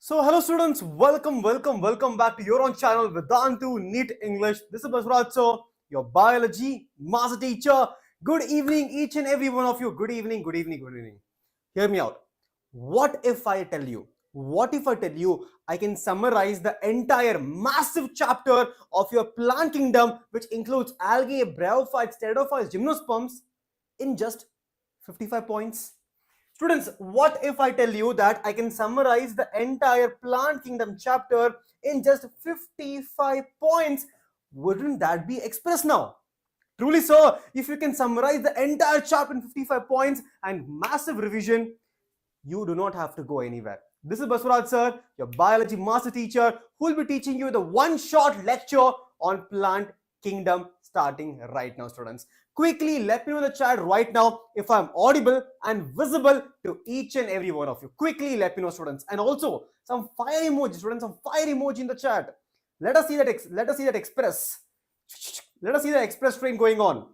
So hello students, welcome back to your own channel Vedantu NEET English. This is Baswaratso, your biology master teacher. Good evening each and every one of you. Good evening. Hear me out. What if I tell you I can summarize the entire massive chapter of your plant kingdom, which includes algae, bryophytes, pteridophytes, gymnosperms, in just 55 points? Students, what if I tell you that I can summarize the entire plant kingdom chapter in just 55 points? Wouldn't that be express now? Truly so, if you can summarize the entire chapter in 55 points and massive revision, you do not have to go anywhere. This is Baswaraj sir, your biology master teacher, who will be teaching you the one-shot lecture on plant kingdom starting right now, students. Quickly let me know in the chat right now if I'm audible and visible to each and every one of you. Quickly let me know, students. And also some fire emoji, students, some fire emoji in the chat. Let us see that express. Let us see the express train going on.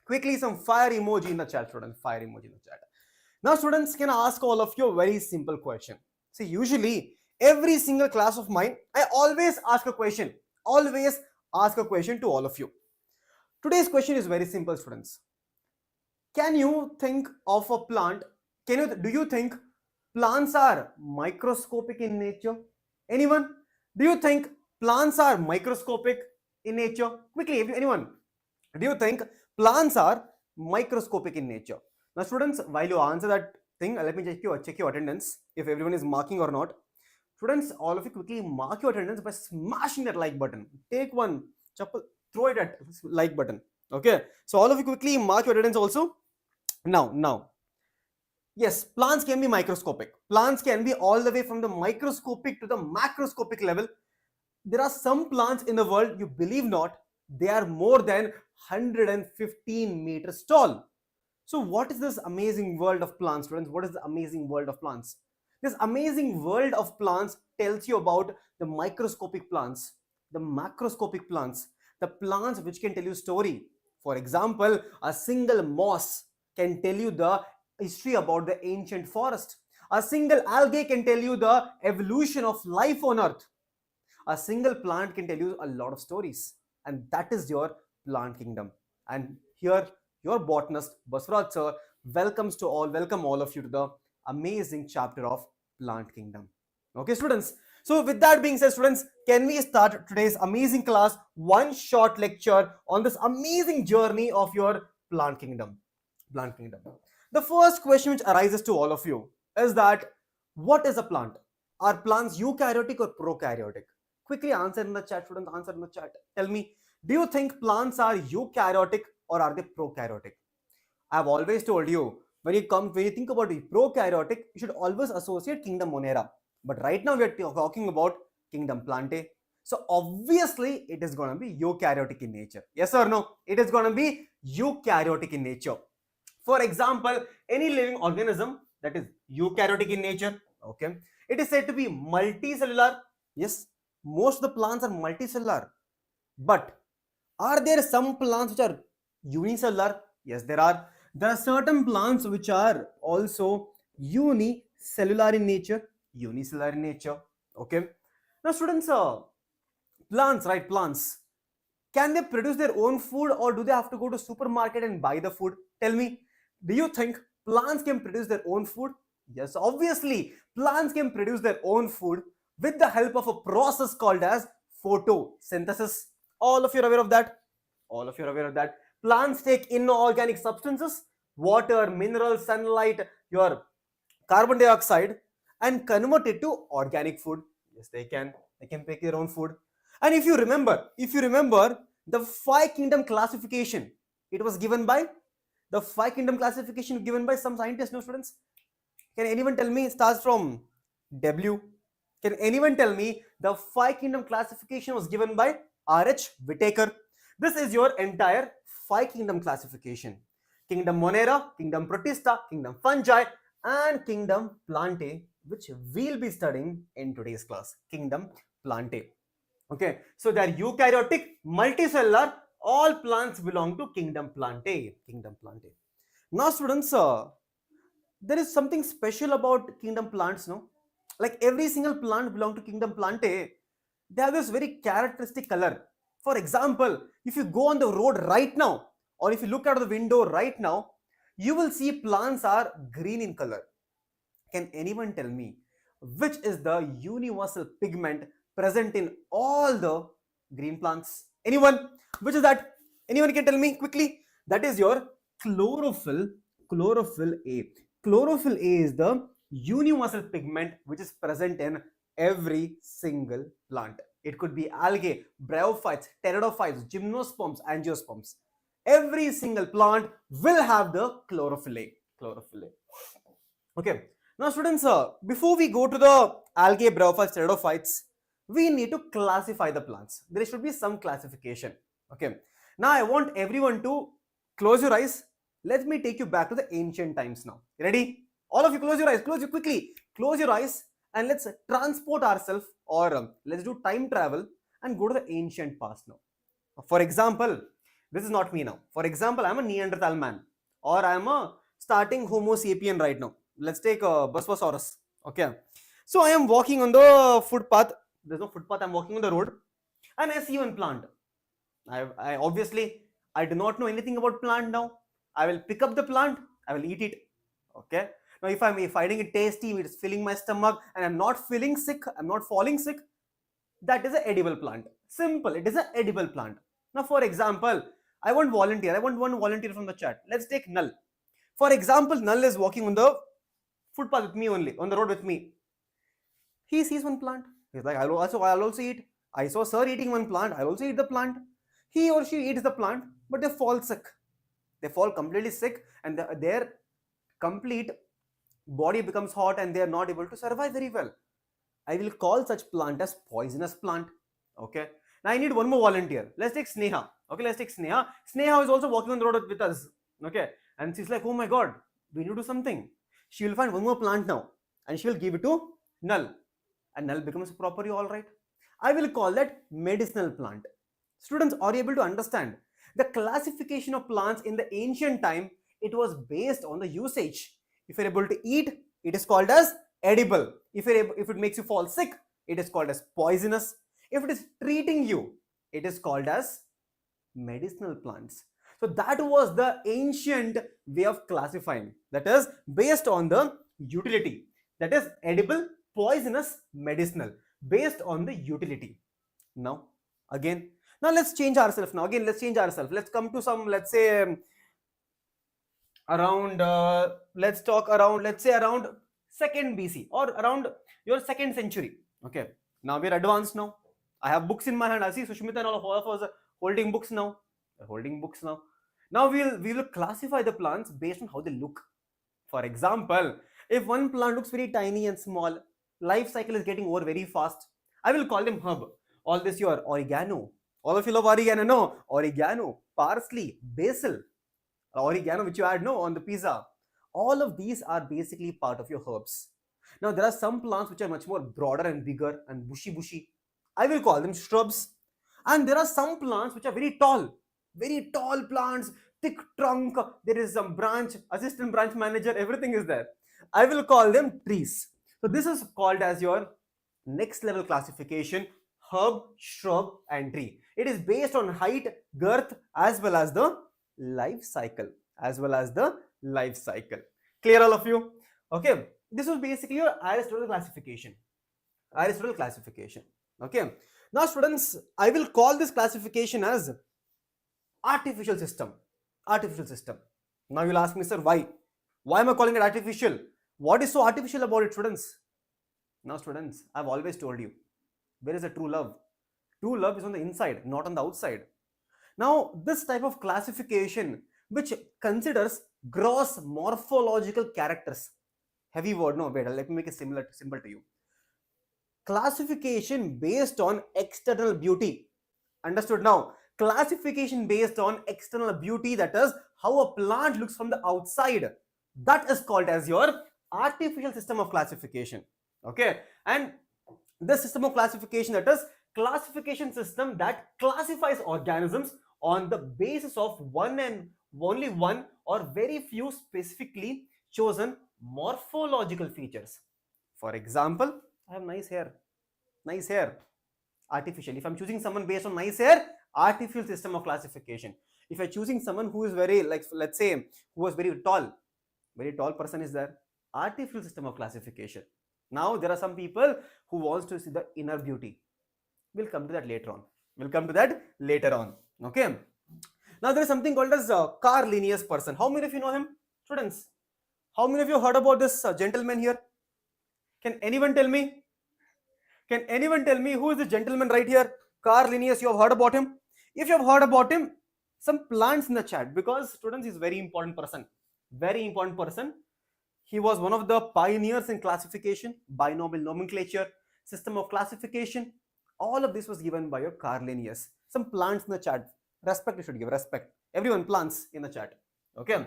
Quickly some fire emoji in the chat, students. Fire emoji in the chat. Now, students, can I ask all of you a very simple question? See, usually every single class of mine, I always ask a question. Always ask a question to all of you. Today's question is very simple, students. Can you think of a plant? Do you think plants are microscopic in nature? Anyone? Do you think plants are microscopic in nature? Quickly, anyone? Do you think plants are microscopic in nature? Now, students, while you answer that thing, let me check your attendance, if everyone is marking or not. Students, all of you quickly mark your attendance by smashing that like button. Take one, throw it at like button. Okay, so all of you quickly mark your attendance also. Now, yes, plants can be microscopic. Plants can be all the way from the microscopic to the macroscopic level. There are some plants in the world, you believe not, they are more than 115 meters tall. So what is this amazing world of plants, students? What is the amazing world of plants? This amazing world of plants tells you about the microscopic plants, the macroscopic plants, the plants which can tell you story. For example, a single moss can tell you the history about the ancient forest. A single algae can tell you the evolution of life on earth. A single plant can tell you a lot of stories, and that is your plant kingdom. And here your botanist Baswaraj sir welcome all of you to the amazing chapter of plant kingdom. Okay, students, so with that being said, students, can we start today's amazing class, one short lecture on this amazing journey of your plant kingdom? The first question which arises to all of you is that what is a plant? Are plants eukaryotic or prokaryotic? Quickly answer in the chat, students. Answer in the chat. Tell me, do you think plants are eukaryotic or are they prokaryotic? I've always told you, when you think about prokaryotic, you should always associate kingdom Monera. But right now we are talking about kingdom Plantae. So obviously it is going to be eukaryotic in nature. Yes or no? It is going to be eukaryotic in nature. For example, any living organism that is eukaryotic in nature, okay, it is said to be multicellular. Yes, most of the plants are multicellular. But are there some plants which are unicellular? Yes, there are. There are certain plants which are also unicellular in nature. Okay. Now, students, plants, right? Plants. Can they produce their own food, or do they have to go to supermarket and buy the food? Tell me, do you think plants can produce their own food? Yes, obviously, plants can produce their own food with the help of a process called as photosynthesis. All of you are aware of that? Plants take inorganic substances, water, minerals, sunlight, your carbon dioxide, and convert it to organic food. Yes, they can make their own food. And if you remember the five kingdom classification, it was given by some scientists. No, students, can anyone tell me? It starts from W. Can anyone tell me the five kingdom classification was given by R.H. Whitaker? This is your entire five kingdom classification: kingdom Monera, kingdom Protista, kingdom Fungi, and kingdom Plantae, which we'll be studying in today's class. Kingdom Plantae. Okay, so they are eukaryotic, multicellular. All plants belong to kingdom Plantae. Now, students, there is something special about kingdom plants, no? Like every single plant belong to kingdom Plantae, they have this very characteristic color. For example, if you go on the road right now, or if you look out of the window right now, you will see plants are green in color. Can anyone tell me which is the universal pigment present in all the green plants? Anyone? Which is that? Anyone can tell me quickly? That is your chlorophyll. Chlorophyll A. Chlorophyll A is the universal pigment which is present in every single plant. It could be algae, bryophytes, pteridophytes, gymnosperms, angiosperms. Every single plant will have the chlorophyll A. Chlorophyll A. Okay. Now, students, before we go to the algae, bryophytes, pteridophytes, we need to classify the plants. There should be some classification. Okay. Now, I want everyone to close your eyes. Let me take you back to the ancient times now. Ready? All of you close your eyes. Close you quickly. Close your eyes and let's transport ourselves, or let's do time travel and go to the ancient past now. For example, this is not me now. For example, I'm a Neanderthal man, or I'm a starting Homo sapien right now. Let's take a Bosphorus. Okay. So I am walking on the footpath. There's no footpath. I'm walking on the road, and I see one plant. I obviously I do not know anything about plant now. I will pick up the plant. I will eat it. Okay. Now, if I'm finding it tasty, it's filling my stomach, and I'm not feeling sick, I'm not falling sick, that is an edible plant. Simple. It is an edible plant. Now, for example, I want volunteer. I want one volunteer from the chat. Let's take Null. For example, Null is walking on the footpath with me only, on the road with me. He sees one plant. He's like, I'll also eat. I saw sir eating one plant. I'll also eat the plant. He or she eats the plant, but they fall sick. They fall completely sick, and their complete body becomes hot, and they are not able to survive very well. I will call such plant as poisonous plant. Okay. Now I need one more volunteer. Let's take Sneha. Okay, let's take Sneha. Sneha is also walking on the road with us. Okay. And she's like, oh my god, we need to do something. She will find one more plant now, and she will give it to Null. And Null becomes properly alright. I will call that medicinal plant. Students, are you able to understand? The classification of plants in the ancient time, it was based on the usage. If you're able to eat, it is called as edible. If it makes you fall sick, it is called as poisonous. If it is treating you, it is called as medicinal plants. So that was the ancient way of classifying. That is based on the utility. That is edible, poisonous, medicinal, based on the utility. Now let's change ourselves. Let's come to some, let's say around let's talk around, let's say around 2nd BC or around your 2nd century. Okay, now we're advanced now. I have books in my hand. I see Sushmita and all of us are holding books now. Now we will classify the plants based on how they look. For example, if one plant looks very tiny and small, life cycle is getting over very fast, I will call them herb. All this your oregano. All of you love oregano, no? Oregano, parsley, basil, oregano which you add no on the pizza. All of these are basically part of your herbs. Now there are some plants which are much more broader and bigger and bushy. I will call them shrubs. And there are some plants which are very tall plants, thick trunk. There is some branch, assistant branch manager, everything is there. I will call them trees. So this is called as your next level classification: herb, shrub, and tree. It is based on height, girth, as well as the life cycle. Clear, all of you? Okay, this was basically your Aristotle classification. Okay, now students, I will call this classification as artificial system. Now you'll ask me, sir, why am I calling it artificial? What is so artificial about it, students? Now students, I've always told you, where is a true love? True love is on the inside, not on the outside. Now this type of classification which considers gross morphological characters, heavy word, no, wait, let me make it simple to you. Classification based on external beauty. Understood now? Classification based on external beauty, that is how a plant looks from the outside, that is called as your artificial system of classification. Okay, and this system of classification, that is classification system that classifies organisms on the basis of one and only one or very few specifically chosen morphological features. For example, I have nice hair. Nice hair. Artificial. If I'm choosing someone based on nice hair, artificial system of classification. If I'm choosing someone who is very, like, let's say, who was very tall person is there, artificial system of classification. Now there are some people who wants to see the inner beauty. We'll come to that later on. We'll come to that later on. Okay. Now there is something called as Carl Linnaeus person. How many of you know him, students? How many of you heard about this gentleman here? Can anyone tell me? Can anyone tell me who is the gentleman right here? Carl Linnaeus, you have heard about him? If you have heard about him, some plants in the chat, because students is very important person. Very important person. He was one of the pioneers in classification, binomial nomenclature, system of classification. All of this was given by your Carl Linnaeus. Some plants in the chat. Respect, you should give respect. Everyone, plants in the chat. Okay.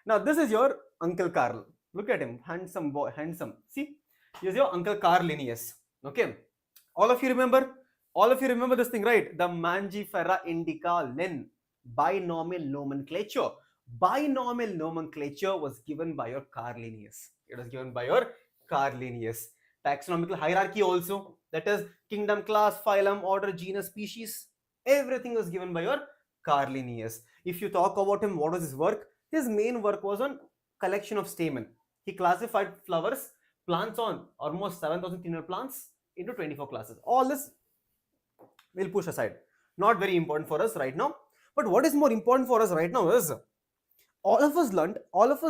Now this is your Uncle Carl. Look at him, handsome boy, handsome. See, he is your Uncle Carl Linnaeus. Okay. All of you remember this thing, right? The Mangifera indica Lin binomial nomenclature. Binomial nomenclature was given by your Carl Linnaeus. It was given by your Carl Linnaeus. Taxonomical hierarchy also, that is kingdom, class, phylum, order, genus, species. Everything was given by your Carl Linnaeus. If you talk about him, what was his work? His main work was on collection of stamen. He classified flowers, plants on almost 7,300 plants into 24 classes. All this we'll push aside. Not very important for us right now. But what is more important for us right now is all of us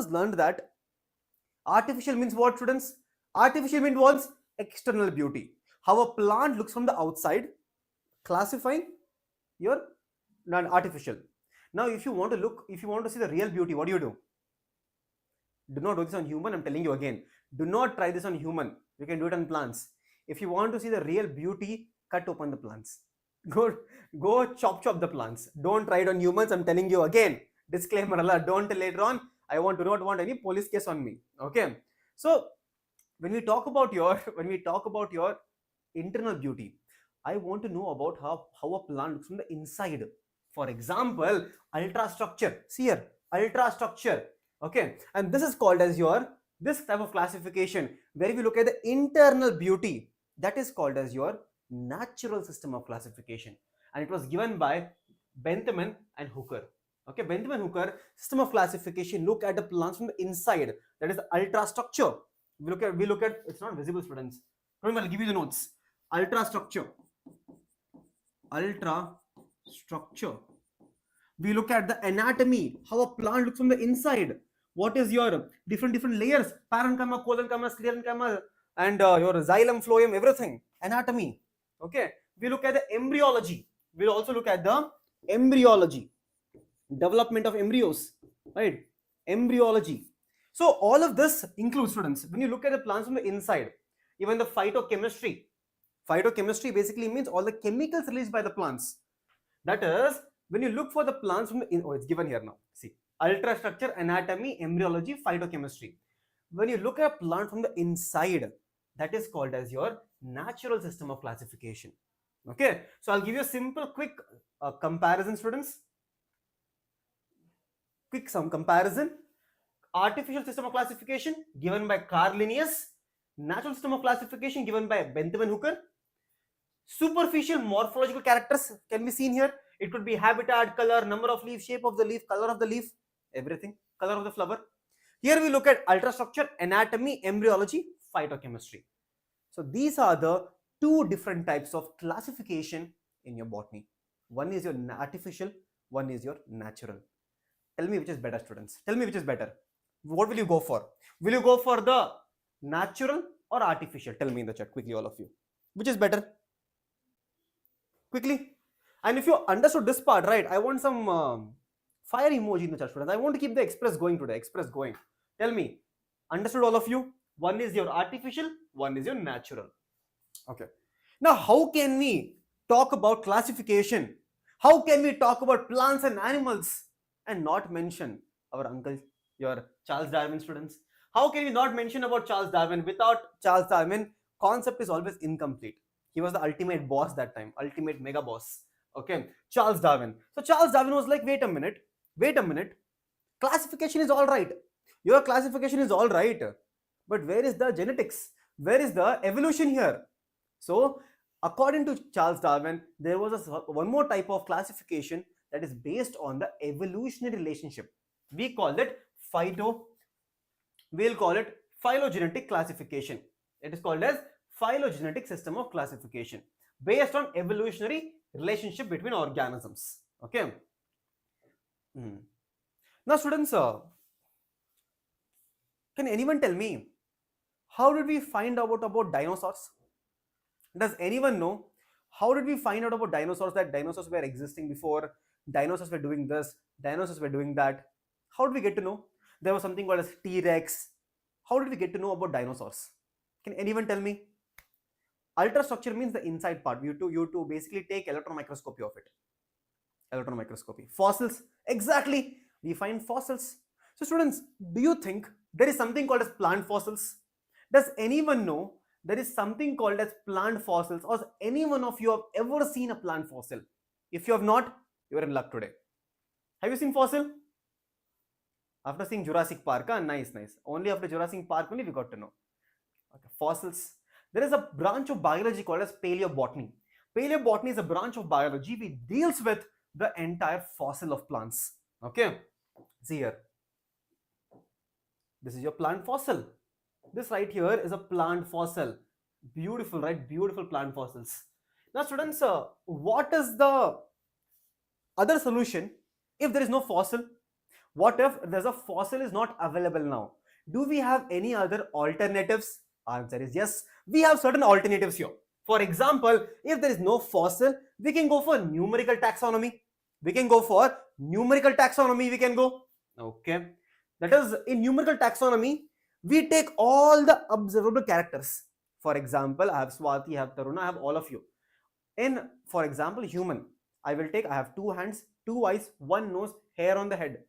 learned that artificial means what, students? Artificial means what? External beauty. How a plant looks from the outside, classifying your non-artificial. Now, if you want to see the real beauty, what do? Do not do this on human. I'm telling you again. Do not try this on human. You can do it on plants. If you want to see the real beauty, cut open the plants. Go chop the plants. Don't try it on humans. I'm telling you again. Disclaimer alert. Don't later on. I do not want any police case on me. Okay. So when we talk about your internal beauty, I want to know about how a plant looks from the inside. For example, ultrastructure. See here, ultrastructure. Okay, and this is called as this type of classification where we look at the internal beauty. That is called as your natural system of classification, and it was given by Bentham and Hooker. Okay, Bentham and Hooker system of classification look at the plants from the inside. That is the ultrastructure. We look at it's not visible, students. Remember, I'll give you the notes. Ultrastructure. We look at the anatomy, how a plant looks from the inside. What is your different layers? Parenchyma, collenchyma, sclerenchyma, and your xylem, phloem, everything. Anatomy. Okay. We look at the embryology. We'll also look at the embryology, development of embryos, right? Embryology. So all of this includes, students, when you look at the plants from the inside, even the phytochemistry. Phytochemistry basically means all the chemicals released by the plants. That is, when you look for the plants from the it's given here now. See, ultrastructure, anatomy, embryology, phytochemistry. When you look at a plant from the inside, that is called as your natural system of classification. Okay, so I'll give you a simple, quick comparison, students. Quick comparison. Artificial system of classification given by Carl Linnaeus. Natural system of classification given by Bentham and Hooker. Superficial morphological characters can be seen here. It could be habitat, color, number of leaves, shape of the leaf, color of the leaf, everything, color of the flower. Here we look at ultrastructure, anatomy, embryology, phytochemistry. So these are the two different types of classification in your botany. One is your artificial, one is your natural. Tell me which is better, students. Tell me which is better. What will you go for? Will you go for the natural or artificial? Tell me in the chat quickly, all of you. Which is better? Quickly. And if you understood this part, right, I want some fire emoji in the chat, students. I want to keep the express going today. Express going. Tell me, understood all of you? One is your artificial, one is your natural. Okay. Now, how can we talk about classification? How can we talk about plants and animals and not mention our uncle, your Charles Darwin, students? How can we not mention about Charles Darwin? Without Charles Darwin, concept is always incomplete. He was the ultimate boss that time, ultimate mega boss. Okay, Charles Darwin. So Charles Darwin was like, wait a minute, classification is all right. Your classification is all right, but where is the genetics? Where is the evolution here? So according to Charles Darwin, there was one more type of classification that is based on the evolutionary relationship. We call it we'll call it phylogenetic classification. It is called as phylogenetic system of classification based on evolutionary relationship between organisms. Okay. Now students, can anyone tell me how did we find out about dinosaurs? Does anyone know how did we find out about dinosaurs, that dinosaurs were existing before, dinosaurs were doing this, dinosaurs were doing that? How did we get to know? There was something called as T-Rex. How did we get to know about dinosaurs? Can anyone tell me? Ultrastructure means the inside part. You to basically take electron microscopy of it. Electron microscopy. Fossils. Exactly. We find fossils. So students, do you think there is something called as plant fossils? Does anyone know there is something called as plant fossils, or any one of you have ever seen a plant fossil? If you have not, you are in luck today. Have you seen fossil? After seeing Jurassic Park, nice. Only after Jurassic Park only we got to know. Okay, fossils. There is a branch of biology called as paleobotany. Paleobotany is a branch of biology which deals with the entire fossil of plants. Okay, see here. This is your plant fossil. This right here is a plant fossil. Beautiful, right? Beautiful plant fossils. Now students, what is the other solution if there is no fossil? What if there's a fossil is not available now? Do we have any other alternatives? Answer is yes. We have certain alternatives here. For example, if there is no fossil, we can go for numerical taxonomy. We can go. Okay. That is, in numerical taxonomy, we take all the observable characters. For example, I have Swati, I have Taruna, I have all of you. In, for example, human, I have 2 hands, 2 eyes, 1 nose, hair on the head.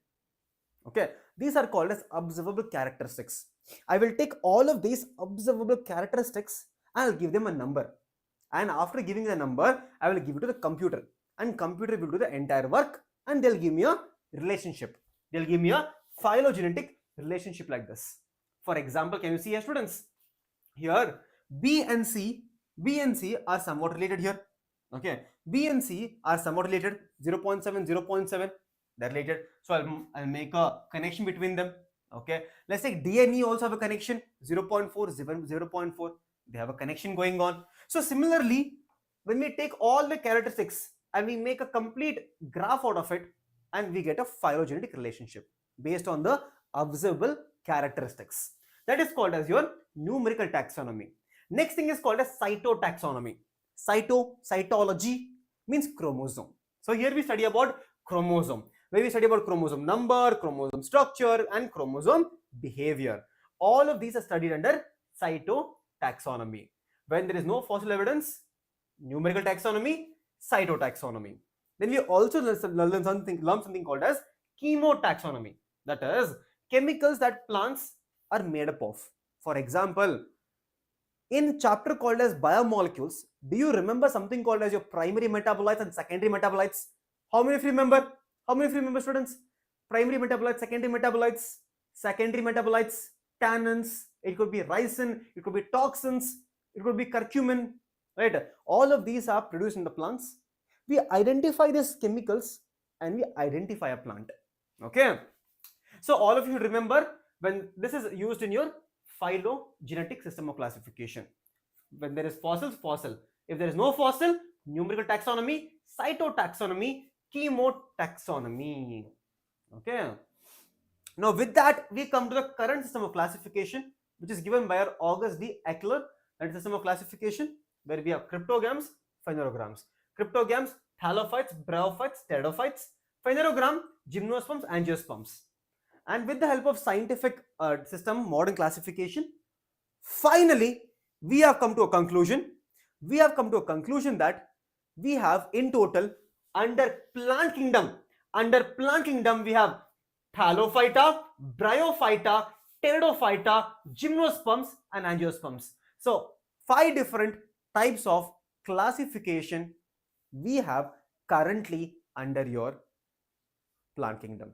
Okay, these are called as observable characteristics. I will take all of these observable characteristics and I'll give them a number. And after giving the number, I will give it to the computer. And computer will do the entire work and they'll give me a relationship. They'll give me a phylogenetic relationship like this. For example, can you see here, students? Here, B and C are somewhat related here. Okay, B and C are somewhat related. 0.7, 0.7. They're related. So I'll make a connection between them. Okay, let's take D and E also have a connection. 0.4, 0.4. They have a connection going on. So similarly, when we take all the characteristics and we make a complete graph out of it, and we get a phylogenetic relationship based on the observable characteristics. That is called as your numerical taxonomy. Next thing is called as cytotaxonomy. Cytology means chromosome. So here we study about chromosome, where we study about chromosome number, chromosome structure, and chromosome behavior. All of these are studied under cytotaxonomy. When there is no fossil evidence, numerical taxonomy, cytotaxonomy. Then we also learn something called as chemotaxonomy. That is, chemicals that plants are made up of. For example, in chapter called as biomolecules, do you remember something called as your primary metabolites and secondary metabolites? How many of you remember? Students? Primary metabolites, secondary metabolites, tannins, it could be ricin, it could be toxins, it could be curcumin, right? All of these are produced in the plants. We identify these chemicals and we identify a plant. Okay. So all of you remember when this is used in your phylogenetic system of classification. When there is fossil. If there is no fossil, numerical taxonomy, cytotaxonomy, chemotaxonomy. Okay. Now with that, we come to the current system of classification, which is given by our August D. Eckler. That is system of classification where we have cryptogams, phanerograms. Cryptogams, thallophytes, bryophytes, pteridophytes. Phanerogram, gymnosperms, angiosperms. And with the help of scientific system, modern classification, finally, we have come to a conclusion. That we have in total under plant kingdom, we have thallophyta, bryophyta, pteridophyta, gymnosperms, and angiosperms. So 5 different types of classification we have currently under your plant kingdom.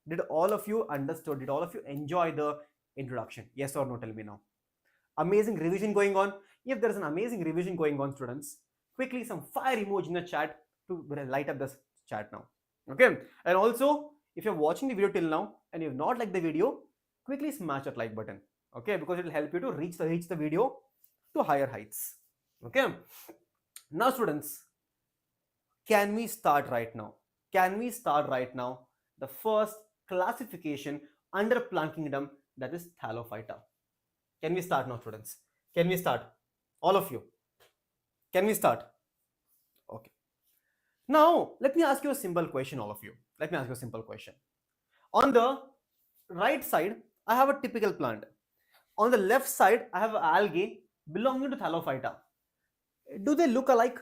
Did all of you understood? Did all of you enjoy the introduction? Yes or no? Tell me now. Amazing revision going on. If there is an amazing revision going on, students, quickly some fire emoji in the chat to light up this chat now. Okay, and also if you're watching the video till now and you've not liked the video, quickly smash that like button. Okay, because it will help you to reach the video to higher heights. Okay, now students, can we start right now? Can we start right now the first classification under plant kingdom, that is Thallophyta? Can we start now, students? Can we start? All of you. Can we start? Okay. Now, let me ask you a simple question, all of you. Let me ask you a simple question. On the right side, I have a typical plant. On the left side, I have algae belonging to Thallophyta. Do they look alike?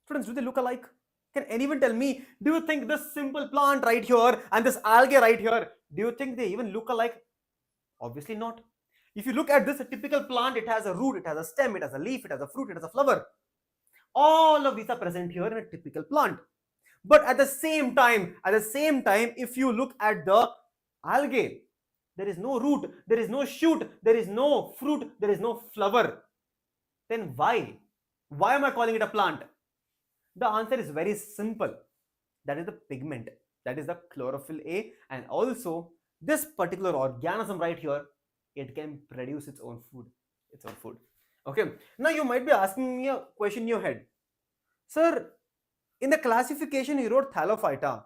Students, do they look alike? Can anyone tell me, do you think this simple plant right here and this algae right here, do you think they even look alike? Obviously not. If you look at this, a typical plant, it has a root, it has a stem, it has a leaf, it has a fruit, it has a flower. All of these are present here in a typical plant. But at the same time, if you look at the algae, there is no root, there is no shoot, there is no fruit, there is no flower. Then why? Why am I calling it a plant? The answer is very simple. That is the pigment. That is the chlorophyll A. And also, this particular organism right here, it can produce its own food. Okay. Now, you might be asking me a question in your head. Sir, in the classification, you wrote Thallophyta.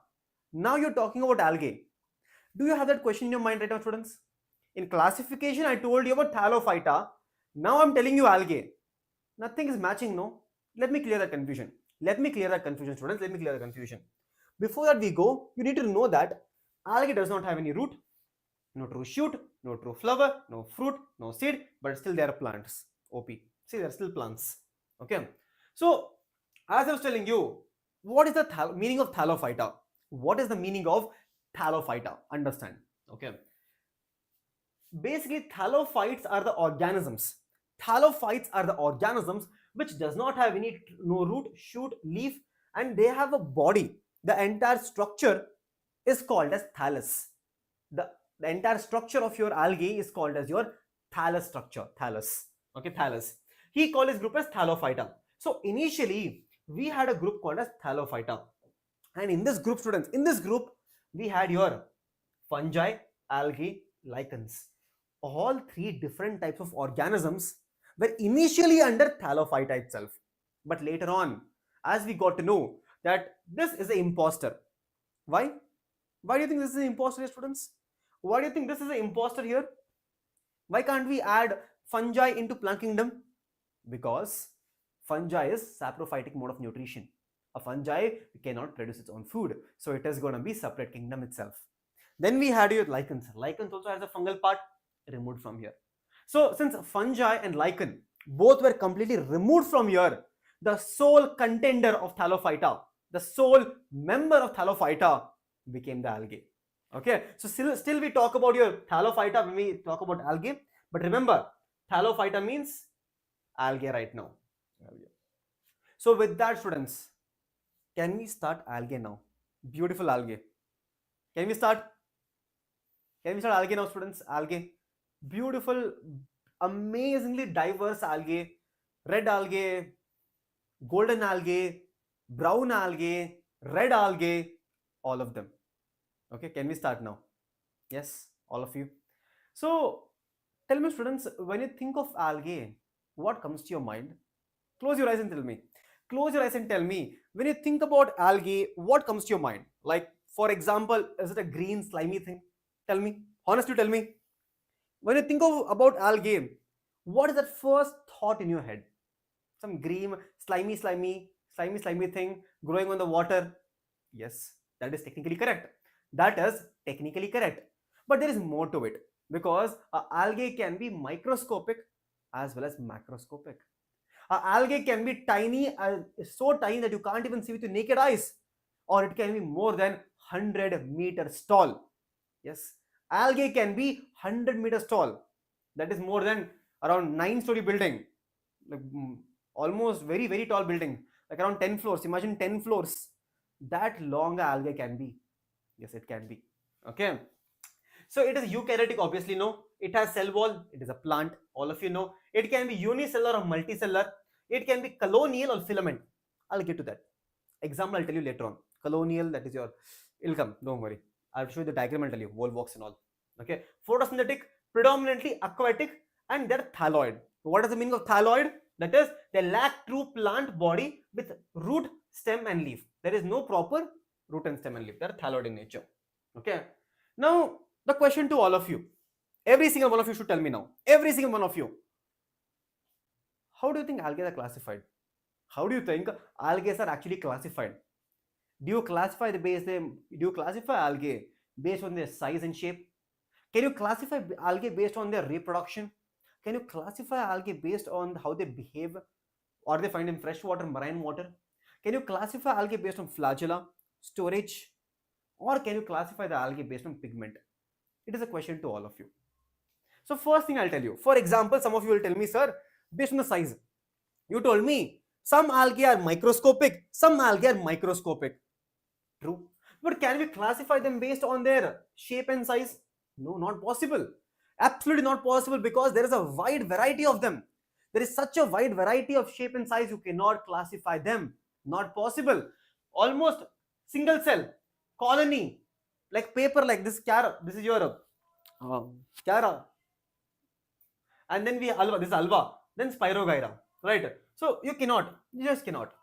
Now you're talking about algae. Do you have that question in your mind right now, students? In classification, I told you about Thallophyta. Now I'm telling you algae. Nothing is matching, no? Let me clear that confusion. Students. Let me clear the confusion. Before that we go, you need to know that algae does not have any root, no true shoot, no true flower, no fruit, no seed, but still they are plants. OP. See, they are still plants. Okay. So, as I was telling you, what is the meaning of Thallophyta? What is the meaning of Thallophyta? Understand. Okay. Basically, thallophytes are the organisms. Which does not have no root, shoot, leaf, and they have a body. The entire structure is called as thallus. The entire structure of your algae is called as your thallus structure. Okay, thallus. He called his group as Thallophyta. So initially, we had a group called as Thallophyta. And in this group, students, we had your fungi, algae, lichens. All three different types of organisms were initially under Thallophyta itself. But later on, as we got to know that this is an imposter. Why? Why do you think this is an imposter here, students? Why do you think this is an imposter here? Why can't we add fungi into plant kingdom? Because fungi is saprophytic mode of nutrition. A fungi cannot produce its own food, so it is going to be separate kingdom itself. Then we had your lichens. Lichens also has a fungal part removed from here. So since fungi and lichen both were completely removed from here, the sole contender of Thallophyta, the sole member of Thallophyta became the algae. Okay, so still we talk about your Thallophyta when we talk about algae, but remember, Thallophyta means algae right now. So with that, students, can we start algae now? Beautiful algae. Can we start? Algae now, students? Algae. Beautiful, amazingly diverse algae. Red algae, golden algae, brown algae, red algae, all of them. Okay, can we start now? Yes, all of you. So tell me, students, when you think of algae, what comes to your mind? Close your eyes and tell me. When you think about algae, what comes to your mind? Like, for example, is it a green slimy thing? Tell me, honestly tell me. When you think about algae, what is that first thought in your head? Some green, slimy thing growing on the water? Yes, that is technically correct. But there is more to it, because algae can be microscopic as well as macroscopic. Algae can be tiny, so tiny that you can't even see with your naked eyes, or it can be more than 100 meters tall. Yes, algae can be 100 meters tall. That is more than around 9-story building, like almost very, very tall building, like around 10 floors. Imagine 10 floors. That long algae can be. Yes, it can be. Okay. So it is eukaryotic, obviously, no. it has cell wall, it is a plant, all of you know. It can be unicellular or multicellular. It can be colonial or filament. I'll get to that. Example I'll tell you later on. Colonial, that is your, it'll come, don't worry. I'll show you the diagram and tell you, volvox and all. Okay, photosynthetic, predominantly aquatic, and they're thalloid. What is the meaning of thalloid? That is, they lack true plant body with root, stem and leaf. There is no proper root and stem and leaf. They're thalloid in nature. Okay, now the question to all of you, every single one of you should tell me now, every single one of you, how do you think algae are classified? How do you think algae are actually classified? Do you classify algae based on their size and shape? Can you classify algae based on their reproduction? Can you classify algae based on how they behave, or they find in freshwater, marine water? Can you classify algae based on flagella, storage, or can you classify the algae based on pigment? It is a question to all of you. So first thing I'll tell you, for example, some of you will tell me, sir, based on the size, you told me some algae are microscopic, some algae are microscopic. True. But can we classify them based on their shape and size? No, not possible. Absolutely not possible, because there is a wide variety of them. There is such a wide variety of shape and size, you cannot classify them. Not possible. Almost single cell, colony, like paper, like this, this is your Cara. And then we alva, this is alva, then Spirogyra, right? So you just cannot.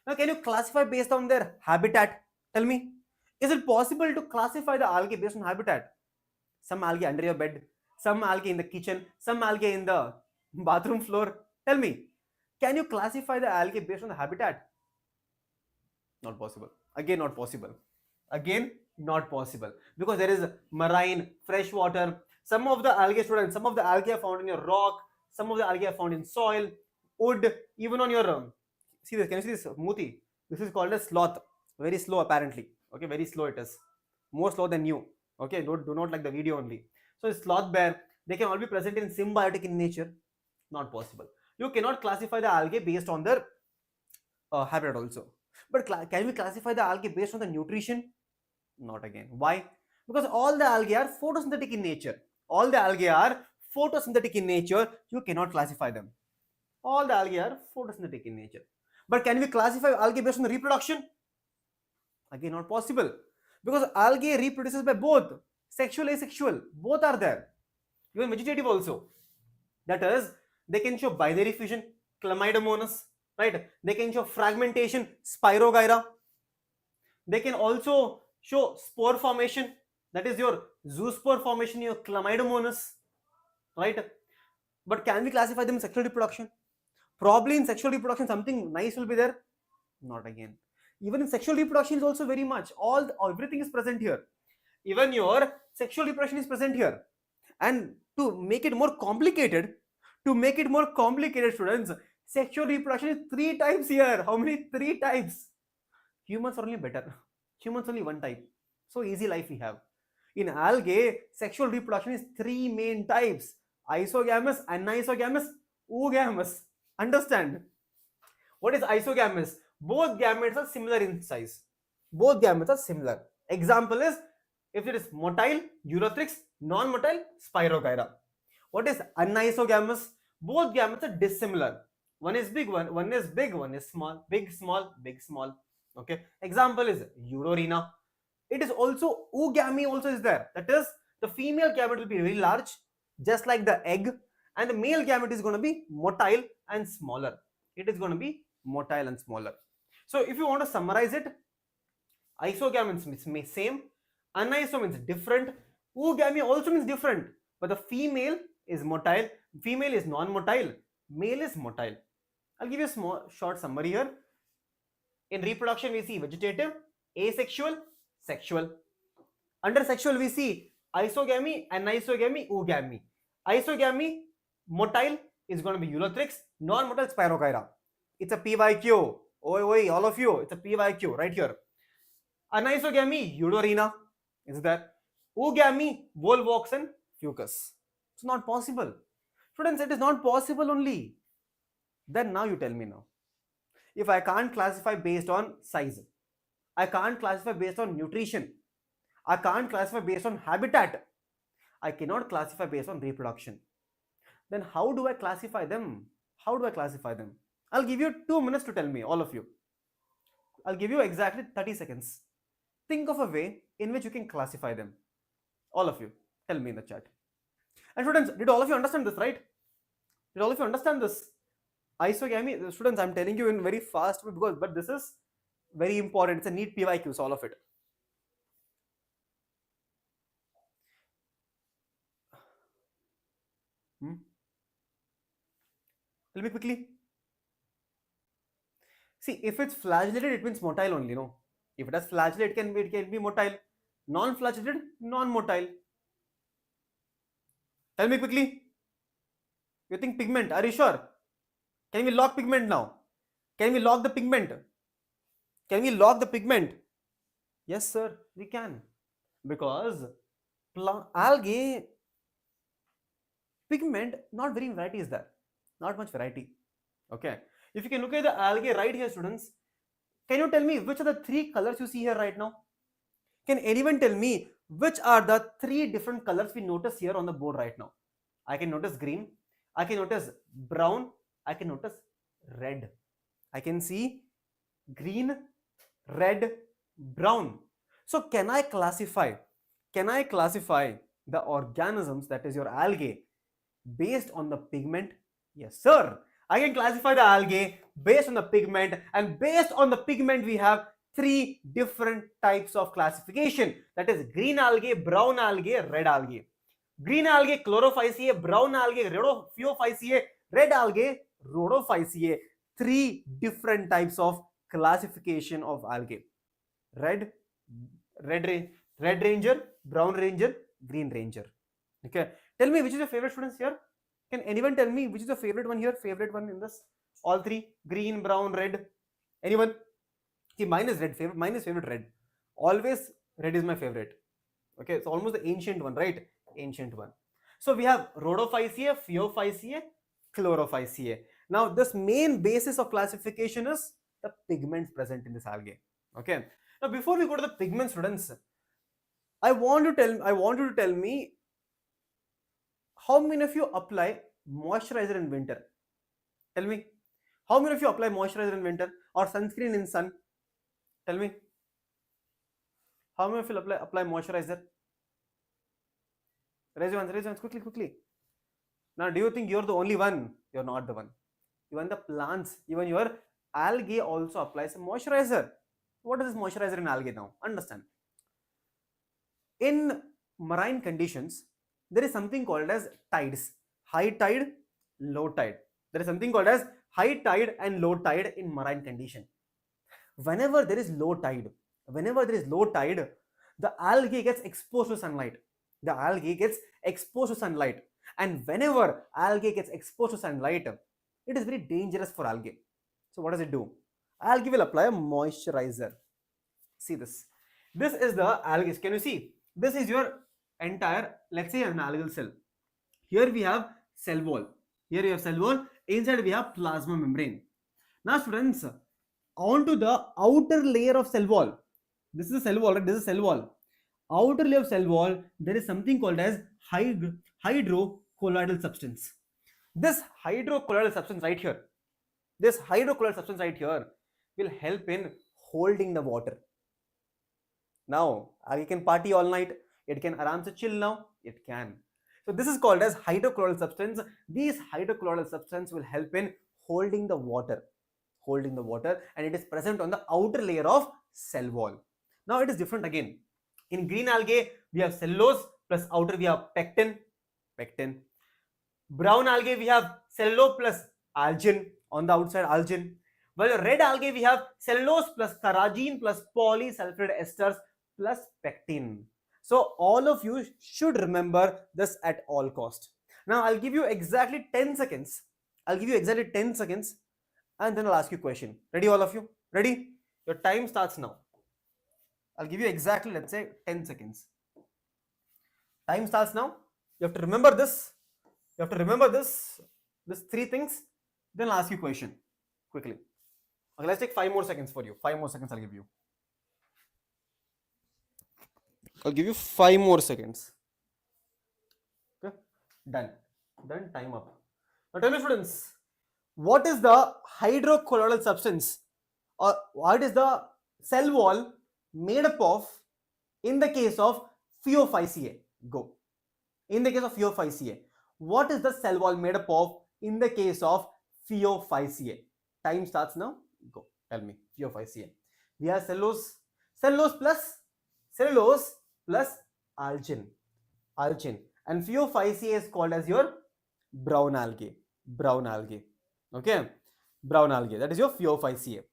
Now, can you classify based on their habitat? Tell me, is it possible to classify the algae based on habitat? Some algae under your bed, some algae in the kitchen, some algae in the bathroom floor. Tell me, can you classify the algae based on the habitat? Not possible. Again, not possible. Again, not possible. Because there is marine, freshwater. Some of the algae, students, some of the algae are found in your rock. Some of the algae are found in soil, wood, even on your see this. Can you see this, Muti? This is called a sloth. Very slow, apparently. Okay, very slow it is. More slow than you. Okay, do not like the video only. So sloth bear, they can all be present in symbiotic in nature. Not possible. You cannot classify the algae based on their habitat also. But can we classify the algae based on the nutrition? Not again. Why? Because all the algae are photosynthetic in nature. All the algae are photosynthetic in nature. You cannot classify them. All the algae are photosynthetic in nature. But can we classify algae based on the reproduction? Again, not possible. Because algae reproduces by both sexual and asexual. Both are there. Even vegetative also. That is, they can show binary fusion, Chlamydomonas, right? They can show fragmentation, Spirogyra. They can also show spore formation, that is your zoospore formation, your Chlamydomonas, right? But can we classify them in sexual reproduction? Probably in sexual reproduction something nice will be there. Not again. Even in sexual reproduction is also very much, everything is present here. Even your sexual reproduction is present here. And to make it more complicated, students, sexual reproduction is 3 types here. How many? 3 types. Humans are only better. Humans only 1 type. So easy life we have. In algae, sexual reproduction is 3 main types: isogamous, anisogamous, oogamous. Understand? What is isogamous? Both gametes are similar in size. Both gametes are similar. Example is, if it is motile, Urothrix, non-motile, Spirogyra. What is anisogamous? Both gametes are dissimilar. One is big, one is big, one is small. Big, small, big, small. Okay. Example is Urorina. It is also oogamy also is there. That is, the female gamete will be very large, just like the egg, and the male gamete is going to be motile and smaller. It is going to be motile and smaller. So if you want to summarize it, isogamy means same, aniso means different, oogamy also means different, but the female is motile, female is non-motile, male is motile. I'll give you a small short summary here. In reproduction we see vegetative, asexual, sexual. Under sexual we see isogamy, anisogamy, oogamy. Isogamy, motile is going to be Urothrix, non-motile Spirogyra. It's a PYQ. Oi, all of you, it's a PYQ right here. Anisogamy, Eudorina is there. Oogamy, Volvox and Fucus. It's not possible. Students, it is not possible only. Then now you tell me now. If I can't classify based on size, I can't classify based on nutrition, I can't classify based on habitat, I cannot classify based on reproduction. Then how do I classify them? How do I classify them? I'll give you 2 minutes to tell me, all of you. I'll give you exactly 30 seconds. Think of a way in which you can classify them. All of you, tell me in the chat. And students, did all of you understand this, right? Did all of you understand this? Isogamy, students, I'm telling you in very fast way but this is very important. It's a NEET PYQs, all of it. Tell me quickly. See, if it's flagellated, it means motile only, no? If it has flagellate, it can be motile. Non-flagellated, non-motile. Tell me quickly. You think pigment? Are you sure? Can we lock pigment now? Can we lock the pigment? Can we lock the pigment? Yes, sir, we can. Because algae pigment, not very variety is there. Not much variety. Okay. If you can look at the algae right here, students, can you tell me which are the 3 colors you see here right now? Can anyone tell me which are the 3 different colors we notice here on the board right now? I can notice green, I can notice brown, I can notice red. I can see green, red, brown. So can I classify the organisms, that is your algae, based on the pigment? Yes, sir. I can classify the algae based on the pigment, and based on the pigment we have 3 different types of classification, that is green algae, brown algae, red algae. Green algae chlorophyceae, brown algae rhodophyceae, red algae rhodophyceae. 3 different types of classification of algae. Red ranger, brown ranger, green ranger. Okay, tell me which is your favorite, students, here. Can anyone tell me which is your favorite one here? Favorite one in this? All 3? Green, brown, red. Anyone? See, mine is red. Mine is favorite red. Always red is my favorite. Okay, it's almost the ancient one, right? Ancient one. So we have rhodophyceae, phaeophyceae, chlorophyceae. Now this main basis of classification is the pigments present in this algae. Okay. Now before we go to the pigment, students, I want you to tell me how many of you apply moisturizer in winter? Tell me. How many of you apply moisturizer in winter or sunscreen in sun? Tell me. How many of you apply moisturizer? Raise your hands quickly. Now, do you think you're the only one? You're not the one. Even the plants, even your algae also applies moisturizer. What is this moisturizer in algae now? Understand. In marine conditions, there is something called as tides. High tide, low tide. There is something called as high tide and low tide in marine condition. Whenever there is low tide, the algae gets exposed to sunlight. And whenever algae gets exposed to sunlight, it is very dangerous for algae. So what does it do? Algae will apply a moisturizer. See this. This is the algae. Can you see? This is your entire, let's say, an algal cell. Here we have cell wall. Inside we have plasma membrane. Now students, onto the outer layer of cell wall. This is a cell wall, right? This is a cell wall. Outer layer of cell wall, there is something called as hydrocolloidal substance. This hydrocolloidal substance right here, will help in holding the water. Now, you can party all night. It can aram se chill now. It can. So this is called as hydrocolloidal substance. These hydrocolloidal substance will help in holding the water, and it is present on the outer layer of cell wall. Now it is different again. In green algae, we have cellulose, plus outer we have pectin. Brown algae, we have cellulose plus algin, on the outside algin. While red algae, we have cellulose plus carrageen plus polysulfide esters plus pectin. So all of you should remember this at all cost. Now I'll give you exactly 10 seconds. And then I'll ask you a question. Ready, all of you? Ready? Your time starts now. I'll give you exactly, let's say, 10 seconds. Time starts now. You have to remember this. These 3 things. Then I'll ask you a question quickly. Okay, let's take 5 more seconds for you. 5 more seconds I'll give you. I'll give you 5 more seconds. Done. Done. Time up. Now tell me, students, what is the hydrocolloidal substance, or what is the cell wall made up of in the case of FeO5Ca? Go. In the case of FeO5Ca, what is the cell wall made up of in the case of FeO5Ca? Time starts now. Go. Tell me. FeO5Ca. We have cellulose plus algin. And FeO5Ca is called as your brown algae. Okay, brown algae. That is your FeO5Ca.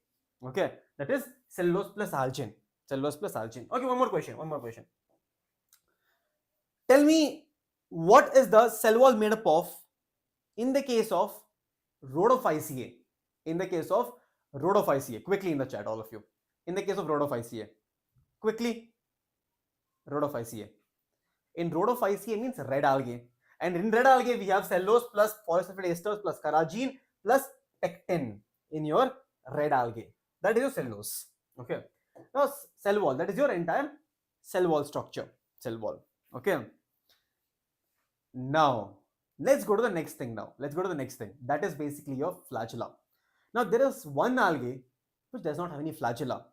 Okay, that is cellulose plus algin. Okay, one more question. Tell me, what is the cell wall made up of in the case of rhodophyceae? Quickly in the chat, all of you. In the case of rhodophyceae, quickly. Rhodophyceae. In rhodophyceae means red algae, and in red algae we have cellulose plus polysulfide esters plus carrageen plus pectin in your red algae. That is your cellulose. Okay. Now cell wall, that is your entire cell wall structure. Okay. Now let's go to the next thing. That is basically your flagella. Now there is one algae which does not have any flagella.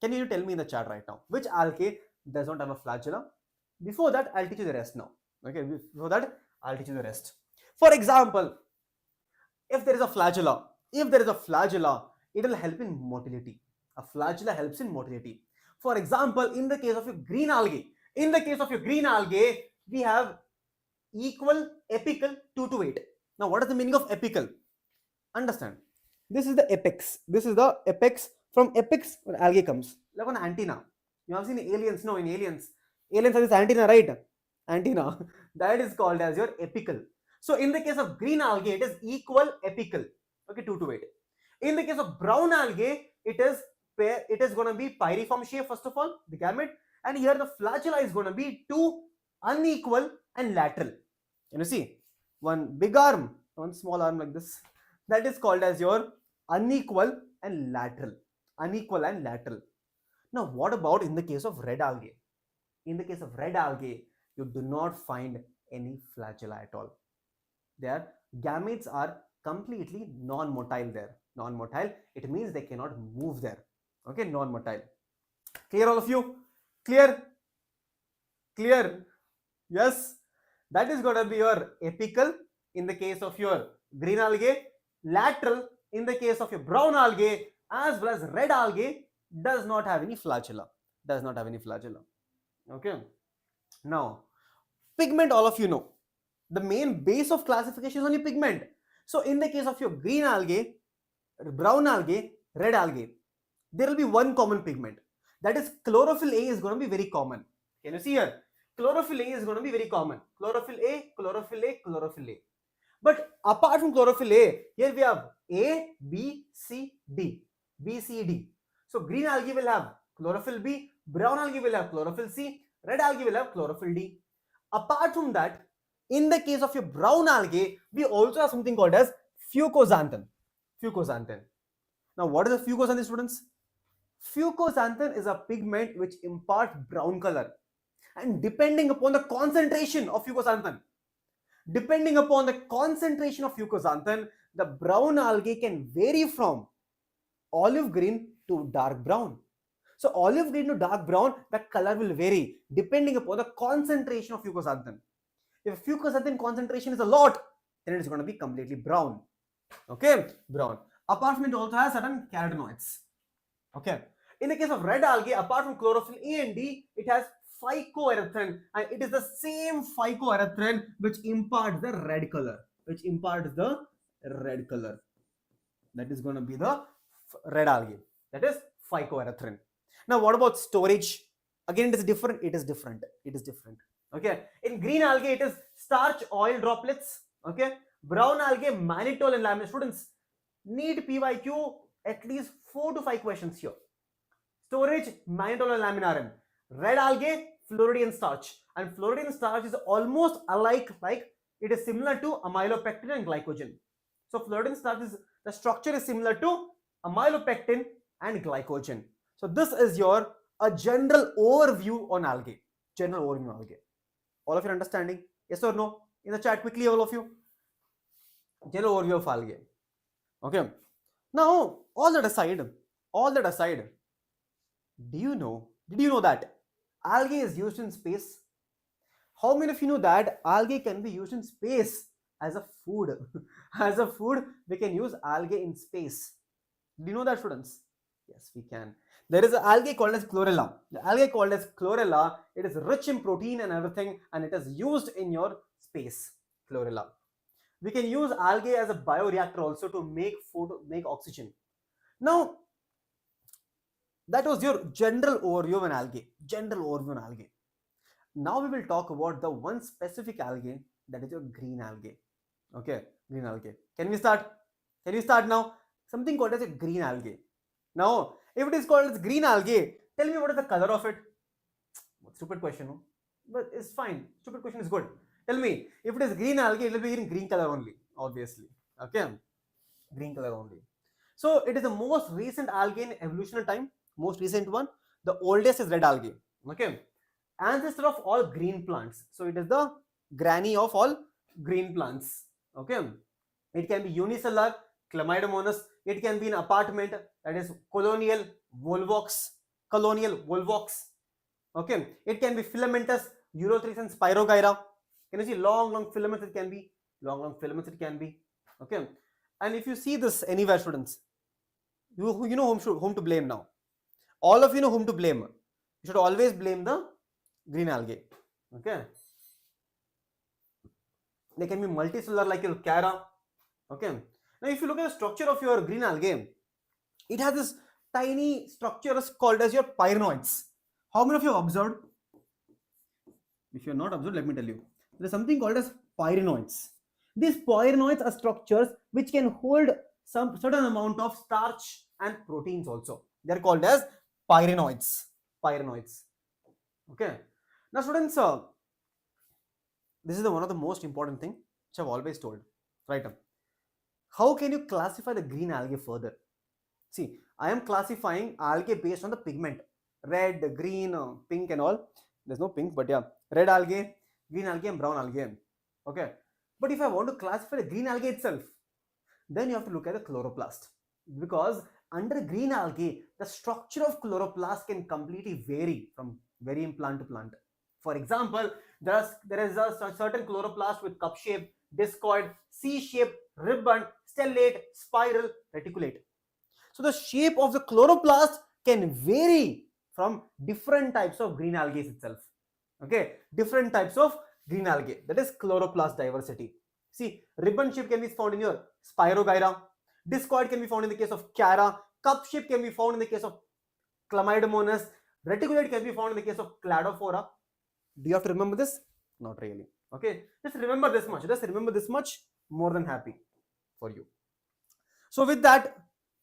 Can you tell me in the chat right now which algae does not have a flagella? Before that, I'll teach you the rest now. Okay, before that, I'll teach you the rest. For example, if there is a flagella, it will help in motility. A flagella helps in motility. For example, in the case of your green algae, we have equal apical 2 to 8. Now, what is the meaning of apical? Understand. This is the apex. From apex, when algae comes, like an antenna. You have seen aliens, no? In aliens have this antenna, right? That is called as your apical. So in the case of green algae, it is equal apical. Okay, 2 to 8. In the case of brown algae, it is going to be pyriform shape, first of all, the gamete, and here the flagella is going to be 2 unequal and lateral. You see, one big arm, one small arm like this. That is called as your unequal and lateral. Now, what about in the case of red algae? In the case of red algae, you do not find any flagella at all. Their gametes are completely non-motile there. Non-motile, it means they cannot move there. Okay, non-motile. Clear, all of you? Clear? Yes. That is going to be your apical in the case of your green algae, lateral in the case of your brown algae, as well as red algae does not have any flagella. Okay. Now, pigment, all of you know. The main base of classification is only pigment. So in the case of your green algae, brown algae, red algae, there will be one common pigment. That is chlorophyll A is going to be very common. Can you see here? Chlorophyll A is going to be very common. Chlorophyll A. But apart from chlorophyll A, here we have A, B, C, D. So green algae will have chlorophyll B, brown algae will have chlorophyll C, red algae will have chlorophyll D. Apart from that, in the case of your brown algae, we also have something called as fucoxanthin. Now, what is a fucoxanthin, students? Fucoxanthin is a pigment which imparts brown color. And depending upon the concentration of fucoxanthin, the brown algae can vary from olive green to dark brown. So olive green to dark brown, the color will vary depending upon the concentration of fucoxanthin. If fucoxanthin concentration is a lot, then it is going to be completely brown. Okay, brown. Apart from it, also has certain carotenoids. Okay. In the case of red algae, apart from chlorophyll A and D, it has phycoerythrin, and it is the same phycoerythrin which imparts the red color. That is going to be the red algae. That is phycoerythrin. Now, what about storage? Again, it is different. Okay. In green algae, it is starch oil droplets. Okay. Brown algae, mannitol and laminate. Students, NEET PYQ at least 4 to 5 questions here. Storage, mannitol and laminarin. Red algae, Floridian starch. And Floridian starch is almost alike, like it is similar to amylopectin and glycogen. So Floridian starch is, the structure is similar to amylopectin and glycogen. So this is your a general overview on algae. All of you understanding? Yes or no? in the chat quickly, all of you. General overview of algae. Okay. Now, all that aside, did you know that algae is used in space? How many of you know that algae can be used in space as a food? As a food, we can use algae in space. Do you know that, students? Yes, we can. There is an algae called as chlorella. The algae called as chlorella, it is rich in protein and everything, and it is used in your space. Chlorella. We can use algae as a bioreactor also to make food, make oxygen. Now, that was your general overview on algae. Now we will talk about the one specific algae, that is your green algae. Okay, green algae. Can we start? Can you start now? Something called as a green algae. Now, if it is called as green algae, tell me what is the color of it? Stupid question, no? But it's fine. Stupid question is good. Tell me, if it is green algae, it will be in green color only, obviously. Okay, green color only. So it is the most recent algae in evolutionary time. Most recent one. The oldest is red algae. Okay, ancestor of all green plants. So it is the granny of all green plants. Okay, it can be unicellular, chlamydomonas. It can be an apartment, that is colonial volvox. Okay, it can be filamentous, urethrace and spirogyra. Can you see long filaments? It can be long filaments. It can be. Okay, and if you see this anywhere, students, you know whom to blame now. All of you know whom to blame. You should always blame the green algae. Okay, they can be multicellular like your Cara. Okay, now if you look at the structure of your green algae, it has this tiny structures called as your pyrenoids. How many of you have observed? If you are not observed, let me tell you. There is something called as pyrenoids. These pyrenoids are structures which can hold some certain amount of starch and proteins also. They are called as pyrenoids. Okay. Now, students, this is one of the most important thing which I've always told. Right. How can you classify the green algae further? See, I am classifying algae based on the pigment. Red, green, pink and all. There's no pink, but yeah. Red algae, green algae and brown algae. Okay. But if I want to classify the green algae itself, then you have to look at the chloroplast. Because under green algae, the structure of chloroplast can completely vary from varying plant to plant. For example, there is a certain chloroplast with cup shape, discoid, C-shape, ribbon, stellate, spiral, reticulate. So the shape of the chloroplast can vary from different types of green algae itself. Okay, different types of green algae. That is chloroplast diversity. See, ribbon shape can be found in your spirogyra. Discoid can be found in the case of Cara. Cup shape can be found in the case of chlamydomonas. Reticulate can be found in the case of cladophora. Do you have to remember this? Not really. Okay, just remember this much. More than happy for you. So with that,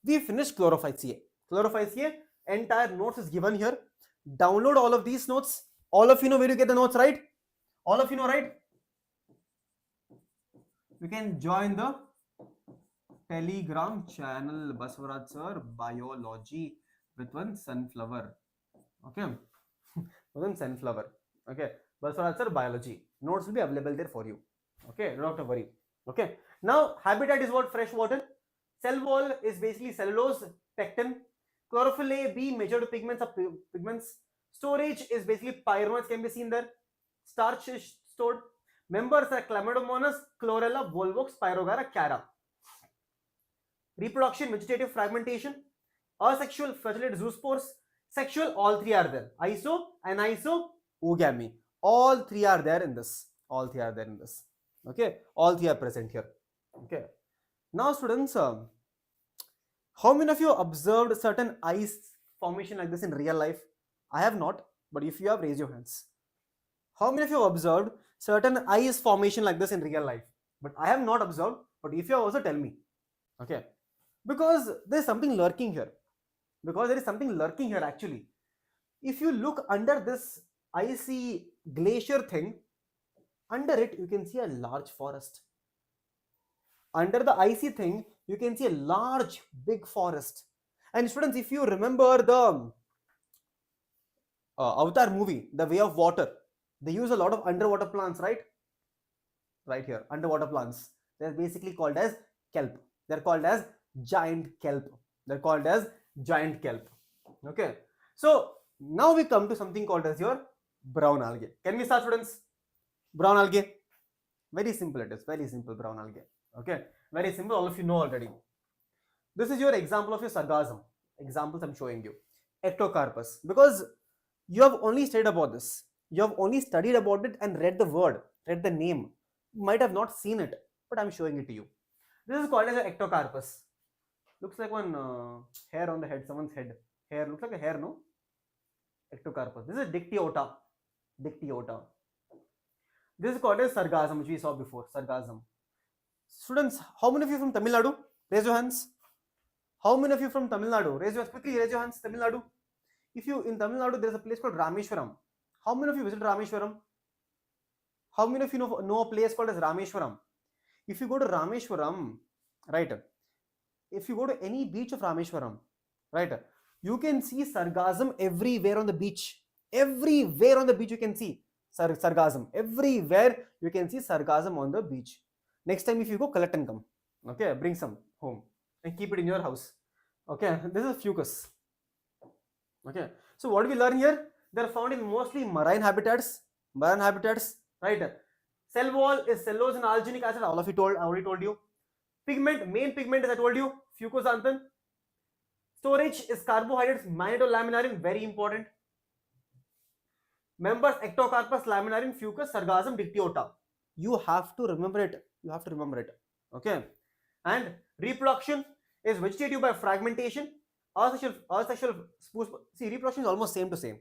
we finished chlorophytes A. Entire notes is given here. Download all of these notes. All of you know where you get the notes, right? All of you know, right? You can join the Telegram channel, Baswaraj sir, biology with one sunflower. Okay, with one sunflower. Okay, Baswaraj sir, biology. Notes will be available there for you. Okay, don't have to worry. Okay, now habitat is what? Fresh water. Cell wall is basically cellulose, pectin. Chlorophyll A, B, major pigments are pigments. Storage is basically pyrenoids can be seen there. Starch is stored. Members are chlamydomonas, chlorella, volvox, spirogyra, Cara. Reproduction, vegetative fragmentation, asexual, flagellated zoospores, sexual, all three are there. Iso, aniso, oogamy. All three are there in this. Okay, all three are present here. Okay. Now, students, how many of you observed certain ice formation like this in real life? I have not, but if you have, raise your hands. How many of you observed certain ice formation like this in real life? But I have not observed, but if you have, also tell me. Okay, because there is something lurking here. Actually. If you look under this icy glacier thing, under it you can see a large forest. Under the icy thing, you can see a large, big forest. And students, if you remember the Avatar movie, The Way of Water, they use a lot of underwater plants, right? right here, underwater plants. They're basically called as kelp. They're called as giant kelp. They're called as giant kelp. Okay. So now we come to something called as your brown algae. Can we start, students? Brown algae. Very simple it is. Very simple, brown algae. Okay. Very simple. All of you know already. This is your example of your sargassum. Examples I'm showing you. Ectocarpus. Because you have only studied about this. You have only studied about it and read the word, read the name. You might have not seen it, but I'm showing it to you. This is called as an ectocarpus. Looks like one hair on the head, someone's head. Hair looks like a hair, no? Ectocarpus. This is Dictyota. Dictyota. This is called as sargassum, which we saw before. Sargassum. Students, how many of you from Tamil Nadu? Raise your hands. How many of you from Tamil Nadu? Raise your quickly. Raise your hands. Tamil Nadu. If you in Tamil Nadu, there is a place called Rameshwaram. How many of you visit Rameshwaram? How many of you know a place called as Rameshwaram? If you go to Rameshwaram, right? If you go to any beach of Rameshwaram, right? You can see sargassum everywhere on the beach. Everywhere on the beach you can see sargassum. Everywhere you can see sargassum on the beach. Next time if you go, collect and come. Okay, bring some home and keep it in your house. Okay, this is fucus. Okay, so what do we learn here? They're found in mostly marine habitats. Marine habitats, right? Cell wall is cellulose and alginic acid. All of you I already told you. Pigment, main pigment, as I told you, fucoxanthin. Storage is carbohydrates, magnetolaminarin, very important. Members ectocarpus, laminarin, fucus, sargassum, dictyota. You have to remember it. You have to remember it. Okay. And reproduction is vegetative by fragmentation. Asexual. See, reproduction is almost same to same.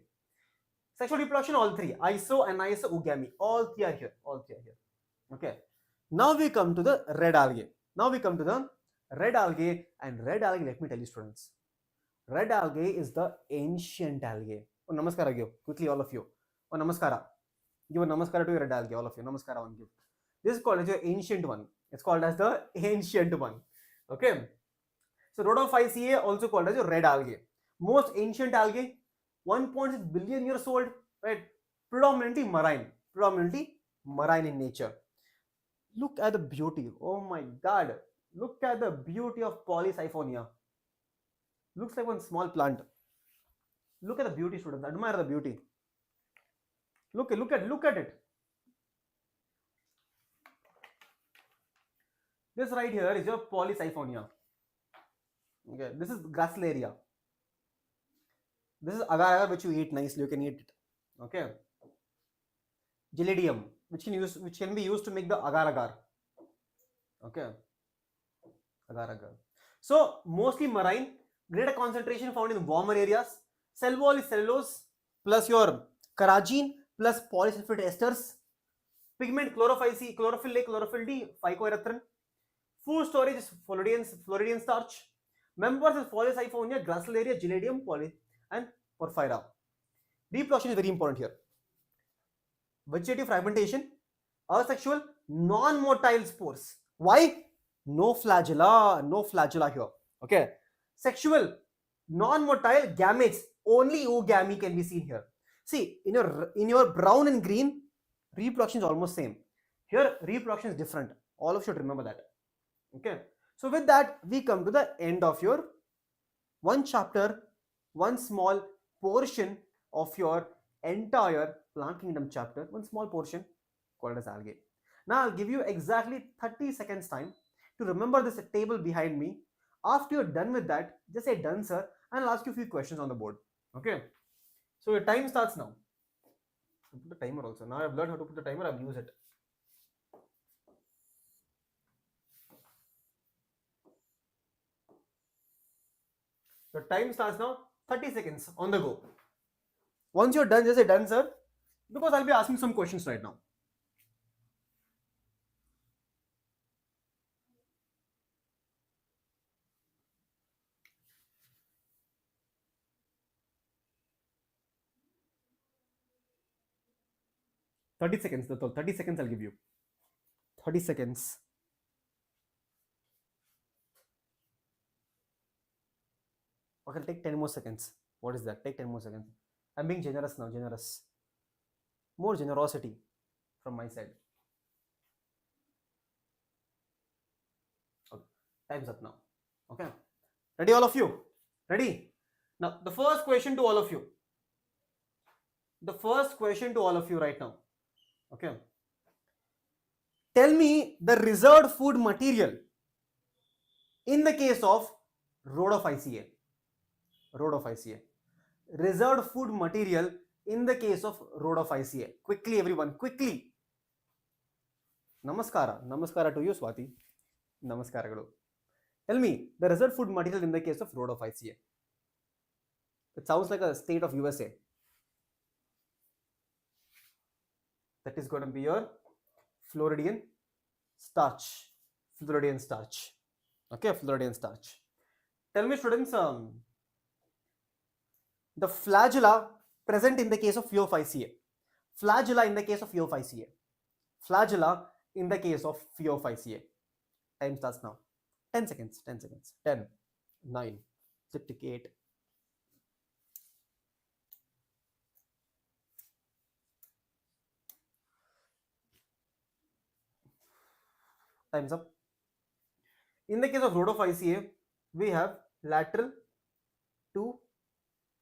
Sexual reproduction, all three. Iso and 𝐂𝐴𝐤. All three are here. All three are here. Okay. Now we come to the red algae. Now we come to the red algae. And red algae, let me tell you, students. Red algae is the ancient algae. Oh, namaskara give. Quickly, all of you. Oh, namaskara. Give a namaskara to your red algae, all of you. Namaskara one give. This is called as your ancient one. It's called as the ancient one. Okay. So Rhodophyceae also called as your red algae. Most ancient algae, 1.6 billion years old, right? Predominantly marine in nature. Look at the beauty. Oh my God. Look at the beauty of Polysiphonia. Looks like one small plant. Look at the beauty, students. Admire the beauty. Look at it. This right here is your Polysiphonia. Okay, this is Gracilaria. This is agar which you eat nicely. You can eat it. Okay. Gelidium, which can be used to make the agar. Okay. Agar. So mostly marine. Greater concentration found in warmer areas. Cell wall is cellulose plus your carrageen plus polysulfate esters. Pigment chlorophyll A, chlorophyll D, phycoerythrin. Food storage is Floridian starch. Members is Polysiphonia, Gracilaria, Gelidium, and Porphyra. Reproduction is very important here. Vegetative fragmentation, asexual, non-motile spores. Why? No flagella here. Okay. Sexual, non-motile gametes. Only oogamy can be seen here. See, in your brown and green, reproduction is almost same. Here, reproduction is different. All of you should remember that. Okay. So with that, we come to the end of your one chapter, one small portion of your entire plant kingdom chapter, one small portion called as algae. Now I'll give you exactly 30 seconds time to remember this table behind me. After you're done with that, just say done, sir, and I'll ask you a few questions on the board. Okay. So your time starts now. I'll put the timer also. Now I've learned how to put the timer, I've used it. Your time starts now, 30 seconds on the go. Once you're done, just say done, sir, because I'll be asking some questions right now. Thirty seconds, that's all. 30 seconds I'll give you. 30 seconds. Okay, take 10 more seconds. What is that? Take 10 more seconds. I'm being generous now, generous. More generosity from my side. Time's up now. Okay. Ready, all of you? Ready? Now, the first question to all of you. The first question to all of you right now. Okay. Tell me the reserved food material in the case of road of ICA. Road of ICA. Reserved food material in the case of road of ICA. Quickly, everyone, quickly. Namaskara. Namaskara to you, Swati. Namaskara. Tell me the reserved food material in the case of road of ICA. It sounds like a state of USA. That is going to be your Floridian starch. Floridian starch. Okay, Floridian starch. Tell me, students, the flagella present in the case of few of ICA. Flagella in the case of few of ICA. Flagella in the case of few of ICA. Time starts now. 10 seconds. 10 seconds. 10, 9, 8. Time's up. In the case of road of ICA, we have lateral to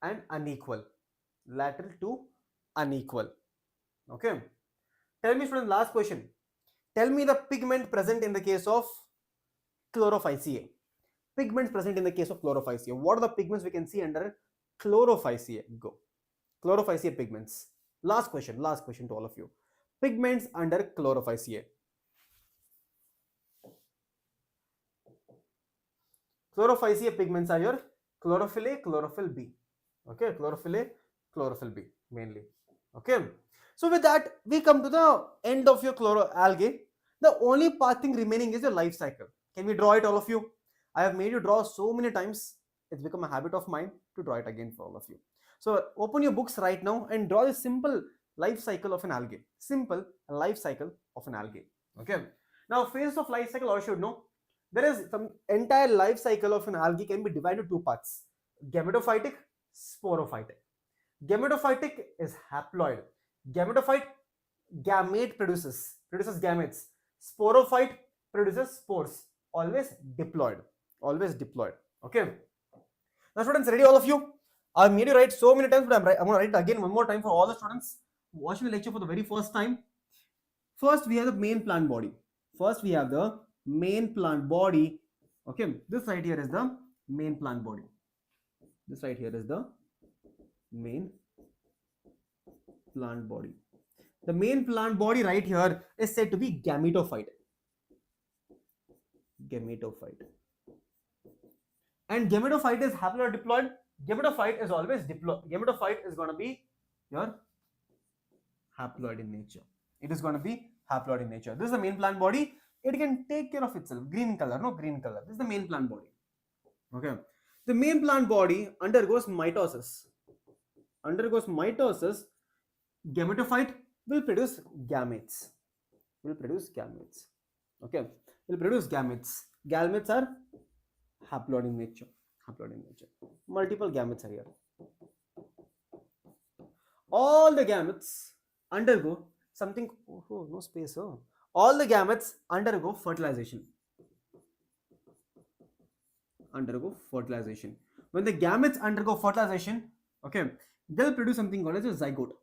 and unequal. Lateral to unequal. Okay. Tell me, student, last question. Tell me the pigment present in the case of chlorophyceae. Pigments present in the case of chlorophyceae. What are the pigments we can see under chlorophyceae? Go. Chlorophyceae pigments. Last question to all of you. Pigments under chlorophyceae. Chlorophyceae pigments are your chlorophyll A, chlorophyll B. Okay, chlorophyll A, chlorophyll B mainly. Okay. So with that, we come to the end of your chloroalgae. The only thing remaining is your life cycle. Can we draw it, all of you? I have made you draw so many times. It's become a habit of mine to draw it again for all of you. So open your books right now and draw the simple life cycle of an algae. Simple life cycle of an algae. Okay. Now, phases of life cycle, all should know. There is some entire life cycle of an algae can be divided into two parts: gametophytic, sporophytic. Gametophytic is haploid. Gametophyte, gamete produces gametes. Sporophyte produces spores. Always diploid. Okay. Now, students, ready, all of you? I've made you write so many times, but I'm going to write it again one more time for all the students watching the lecture for the very first time. First, we have the main plant body. Okay, this right here is the main plant body. The main plant body right here is said to be gametophyte. And gametophyte is haploid diploid. Gametophyte is always diploid. Gametophyte is going to be your haploid in nature. This is the main plant body. It can take care of itself. Green color. This is the main plant body. Okay. The main plant body undergoes mitosis. Gametophyte will produce gametes. Okay. Will produce gametes. Gametes are haploid in nature. Multiple gametes are here. All the gametes undergo something. Oh, no space. Oh. All the gametes undergo fertilization. When the gametes undergo fertilization, okay, they'll produce something called as a zygote.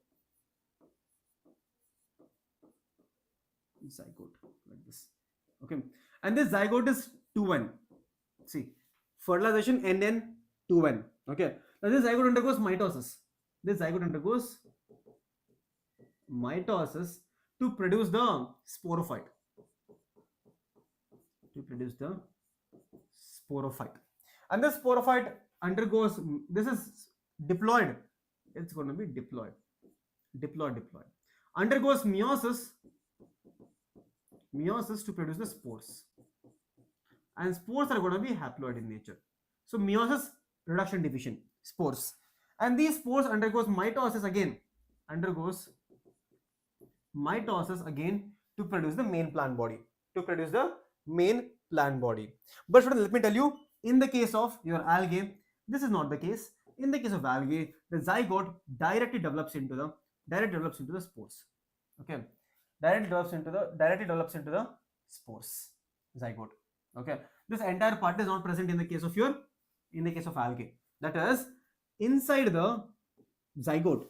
Like this. Okay, and this zygote is 2N. See, fertilization NN 2N. Okay, now this zygote undergoes mitosis to produce the sporophyte. And this sporophyte undergoes, this is diploid. It's going to be diploid. Undergoes meiosis to produce the spores. And spores are going to be haploid in nature. So meiosis, reduction, division, spores. And these spores undergoes mitosis again. To produce the main plant body. But let me tell you, in the case of your algae, this is not the case. In the case of algae, the zygote directly develops into the spores. Okay, directly develops into the spores. Zygote. Okay, This entire part is not present in the case of algae. That is, inside the zygote,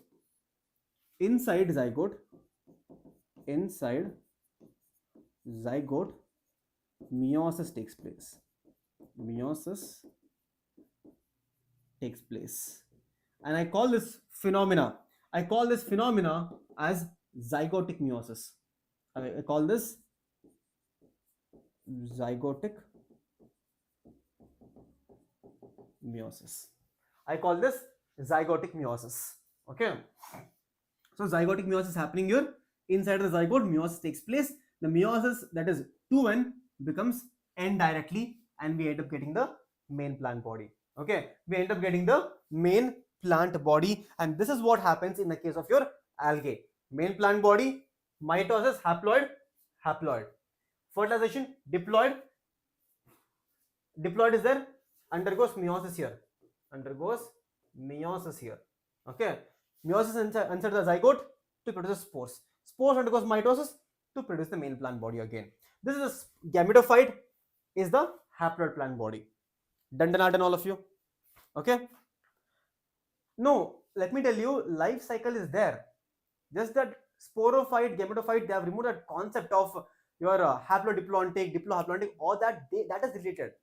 inside zygote, meiosis takes place. Meiosis takes place, and I call this phenomena as zygotic meiosis. I call this zygotic meiosis. I call this zygotic meiosis. Okay. So zygotic meiosis is happening here. Inside the zygote, meiosis takes place. The meiosis, that is 2n, becomes n directly, and we end up getting the main plant body. Okay, we end up getting the main plant body, and this is what happens in the case of your algae. Main plant body, mitosis, haploid. Fertilization, diploid is there, undergoes meiosis here. Okay, meiosis inside the zygote to produce spores. Spores undergoes mitosis to produce the main plant body again. This is a gametophyte, is the haploid plant body. Done all of you. Okay. No, let me tell you, life cycle is there. Just that sporophyte, gametophyte, they have removed that concept of your haplodiploidic, diplohaploidic, all that is related.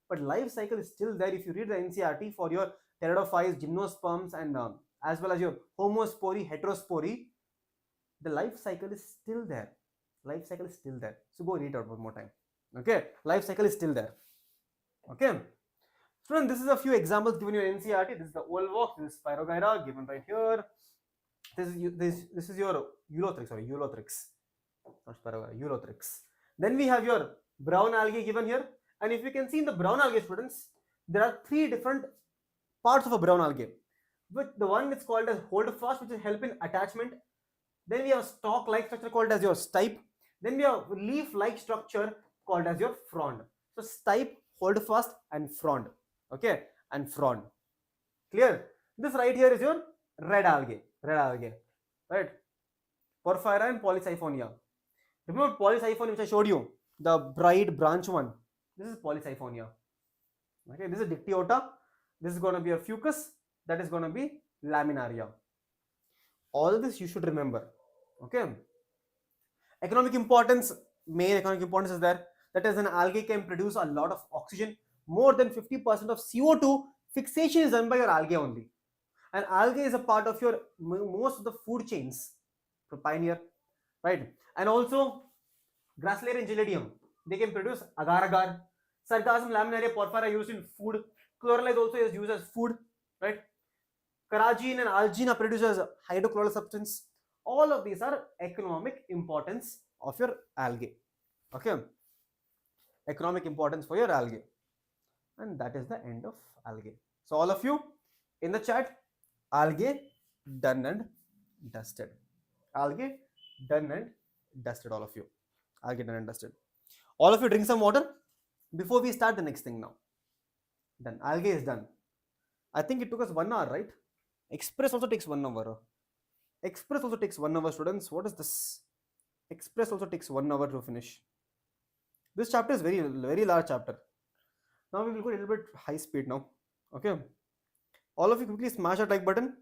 But life cycle is still there. If you read the NCERT for your pteridophytes, gymnosperms, and as well as your homospory, heterospory, the life cycle is still there. So go read it out one more time. Okay, life cycle is still there. Okay. Student, this is a few examples given in NCERT. This is the Volvox, this is Spirogyra given right here. This is your Eulothrix. Not Spirogyra, Eulothrix. Then we have your brown algae given here. And if you can see in the brown algae, students, there are 3 different parts of a brown algae. But the one is called as holdfast, which will help in attachment. Then we have stalk-like structure called as your stipe. Then we have leaf-like structure called as your frond. So stipe, holdfast, and frond. Okay, and frond. Clear? This right here is your red algae, right? Porphyra and Polysiphonia. Remember Polysiphonia, which I showed you, the bright branch one. This is Polysiphonia. Okay, this is Dictyota. This is going to be a fucus. That is going to be Laminaria. All this you should remember. Okay. Economic importance, main economic importance is there. That is, an algae can produce a lot of oxygen. More than 50% of CO2 fixation is done by your algae only. And algae is a part of your most of the food chains. Pioneer, right? And also Gracilaria and Gelidium, they can produce agar-agar. Sargassum, Laminaria, Porphyra are used in food. Chlorella is also used as food, right? Carrageen and algene are produced as hydrochloral substance. All of these are economic importance of your algae. Okay, economic importance for your algae. And that is the end of algae. So all of you in the chat, algae done and dusted. Algae done and dusted, all of you. Algae done and dusted. All of you drink some water before we start the next thing now. Done. Algae is done. I think it took us 1 hour, right? Express also takes 1 hour. Express also takes 1 hour, students. What is this? Express also takes 1 hour to finish. This chapter is very large chapter. Now we will go a little bit high speed now. Okay. All of you quickly smash that like button.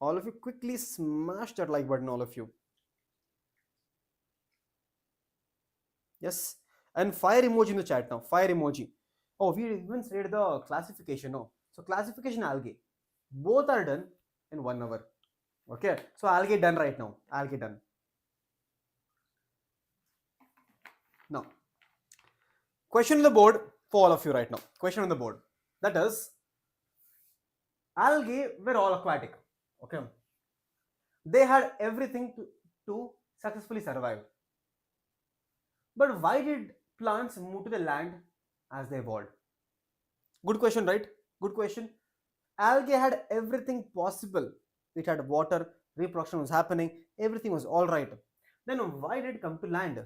All of you quickly smash that like button, all of you. Yes. And fire emoji in the chat now. Fire emoji. Oh, we even read the classification. No. So classification, algae. Both are done in 1 hour. Okay. So algae done right now. Algae done. Now, question on the board for all of you right now. Question on the board. That is, algae were all aquatic. Okay. They had everything to successfully survive. But why did plants move to the land as they evolved? Good question, right? Good question. Algae had everything possible. It had water, reproduction was happening, everything was all right. Then why did it come to land?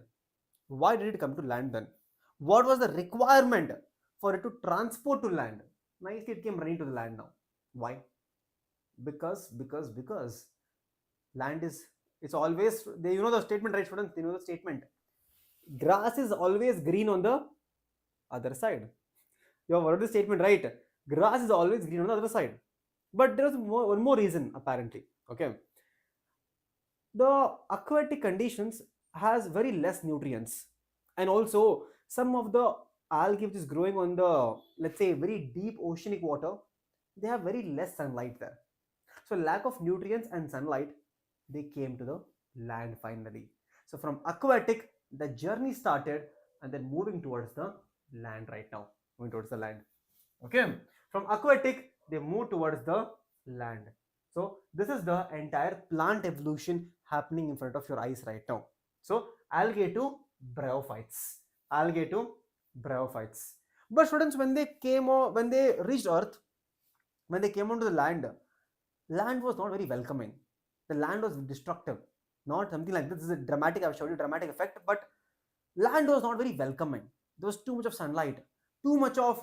Why did it come to land then? What was the requirement for it to transport to land? Nicely, it came running to the land now. Why? Because land is, it's always, you know the statement, right, students? You know the statement. Grass is always green on the other side. You have heard this statement, right? Grass is always green on the other side. But there is one more reason apparently. Okay, the aquatic conditions has very less nutrients, and also some of the algae which is growing on the, let's say, very deep oceanic water, they have very less sunlight there. So lack of nutrients and sunlight, they came to the land finally. So from aquatic, the journey started and then moving towards the land right now. Moving towards the land. Okay. From aquatic, they move towards the land. So this is the entire plant evolution happening in front of your eyes right now. So algae to bryophytes. Algae to bryophytes. But students, when they came or when they reached Earth, when they came onto the land, land was not very welcoming. The land was destructive. Not something like this is a dramatic, I've showed you dramatic effect, but land was not very welcoming. There was too much of sunlight, too much of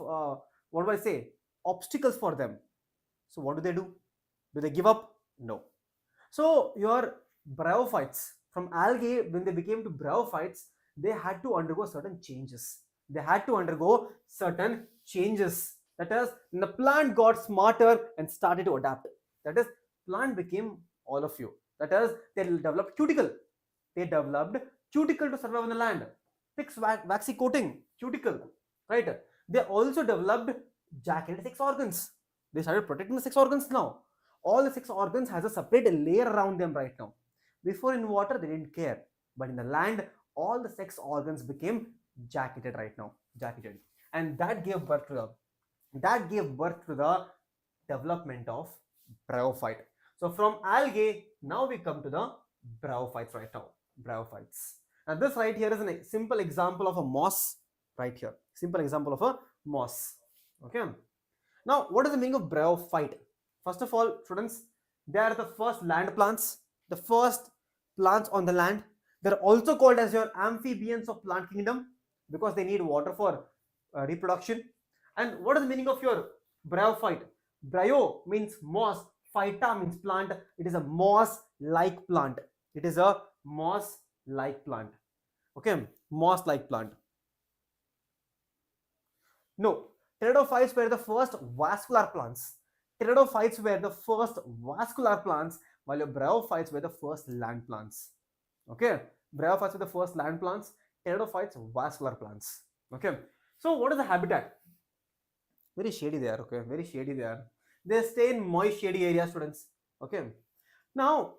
what do I say, obstacles for them. So what do? Do they give up? No. So your bryophytes, from algae, when they became to bryophytes, they had to undergo certain changes. They had to undergo certain changes. That is, the plant got smarter and started to adapt. That is, plant became all of you. That is, they developed cuticle. They developed cuticle to survive on the land. Thick waxy coating, cuticle, right? They also developed jacketed sex organs. They started protecting the sex organs now. All the sex organs has a separate layer around them right now. Before in water, they didn't care. But in the land, all the sex organs became jacketed right now. Jacketed. And that gave birth to the development of bryophyte. So from algae, now we come to the bryophytes right now. Bryophytes. And this right here is a simple example of a moss right here. Simple example of a moss. Okay. Now, what is the meaning of bryophyte? First of all, students, they are the first land plants, the first plants on the land. They're also called as your amphibians of plant kingdom because they need water for reproduction. And what is the meaning of your bryophyte? Bryo means moss, phyta means plant. It is a moss-like plant. It is a moss-like plant. Okay, moss-like plant. No, pteridophytes were the first vascular plants. Pteridophytes were the first vascular plants, while your bryophytes were the first land plants. Okay, bryophytes were the first land plants, pteridophytes vascular plants. Okay, so what is the habitat? Very shady there. Okay, very shady there. They stay in moist, shady areas, students. Okay, now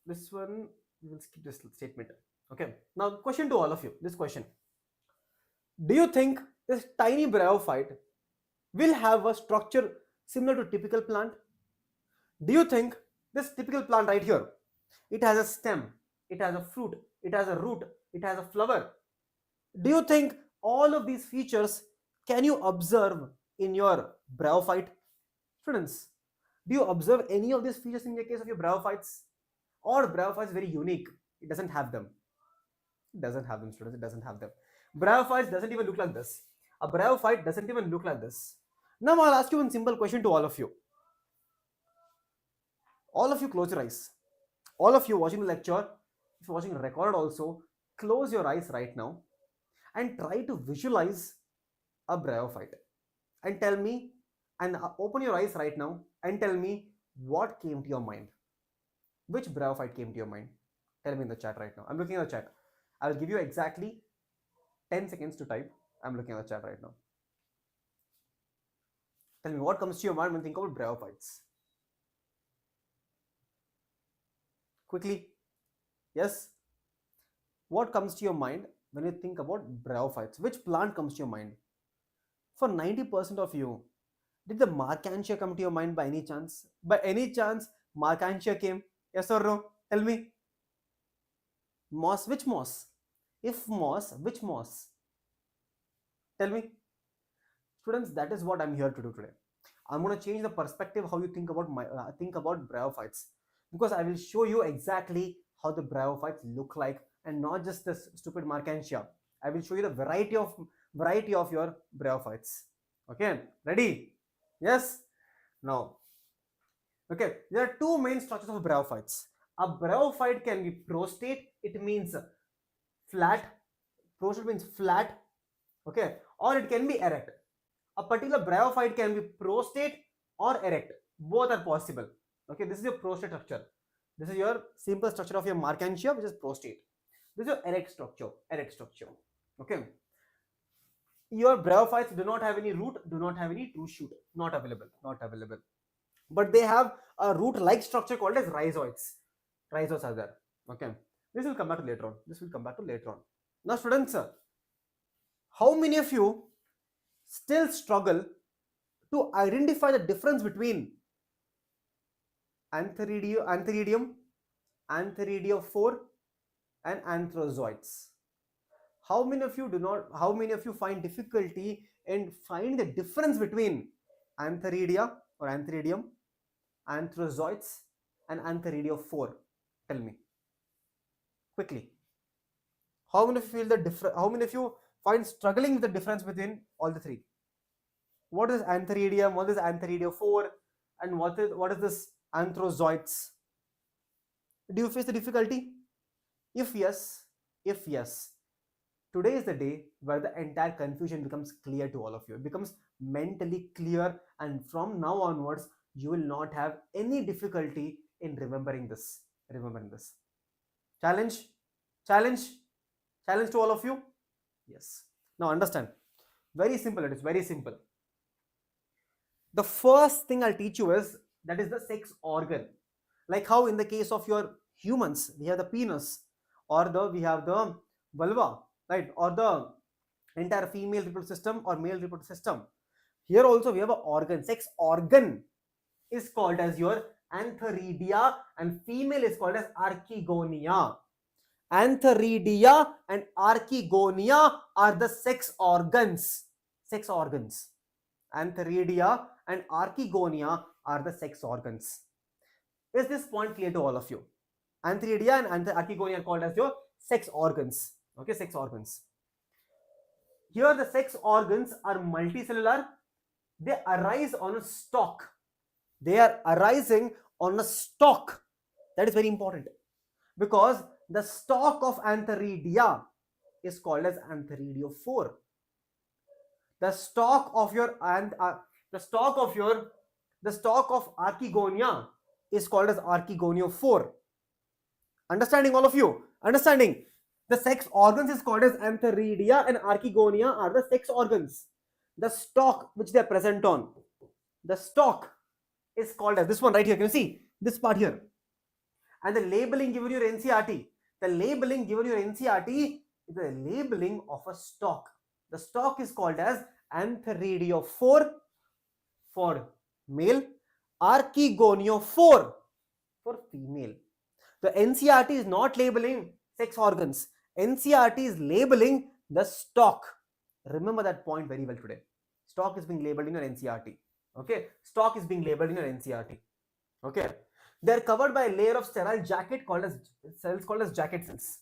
this one we will skip this statement. Okay, now question to all of you. This question: do you think this tiny bryophyte will have a structure similar to typical plant? Do you think this typical plant right here, it has a stem, it has a fruit, it has a root, it has a flower? Do you think all of these features can you observe in your bryophyte? Students, do you observe any of these features in the case of your bryophytes? Or bryophyte is very unique, it doesn't have them. It doesn't have them, students, it doesn't have them. Bryophytes doesn't even look like this. A bryophyte doesn't even look like this. Now I'll ask you one simple question to all of you. All of you close your eyes. All of you watching the lecture, if you're watching a record also, close your eyes right now and try to visualize a bryophyte. And tell me, and open your eyes right now and tell me what came to your mind. Which bryophyte came to your mind? Tell me in the chat right now. I'm looking at the chat. I'll give you exactly 10 seconds to type. I'm looking at the chat right now. Tell me what comes to your mind when you think about bryophytes. Quickly. Yes? What comes to your mind when you think about bryophytes? Which plant comes to your mind? For 90% of you, did the Markantia come to your mind by any chance? By any chance, Markantia came? Yes or no? Tell me. Moss, which moss? If moss, which moss? Tell me. Students, that is what I'm here to do today. I'm going to change the perspective how you think about bryophytes, because I will show you exactly how the bryophytes look like, and not just this stupid Markantia. I will show you the variety of your bryophytes. Okay, ready? Yes? Now, okay, there are two main structures of bryophytes. A bryophyte can be prostate, it means flat, Prostate means flat, okay, or it can be erect. A particular bryophyte can be prostate or erect. Both are possible. Okay, this is your prostate structure. This is your simple structure of your Mercantia, which is prostate. This is your erect structure. Erect structure. Okay. Your bryophytes do not have any root, do not have any true shoot. Not available. Not available. But they have a root-like structure called as rhizoids. Rhizoids are there. Okay. This will come back to later on. This will come back to later on. Now, students, how many of you still struggle to identify the difference between antheridium, antheridiophore, and anthrozoids? How many of you find difficulty in finding the difference between antheridia or antheridium, anthrozoids, and antheridiophore? Tell me quickly. How many of you feel the difference? How many of you find struggling with the difference between all the three? What is antheridium? What is antheridiophore? And what is this anthrozoids? Do you face the difficulty? If yes, today is the day where the entire confusion becomes clear to all of you. It becomes mentally clear, and from now onwards, you will not have any difficulty in remembering this. Challenge to all of you. Yes. Now understand. Very simple. It is very simple. The first thing I'll teach you is that is the sex organ. Like how in the case of your humans, we have the penis, or we have the vulva, right, or the entire female reproductive system or male reproductive system. Here also we have an organ. Sex organ is called as your antheridia, and female is called as archegonia. Antheridia and archegonia are the sex organs. Antheridia and archegonia are the sex organs. Is this point clear to all of you? Antheridia and archegonia are called as your sex organs. Okay, sex organs. Here the sex organs are multicellular. They arise on a stalk. They are arising on a stalk. That is very important, because the stalk of antheridia is called as antheridiophore. The stalk of archegonia is called as archegoniophore. Understanding, all of you? Understanding? The sex organs is called as antheridia, and archegonia are the sex organs. The stalk which they are present on, the stalk is called as this one right here. Can you see this part here? And the labeling given your NCRT, the labeling given your NCRT is the labeling of a stalk. The stalk is called as antheridiophore for male, archegoniophore for female. The NCRT is not labeling sex organs. NCRT is labeling the stalk. Remember that point very well today. Stalk is being labeled in your NCRT. Okay, stalk is being labeled in your NCRT. Okay, they are covered by a layer of sterile jacket called as jacket cells.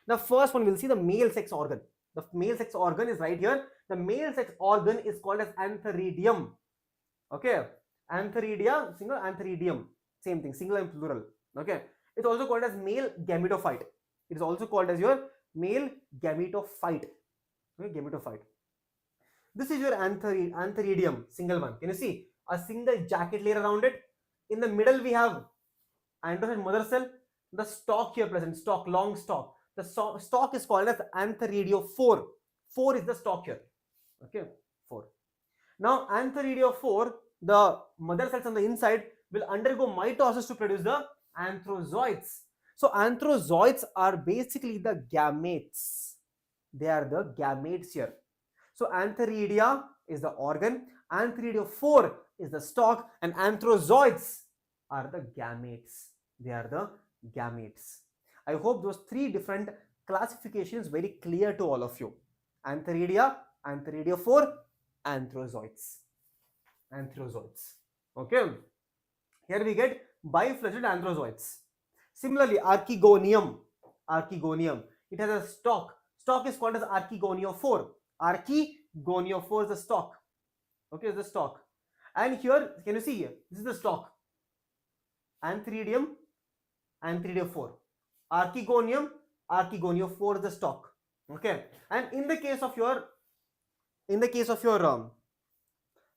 Now, first one we'll see the male sex organ. The male sex organ is right here. The male sex organ is called as antheridium. Okay, antheridia, single, antheridium, same thing, single and plural. Okay, it's also called as male gametophyte. It is also called as your male gametophyte. Okay, gametophyte. This is your antheridium, single one. Can you see a single jacket layer around it? In the middle we have androgen mother cell. The stalk here present, stalk, long stalk. The stalk is called as antheridiophore. 4 is the stalk here. Okay, 4. Now antheridiophore, the mother cells on the inside will undergo mitosis to produce the anthrozoids. So anthrozoids are basically the gametes. They are the gametes here. So antheridia is the organ, antheridiophore is the stalk, and anthrozoids are the gametes. They are the gametes. I hope those 3 different classifications very clear to all of you. Antheridia, antheridiophore, anthrozoids. Okay. Here we get bifurcated anthrozoids. Similarly, archegonium. It has a stalk. Stalk is called as archegoniophore. Archegoniophore is the stalk. Okay, is the stalk. And here, can you see here? This is the stalk. Antheridium, antheridiophore. Archegonium, archegoniophore is the stalk. Okay, and in the case of your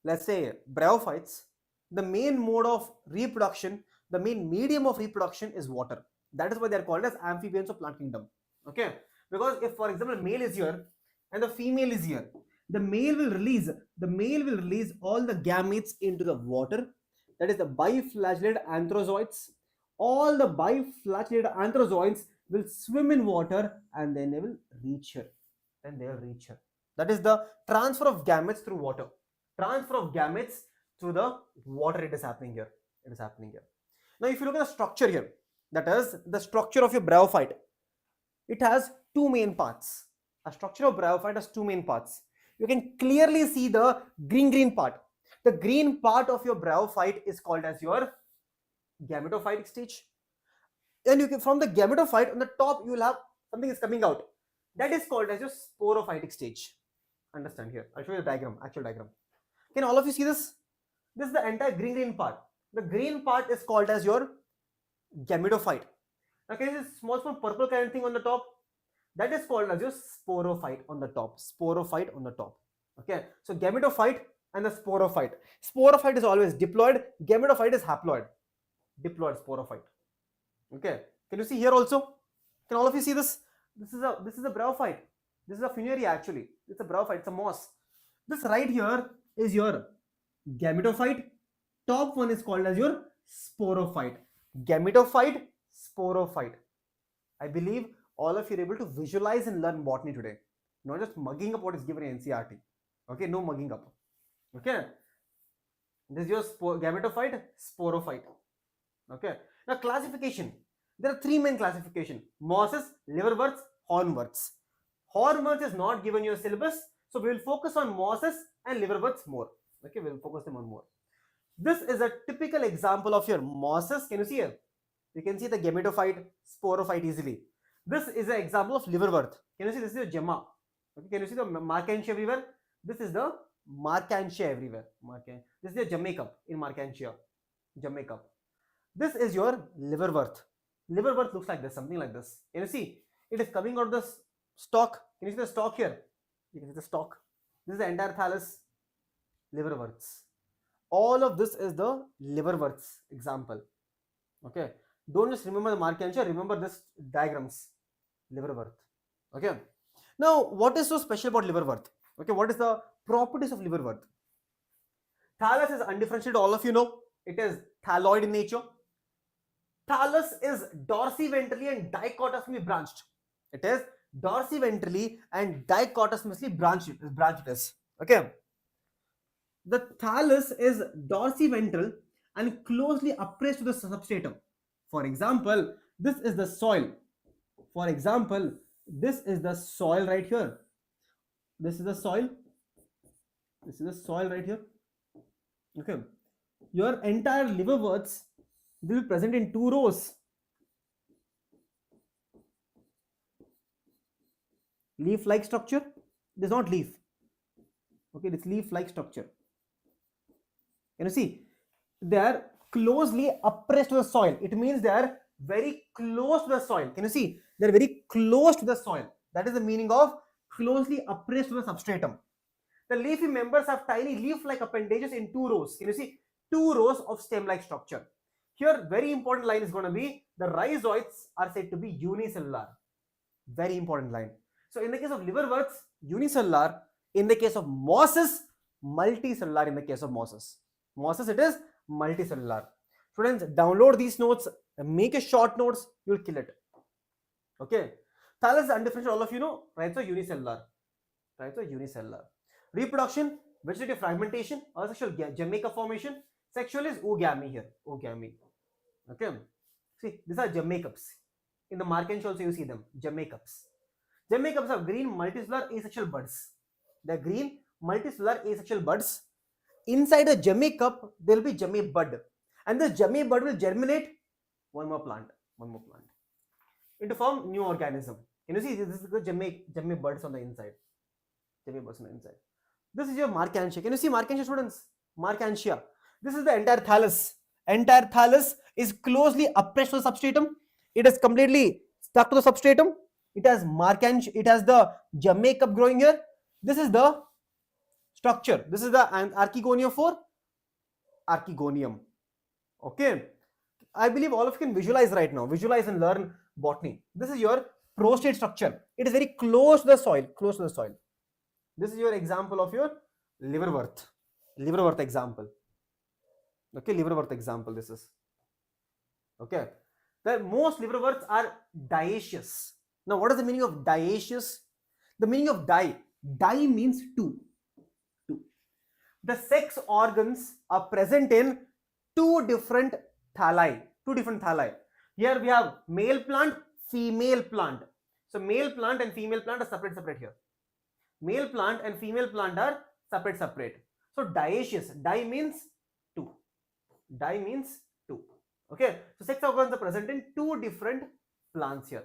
let's say bryophytes, the main mode of reproduction, the main medium of reproduction is water. That is why they are called as amphibians of plant kingdom. Okay, because if for example male is here and the female is here, the male will release all the gametes into the water. That is the biflagellated anthrozoids. All the biflagellated anthrozoids will swim in water and then they will reach here. That is the transfer of gametes through water. Transfer of gametes through the water, it is happening here. Now if you look at the structure here, that is the structure of your bryophyte, it has two main parts. A structure of bryophyte has two main parts. You can clearly see the green part. The green part of your bryophyte is called as your gametophytic stage. And you can, from the gametophyte on the top, you will have something is coming out. That is called as your sporophytic stage. Understand here. I'll show you the diagram, actual diagram. Can all of you see this? This is the entire green part. The green part is called as your gametophyte. Now can you see small purple kind of thing on the top? That is called as your sporophyte on the top. Okay. So gametophyte and the sporophyte. Sporophyte is always diploid. Gametophyte is haploid. Diploid sporophyte. Okay. Can you see here also? Can all of you see this? This is a bryophyte. This is a funaria actually. It's a bryophyte. It's a moss. This right here is your gametophyte. Top one is called as your sporophyte. Gametophyte, sporophyte. I believe all of you are able to visualize and learn botany today. Not just mugging up what is given in NCERT. Okay, no mugging up. Okay. This is your gametophyte, sporophyte. Okay. Now classification. There are three main classification: mosses, liverworts, hornworts. Hornworts is not given your syllabus, so we will focus on mosses and liverworts more. Okay, we will focus them on more. This is a typical example of your mosses. Can you see here? You can see the gametophyte, sporophyte easily. This is an example of liverwort. Can you see this is a gemma? Okay, can you see the Markantia everywhere? This is the Markantia everywhere. This is the Jamaica in Markantia. Jamaica. This is your liverwort. Liverwort looks like this, something like this. Can you see? It is coming out of the stalk. Can you see the stalk here? You can see the stalk. This is the entire thallus. Liverworts. All of this is the liverworts example. Okay. Don't just remember the Markantia, remember this diagrams. Liverwort. Okay. Now, what is so special about liverwort? Okay, what is the properties of liverwort? Thallus is undifferentiated, all of you know. It is thalloid in nature. Thallus is dorsiventrally and dichotomously branched. It is dorsiventrally and dichotomously branched. Okay. The thallus is dorsiventral and closely appraised to the substratum. For example, this is the soil. For example, this is the soil right here. This is the soil. This is the soil right here. Okay. Your entire liverworts will be present in two rows. Leaf-like structure. It is not leaf. Okay, it's leaf-like structure. Can you see? They are closely appressed to the soil. It means they are very close to the soil. Can you see? They are very close to the soil. That is the meaning of closely appressed to the substratum. The leafy members have tiny leaf-like appendages in two rows. Can you see? Two rows of stem-like structure. Here, very important line is going to be the rhizoids are said to be unicellular. Very important line. So, in the case of liverworts, unicellular. In the case of mosses, multicellular. In the case of mosses, it is multicellular. Students, download these notes, make a short notes, you'll kill it. Okay. Thallus is undifferentiated, all of you know. Right, so unicellular. Reproduction, vegetative fragmentation, asexual Jamaica formation. Sexual is oogamy here. Oogamy. Okay. See, these are Jamaicaps. In the Markantia also you see them. Jamaicaps. Jamaicaps have green multicellular asexual buds. The green multicellular asexual buds. Inside a Jamaicup, there will be Jamaic bud. And this Jamaic bud will germinate one more plant. To form new organism. Can you see? This is the Jamaic buds on the inside. This is your Markantia. Can you see Markantia, students? Markantia. This is the entire thallus. Entire thallus is closely appressed to the substratum. It is completely stuck to the substratum. it has marcantia, it has the Jamaica growing here. This is the structure. This is the archegoniophore, archegonium. Okay, I believe all of you can visualize right now. Visualize and learn botany. This is your prostate structure. It is very close to the soil. Close to the soil. This is your example of your liverwort. Liverwort example. Okay, liverwort example. This is okay. The most liverworts are dioecious. Now, what is the meaning of dioecious? The meaning of di means two. The sex organs are present in two different thalli. Here we have male plant, female plant. So male plant and female plant are separate here. Male plant and female plant are separate. So dioecious, di means two. Di means two. Okay, so sex organs are present in two different plants here.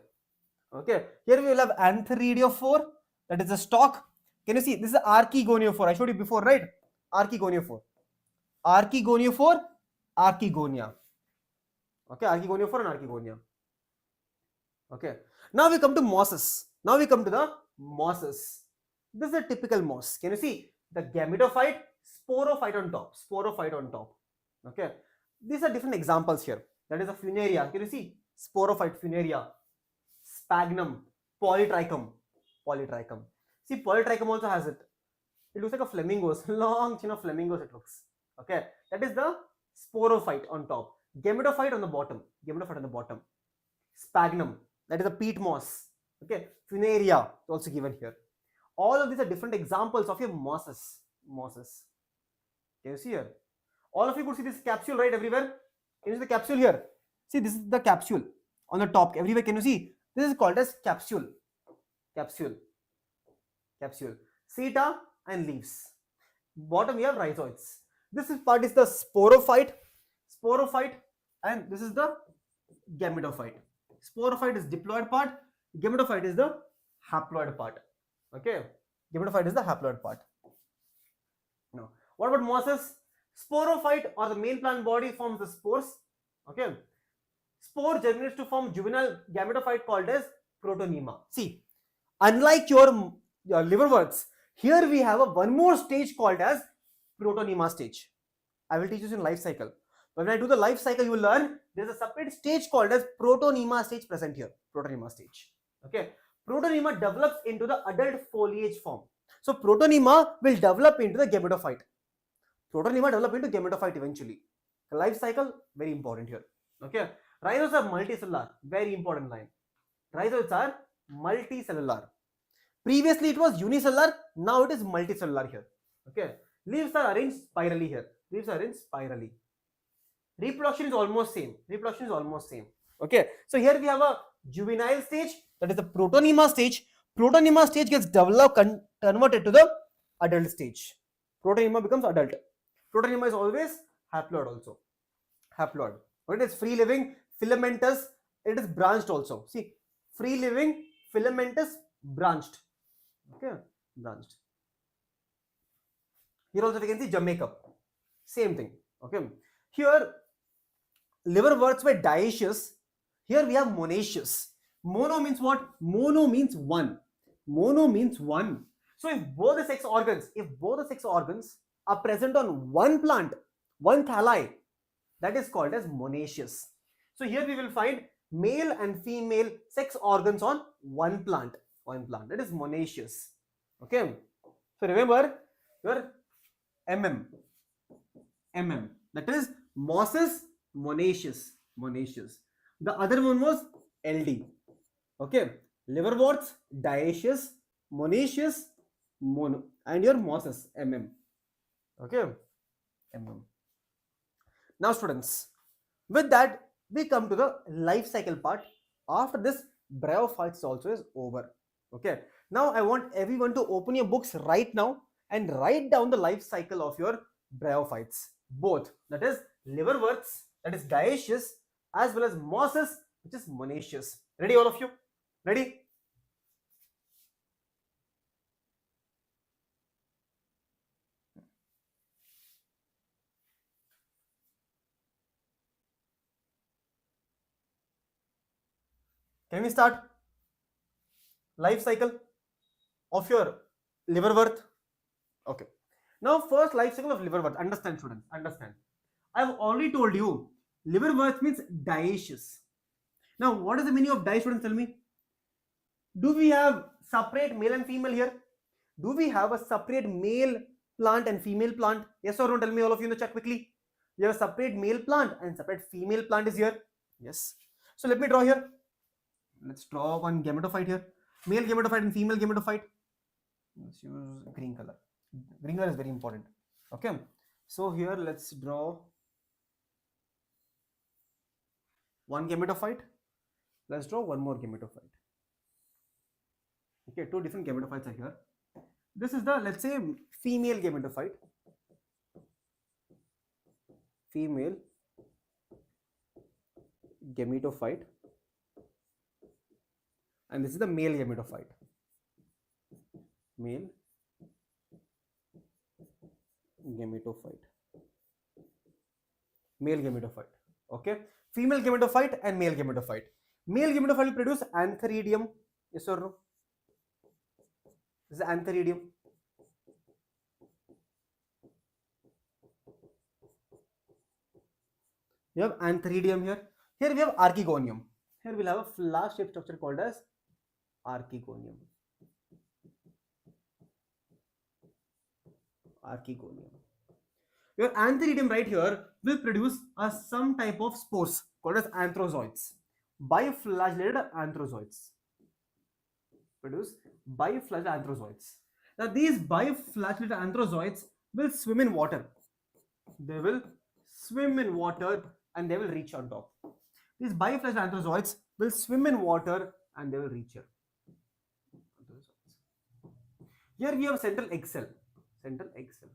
Okay, here we will have antheridiophore, that is the stalk. Can you see? This is archegoniophore. I showed you before, right? Archegoniophore, archegoniophore, archegonia. Okay, archegoniophore and archegonia. Okay, now we come to mosses. Now we come to the mosses. This is a typical moss. Can you see the gametophyte, sporophyte on top, sporophyte on top. Okay, these are different examples here. That is a funaria. Can you see sporophyte, funaria, sphagnum, polytrichum, polytrichum. See, polytrichum also has it. It looks like a flamingos, long chain of flamingos it looks. Okay, that is the sporophyte on top, gametophyte on the bottom, gametophyte on the bottom, sphagnum, that is a peat moss. Okay, funaria also given here. All of these are different examples of your mosses. Mosses. Can you see here? All of you could see this capsule, right? Everywhere. Can you see the capsule here? See, this is the capsule on the top. Everywhere, can you see? This is called as capsule. Capsule. Capsule. Seta and leaves. Bottom we have rhizoids. This part is the sporophyte, and this is the gametophyte. Sporophyte is diploid part, gametophyte is the haploid part. Okay, gametophyte is the haploid part. Now, what about mosses? Sporophyte or the male plant body forms the spores. Okay, spore germinates to form juvenile gametophyte called as protonema. See, unlike your liverworts, here we have one more stage called as protonema stage. I will teach you in life cycle. When I do the life cycle, you will learn there is a separate stage called as protonema stage present here. Protonema stage. Okay. Protonema develops into the adult foliage form. So protonema will develop into the gametophyte. Protonema develop into gametophyte eventually. The life cycle, very important here. Okay. Rhizoids are multicellular. Very important line. Rhizoids are multicellular. Previously it was unicellular, now it is multicellular here. Okay, leaves are arranged spirally here. Leaves are arranged spirally. Reproduction is almost same. Reproduction is almost same. Okay, so here we have a juvenile stage, that is the protonema stage. Protonema stage gets developed and converted to the adult stage. Protonema becomes adult. Protonema is always haploid also. Haploid. When it is free living, filamentous, it is branched also. See, free living, filamentous, branched. Okay, branched. Here also we can see Jamaica. Same thing. Okay. Here, liverworts were dioecious. Here we have monoecious. Mono means what? Mono means one. Mono means one. So if both the sex organs are present on one plant, one thalli, that is called as monoecious. So here we will find male and female sex organs on one plant. That is monoecious. Okay, so remember your that is mosses, monoecious. The other one was LD. Okay, liverworts, dioecious, monoecious, mono, and your mosses, Okay, Now students, with that we come to the life cycle part. After this, bryophytes also is over. Okay, now I want everyone to open your books right now and write down the life cycle of your bryophytes, both, that is liverworts, that is dioecious, as well as mosses, which is monoecious. Ready, all of you? Ready? Can we start? life cycle of your liverwort. Okay. Now, first life cycle of liverwort. Understand, students. Understand. I've already told you liverwort means dioecious. Now, what is the meaning of die, students? Tell me. Do we have separate male and female here? Do we have a separate male plant and female plant? Yes or no? Tell me, all of you in the chat quickly. You have a separate male plant and separate female plant is here. Yes. So let me draw here. Let's draw one gametophyte here. Male gametophyte and female gametophyte. Let's use green color. Green color is very important. Okay. So here let's draw one gametophyte. Let's draw one more gametophyte. Okay, two different gametophytes are here. This is the, let's say, female gametophyte. Female gametophyte. And this is the male gametophyte. Male gametophyte. Male gametophyte. Okay. Female gametophyte and male gametophyte. Male gametophyte will produce antheridium. Yes or no? This is antheridium. You have antheridium here. Here we have archegonium. Here we'll have a flask shaped structure called as archegonium. Archegonium. Your antheridium right here will produce some type of spores called as anthrozoids. Biflagellated anthrozoids. Produce biflagellated anthrozoids. Now these biflagellated anthrozoids will swim in water. They will swim in water and they will reach on top. These biflagellated anthrozoids will swim in water and they will reach here. Here we have central egg cell. Central egg cell.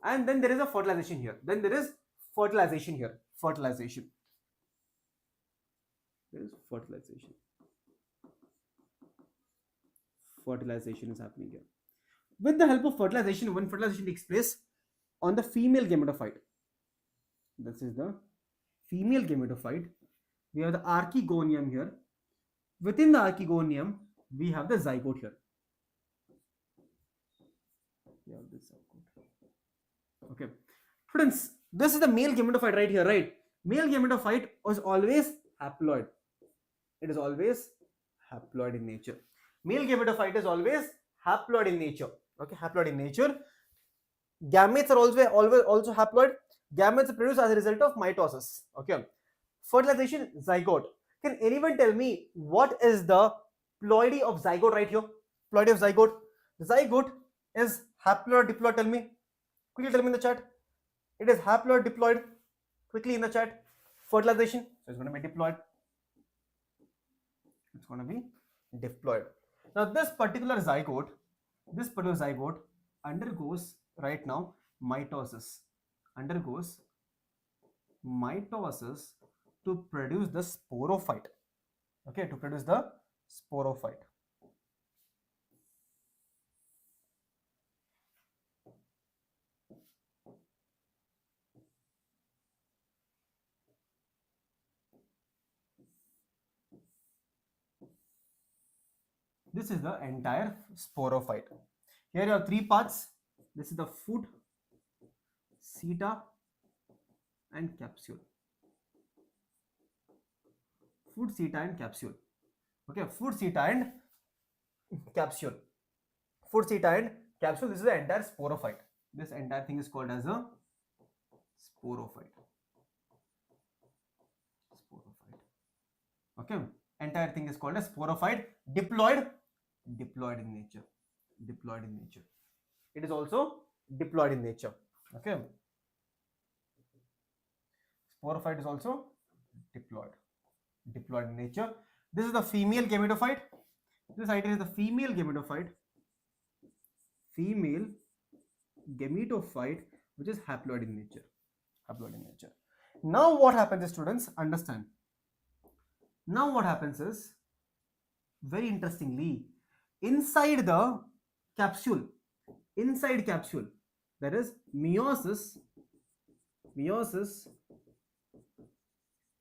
And then there is a fertilization here. Then there is fertilization here. Fertilization. There is fertilization. Fertilization is happening here. With the help of fertilization, when fertilization takes place on the female gametophyte, this is the female gametophyte, we have the archegonium here. Within the archegonium, we have the zygote here. We have this zygote. Okay. Students, this is the male gametophyte right here, right? Male gametophyte is always haploid. It is always haploid in nature. Male gametophyte is always haploid in nature. Okay, haploid in nature. Gametes are also haploid. Gametes are produced as a result of mitosis. Okay. Fertilization, zygote. Can anyone tell me what is the ploidy of zygote right here? Ploidy of zygote. Zygote is haploid, diploid. Tell me. Quickly tell me in the chat. It is haploid, diploid. Quickly in the chat. Fertilization. So it's going to be diploid. It's going to be diploid. Now this particular zygote undergoes right now mitosis. Undergoes mitosis to produce the sporophyte. Okay, to produce the sporophyte. This is the entire sporophyte. Here you have three parts. This is the foot, seta, and capsule. Foot, seta, and capsule. Okay, foot, seta, and capsule. Foot, seta, and capsule. This is the entire sporophyte. This entire thing is called as a sporophyte. Sporophyte. Okay, entire thing is called as sporophyte. Diploid in nature. Diploid in nature. It is also diploid in nature. Okay. Sporophyte is also diploid. Diploid in nature. This is the female gametophyte. This item is the female gametophyte. Female gametophyte, which is haploid in nature. Haploid in nature. Now what happens is, students, understand. Now what happens is, very interestingly, inside the capsule, that is meiosis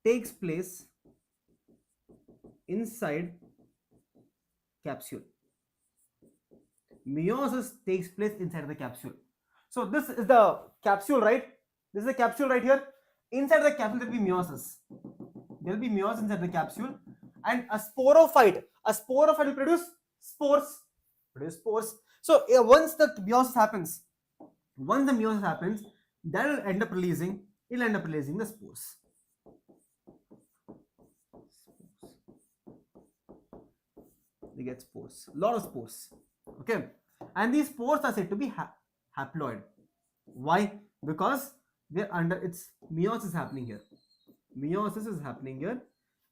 takes place inside capsule. Meiosis takes place inside the capsule. So this is the capsule, right? This is the capsule right here. Inside the capsule there will be meiosis. There will be meiosis inside the capsule, and a sporophyte will produce spores. So once the meiosis happens, that will end up releasing. It'll end up releasing the spores. They get spores, lot of spores. Okay, and these spores are said to be haploid. Why? Because they're under its meiosis happening here. Meiosis is happening here.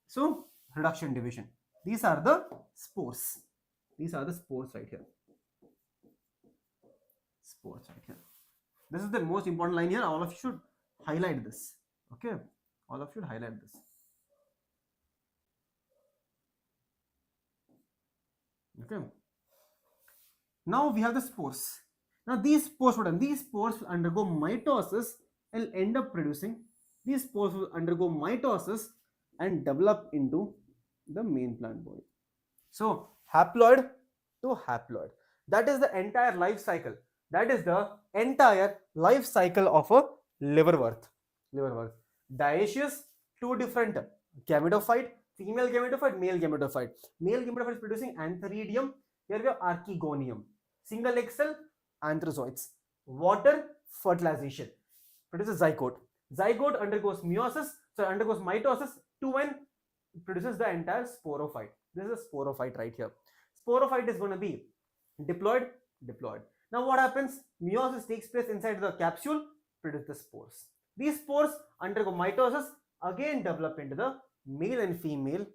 So reduction division. These are the spores. These are the spores right here. Spores right here. This is the most important line here. All of you should highlight this. Okay, all of you should highlight this. Okay. Now we have the spores. Now these spores will undergo mitosis and end up producing. These spores will undergo mitosis and develop into the main plant body. So haploid to haploid. That is the entire life cycle. That is the entire life cycle of a liverwort. Dioecious, two different gametophyte, female gametophyte, male gametophyte. Male gametophyte is producing antheridium. Here we have archegonium. Single cell, anthrozoids. Water, fertilization. Produces zygote. Zygote undergoes meiosis, so undergoes mitosis. 2N produces the entire sporophyte. This is a sporophyte right here. Sporophyte is going to be diploid. Now what happens? Meiosis takes place inside the capsule, produce the spores. These spores undergo mitosis, again develop into the male and female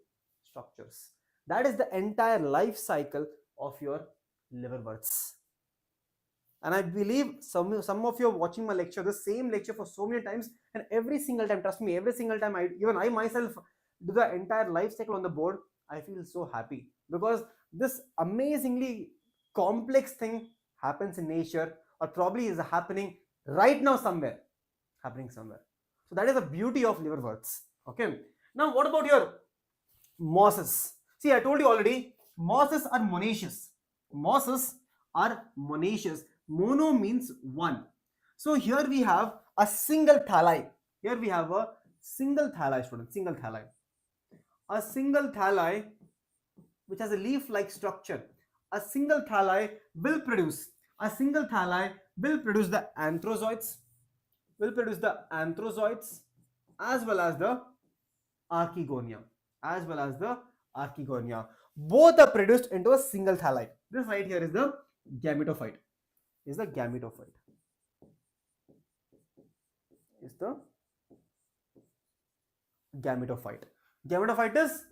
structures. That is the entire life cycle of your liverworts. And I believe some of you are watching my lecture, the same lecture for so many times, and every single time, trust me, every single time even I myself do the entire life cycle on the board, I feel so happy, because this amazingly complex thing happens in nature, or probably is happening right now somewhere. So that is the beauty of liverworts. Okay. Now what about your mosses? See, I told you already, mosses are monoecious. Mono means one. So here we have a single thalli. Student. A single thalli which has a leaf-like structure. A single thalli will produce the anthrozoids, as well as the archegonia. Both are produced into a single thalli. This right here is the gametophyte. Gametophyte is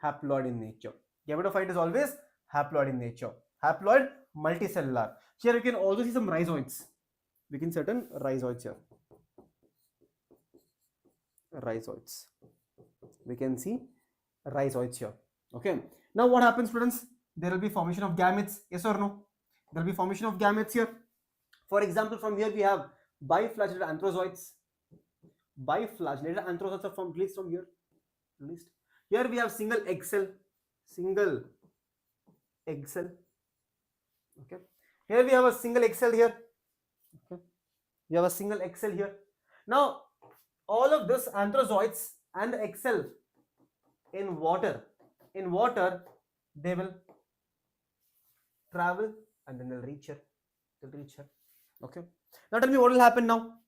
haploid in nature. Gametophyte is always haploid in nature. Haploid, multicellular. Here you can also see some rhizoids. We can certain rhizoids here. We can see rhizoids here. Okay. Now what happens, students? There will be formation of gametes. Yes or no? There will be formation of gametes here. For example, from here we have biflagellated anthrozoids. Biflagellated anthrozoids are released from here. Here we have single egg cell. Okay. Here we have a single egg cell here. Okay. We have a single egg cell here. Now all of this anthrozoids and the egg cell in water, they will travel and then they'll reach here. Okay. Now tell me what will happen now?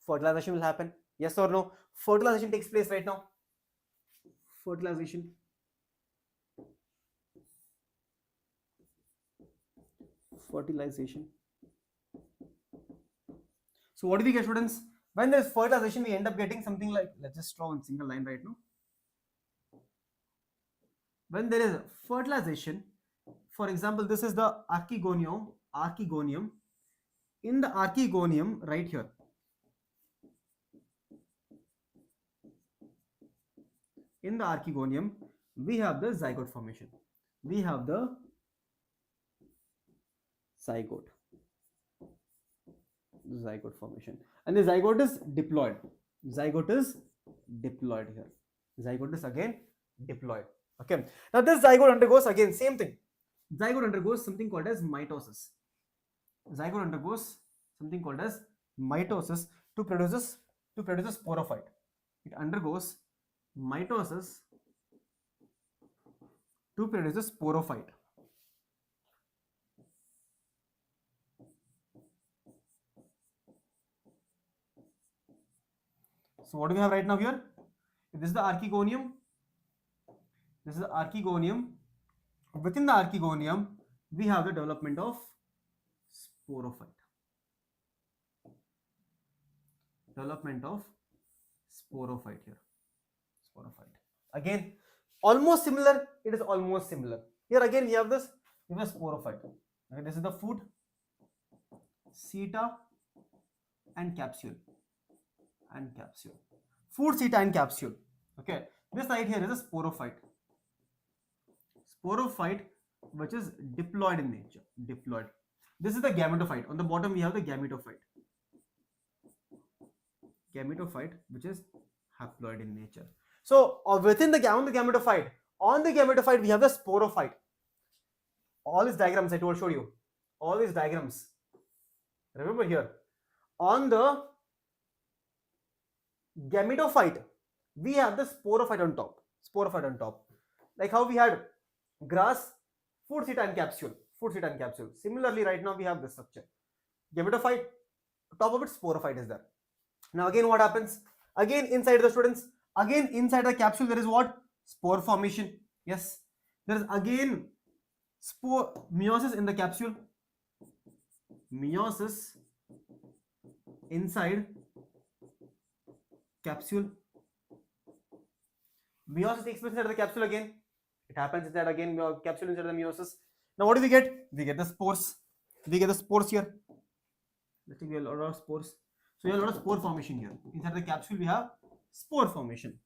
Fertilization will happen. Yes or no? Fertilization takes place right now. Fertilization. So what do we get, students? When there is fertilization, we end up getting something like, let's just draw one single line right now. When there is fertilization, for example, this is the archegonium. In the archegonium, right here, we have the zygote formation. Zygote formation, and the zygote is diploid. Zygote is again diploid. Okay. Now this zygote undergoes again same thing. zygote undergoes something called as mitosis. Zygote undergoes something called as mitosis to produce a sporophyte. It undergoes mitosis to produce a sporophyte. So what do we have right now here? This is the archegonium. This is the archegonium. Within the archegonium, we have the development of sporophyte. Development of sporophyte here. Sporophyte. Again, almost similar. It is almost similar. Here again we have this. We have a sporophyte. Okay, this is the food, seta and capsule. Food, seta and capsule. Okay. This right here is a sporophyte. Sporophyte which is diploid in nature. Diploid. This is the gametophyte. On the bottom we have the gametophyte. Gametophyte which is haploid in nature. So within the gametophyte, on the gametophyte we have the sporophyte. All these diagrams I showed you. All these diagrams. Remember here. On the gametophyte, we have the sporophyte on top. Sporophyte on top. Like how we had grass, food, seta and capsule. Food, seta and capsule. Similarly, right now we have this structure. Gametophyte, top of it, sporophyte is there. Now again what happens? Again inside the students, again inside the capsule there is what? Spore formation. Yes. There is again meiosis in the capsule. Meiosis inside capsule. Meiosis takes place inside the capsule again. It happens inside again capsule inside the meiosis. Now what do we get? We get the spores. We get the spores here. Let's say we have a lot of spores. So we have a lot of spore formation here. Inside the capsule we have spore formation.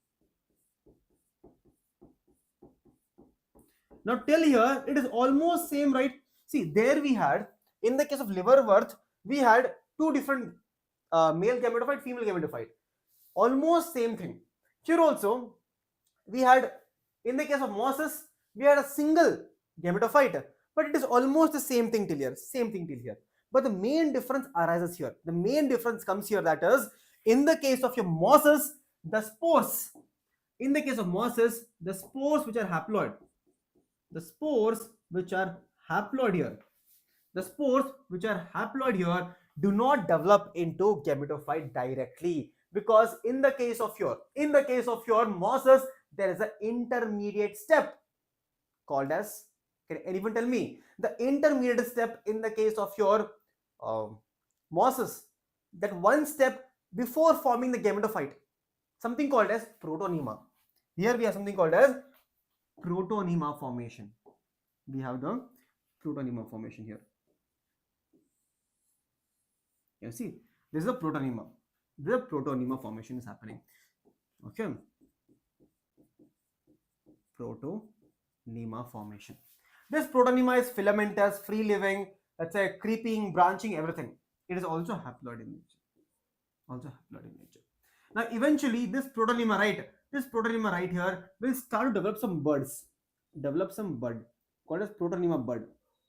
Now till here it is almost same, right? See, there we had, in the case of liverwort, we had two different male gametophyte, female gametophyte. Almost same thing. Here also we had, in the case of mosses, we had a single gametophyte, but it is almost the same thing till here. Same thing till here. But the main difference arises here. The main difference comes here, that is, in the case of your mosses, the spores. In the case of mosses, the spores which are haploid. The spores which are haploid here. The spores which are haploid here do not develop into gametophyte directly, because in the case of your mosses, there is an intermediate step called as, can anyone tell me the intermediate step in the case of your mosses? That one step before forming the gametophyte, something called as protonema. Here we have something called as protonema formation. We have the protonema formation here. You see, this is a protonema. The protonema formation is happening. Okay. Protonema formation. This protonema is filamentous, free living, let's say creeping, branching, everything. It is also haploid in nature. Now eventually this protonema right here will start to develop some buds. Called as protonema bud.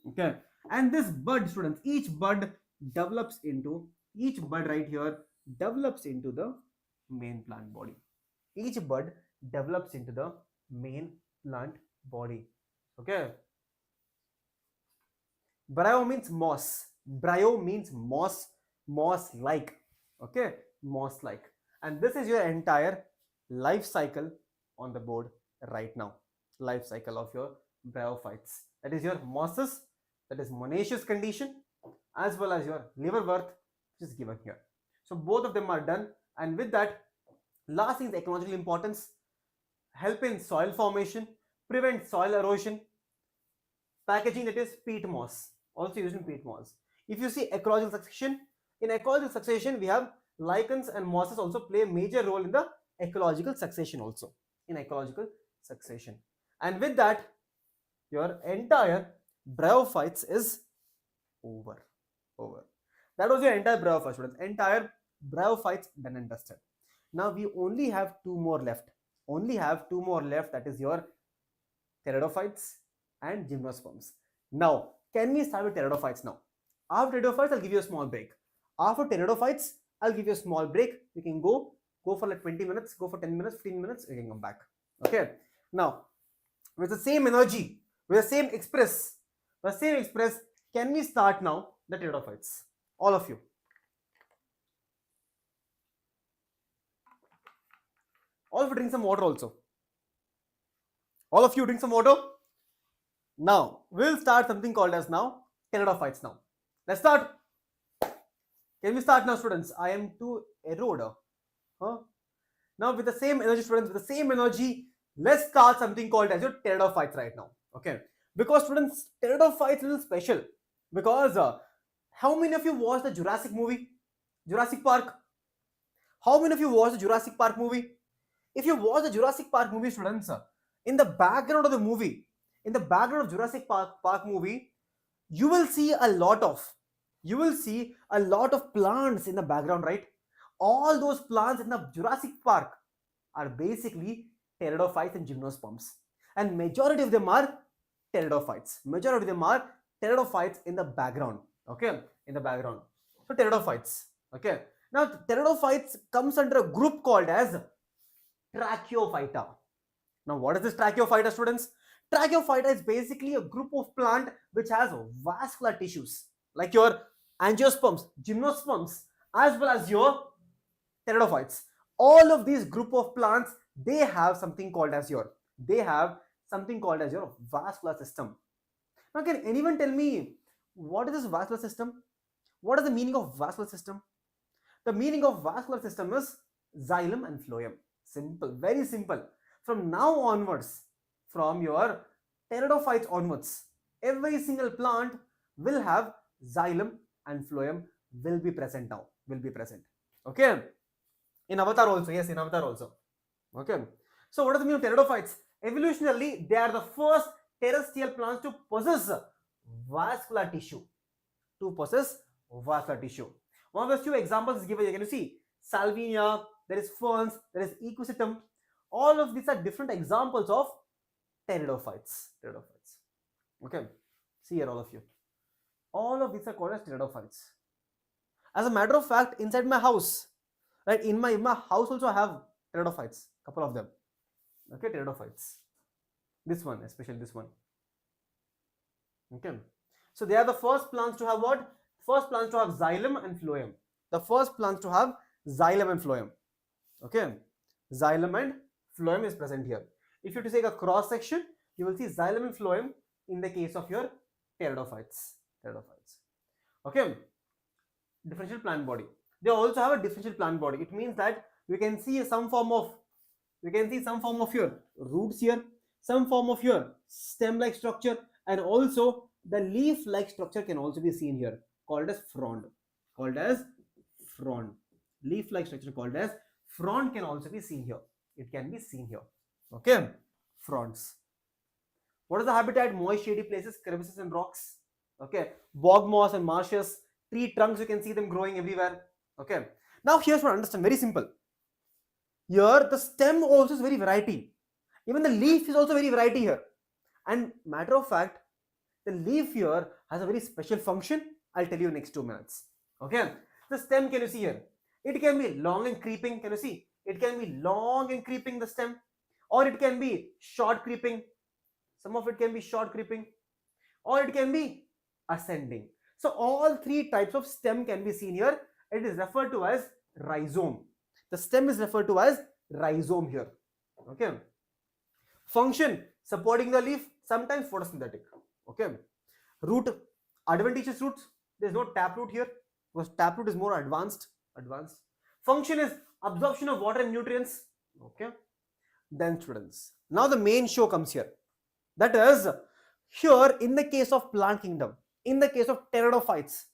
Okay. And this bud, students, each bud right here develops into the main plant body. Each bud develops into the main plant body. Okay. Bryo means moss. Bryo means moss like. Okay, moss like. And this is your entire life cycle on the board right now. Life cycle of your bryophytes. That is your mosses, that is monoecious condition, as well as your liverwort, which is given here. So both of them are done, and with that, last thing is ecological importance. Help in soil formation, prevent soil erosion, packaging, that is peat moss, also used in peat moss. If you see ecological succession, in ecological succession we have lichens and mosses also play a major role in the ecological succession also. In ecological succession. And with that, your entire bryophytes is over. That was your entire bryophytes, students. Entire bryophytes done and dusted. Now we only have two more left. That is your pteridophytes and gymnosperms. Now, can we start with pteridophytes now? After pteridophytes, I'll give you a small break. After pteridophytes, I'll give you a small break. You can go for like 20 minutes, go for 10 minutes, 15 minutes, you can come back. Okay. Now, with the same energy, with the same express, can we start now the pteridophytes? All of you. All of you drink some water also. All of you drink some water. Now, we'll start something called as now pteridophytes now. Let's start. Can we start now, students? I am too erode. Huh? Now, with the same energy, students, with the same energy, let's start something called as your pteridophytes right now. Okay? Because students, pteridophytes is a little special. Because how many of you watched the Jurassic movie? Jurassic Park? How many of you watched the Jurassic Park movie? If you watch the Jurassic Park movie, students, in the background of the movie, in the background of Jurassic Park movie, you will see a lot of plants in the background, right? All those plants in the Jurassic Park are basically pteridophytes and gymnosperms, and majority of them are pteridophytes. Majority of them are pteridophytes in the background. Okay, in the background. So pteridophytes. Okay. Now pteridophytes comes under a group called as Tracheophyta. Now, what is this Tracheophyta, students? Tracheophyta is basically a group of plant which has vascular tissues like your angiosperms, gymnosperms, as well as your pteridophytes. All of these group of plants, they have something called as your vascular system. Now, can anyone tell me what is this vascular system? What is the meaning of vascular system? The meaning of vascular system is xylem and phloem. Simple, very simple. From now onwards, from your pteridophytes onwards, every single plant will have xylem and phloem will be present now. Will be present. Okay. In Avatar also. Yes, in Avatar also. Okay. So what does the meaning of pteridophytes? Evolutionarily, they are the first terrestrial plants to possess vascular tissue. One of the few examples is given. You can see Salvinia, there is ferns, there is ecosystem. All of these are different examples of pteridophytes. Okay, see here, all of you. All of these are called as pteridophytes. As a matter of fact, inside my house, right, in my house also I have pteridophytes, couple of them. Okay, pteridophytes. This one, especially this one. Okay, so they are the first plants to have what? First plants to have xylem and phloem. The first plants to have xylem and phloem. Okay, xylem and phloem is present here. If you take a cross section, you will see xylem and phloem in the case of your pteridophytes. Okay, differential plant body. They also have a differential plant body. It means that we can see some form of your roots here, some form of your stem-like structure, and also the leaf-like structure can also be seen here, called as frond. Leaf-like structure called as frond can also be seen here. It can be seen here. Okay, fronds. What is the habitat? Moist, shady places, crevices and rocks. Okay, bog moss and marshes, tree trunks, you can see them growing everywhere. Okay, now here's what I understand. Very simple. Here the stem also is very variety. Even the leaf is also very variety here. And matter of fact, the leaf here has a very special function. I'll tell you next 2 minutes. Okay, the stem, can you see here? It can be long and creeping. Can you see? It can be long and creeping, the stem, or it can be short creeping. Some of it can be short creeping, or it can be ascending. So all three types of stem can be seen here. It is referred to as rhizome. The stem is referred to as rhizome here. Okay. Function: supporting the leaf, sometimes photosynthetic. Okay. Root: adventitious roots. There is no taproot here because taproot is more advanced. Function is absorption of water and nutrients. Okay. Then students, now the main show comes here. That is, here in the case of plant kingdom, in the case of pteridophytes,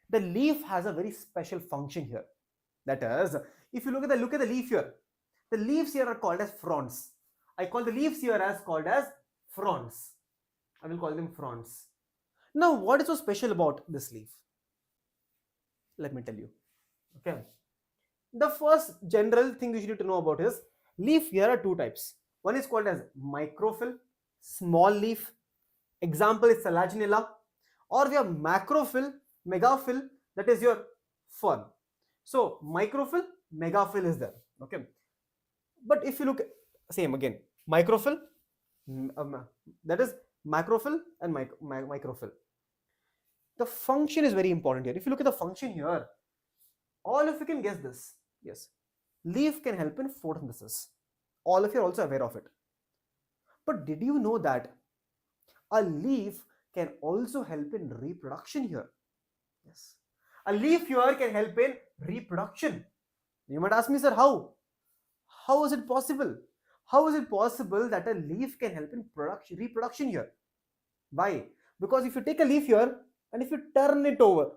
the leaf has a very special function here. That is, if you look at the leaf here, the leaves here are called as fronds. I call the leaves here as called as fronds. I will call them fronds. Now, what is so special about this leaf? Let me tell you. Okay. The first general thing you need to know about is leaf here are two types. One is called as microphyll, small leaf, Example is Selaginella. Or we have macrophyll, megaphyll, that is your fern. So microphyll, megaphyll is there. Okay. But if you look, same again, microphyll, that is macrophyll and microphyll. The function is very important here. If you look at the function here, all of you can guess this. Yes, leaf can help in photosynthesis. All of you are also aware of it. But did you know that a leaf can also help in reproduction here? Yes, a leaf here can help in reproduction. You might ask me, sir, how? How is it possible? How is it possible that a leaf can help in reproduction here? Why? Because if you take a leaf here and if you turn it over,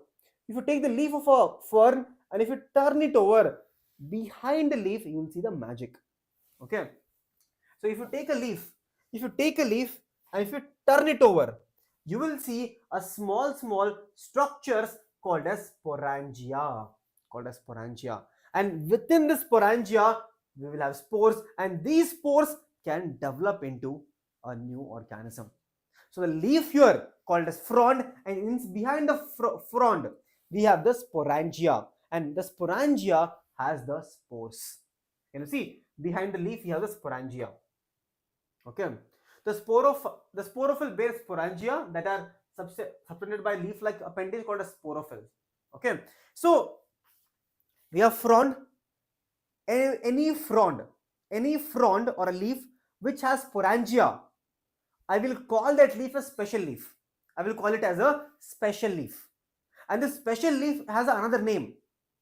if you take the leaf of a fern and if you turn it over, behind the leaf you will see the magic. Okay. So if you take a leaf, and if you turn it over, you will see a small structures called as sporangia. And within the sporangia, we will have spores, and these spores can develop into a new organism. So the leaf here called as frond, and behind the frond we have the sporangia, and the sporangia has the spores. Can you see? Behind the leaf you have the sporangia. Okay. The sporophyll bears sporangia that are subtended by leaf-like appendage called as sporophylls. Okay. So we have frond. Any frond or a leaf which has sporangia, I will call that leaf a special leaf. I will call it as a special leaf. And this special leaf has another name.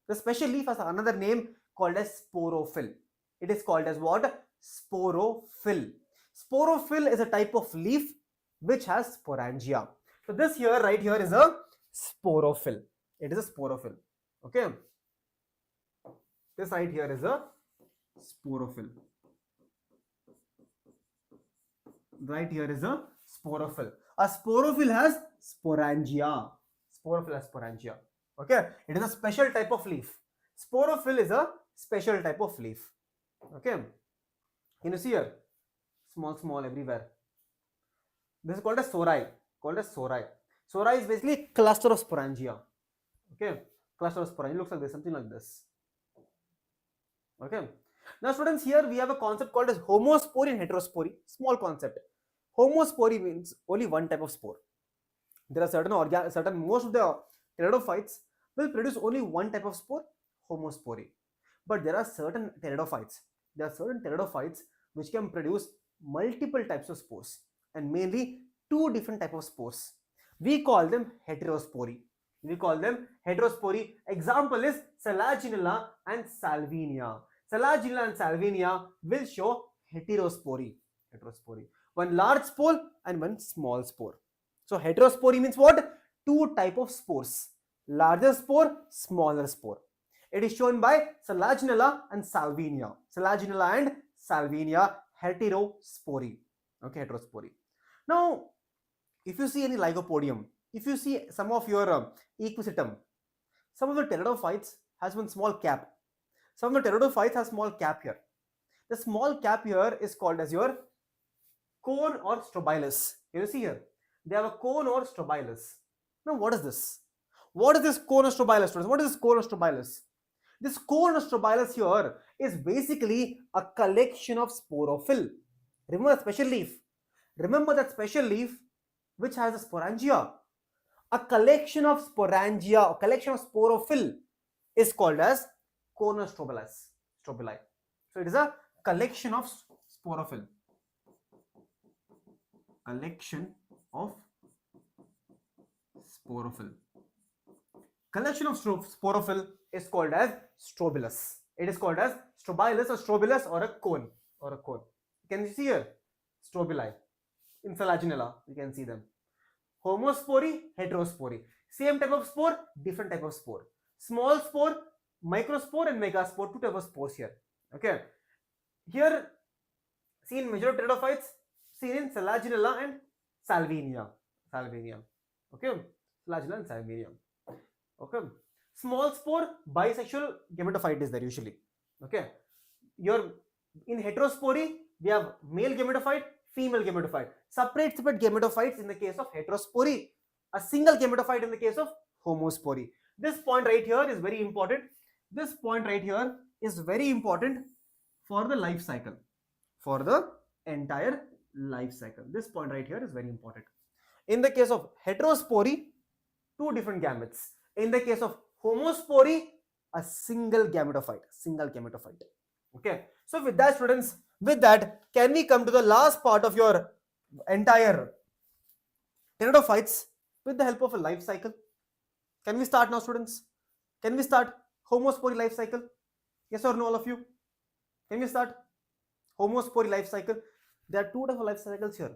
The special leaf has another name called as sporophyll. It is called as what? Sporophyll. Sporophyll is a type of leaf which has sporangia. So this here, right here, is a sporophyll. It is a sporophyll. Okay. This right here is a sporophyll. Right here is a sporophyll. A sporophyll has sporangia. Okay. It is a special type of leaf. Sporophyll is a special type of leaf. Okay. Can you see here? Small everywhere. This is called as sori. Sori is basically a cluster of sporangia. Okay. Cluster of sporangia looks like this, something like this. Okay. Now students, here we have a concept called as homospory and heterospory. Small concept. Homospory means only one type of spore. There are most of the pteridophytes will produce only one type of spore, homospory. But there are certain pteridophytes which can produce multiple types of spores, and mainly two different types of spores. We call them heterospory. Example is Selaginella and Salvinia. Selaginella and Salvinia will show heterospory. One large spore and one small spore. So heterospory means what? Two type of spores. Larger spore, smaller spore. It is shown by Selaginella and Salvinia. Heterospory. Okay, heterospory. Now, if you see any Lycopodium, if you see some of your Equisetum, some of the pteridophytes has one small cap. Some of the pteridophytes have small cap here. The small cap here is called as your cone or strobilus. Can you see here? They have a cone or strobilus. Now, what is this? What is this cone or strobilus, students? What is this cone or strobilus? This cone or strobilus here is basically a collection of sporophyll. Remember that special leaf? Which has a sporangia. A collection of sporangia, a collection of sporophyll is called as cone or strobili. So it is a collection of sporophyll. Collection of sporophyll is called as strobilus. It is called as strobilus or a cone. Can you see here? Strobili. In Selaginella, you can see them. Homospory, heterospory. Same type of spore, different type of spore. Small spore, microspore and megaspore, two types of spores here. Okay. Here, seen major pteridophytes, seen in Selaginella and Salvinia. Okay. Selaginella and Salvinia. Okay. Small spore, bisexual gametophyte is there usually. Okay. In heterospory, we have male gametophyte, female gametophyte. Separate gametophytes in the case of heterospory, a single gametophyte in the case of homospory. This point right here is very important. This point right here is very important for the life cycle, for the entire life cycle. This point right here is very important. In the case of heterospory, two different gametes. In the case of homospory, a single gametophyte. Okay. So with that, students, with that, can we come to the last part of your entire pteridophytes with the help of a life cycle? Can we start now, students? Can we start homospory life cycle? Yes or no, all of you? Can we start homospory life cycle? There are two types of life cycles here.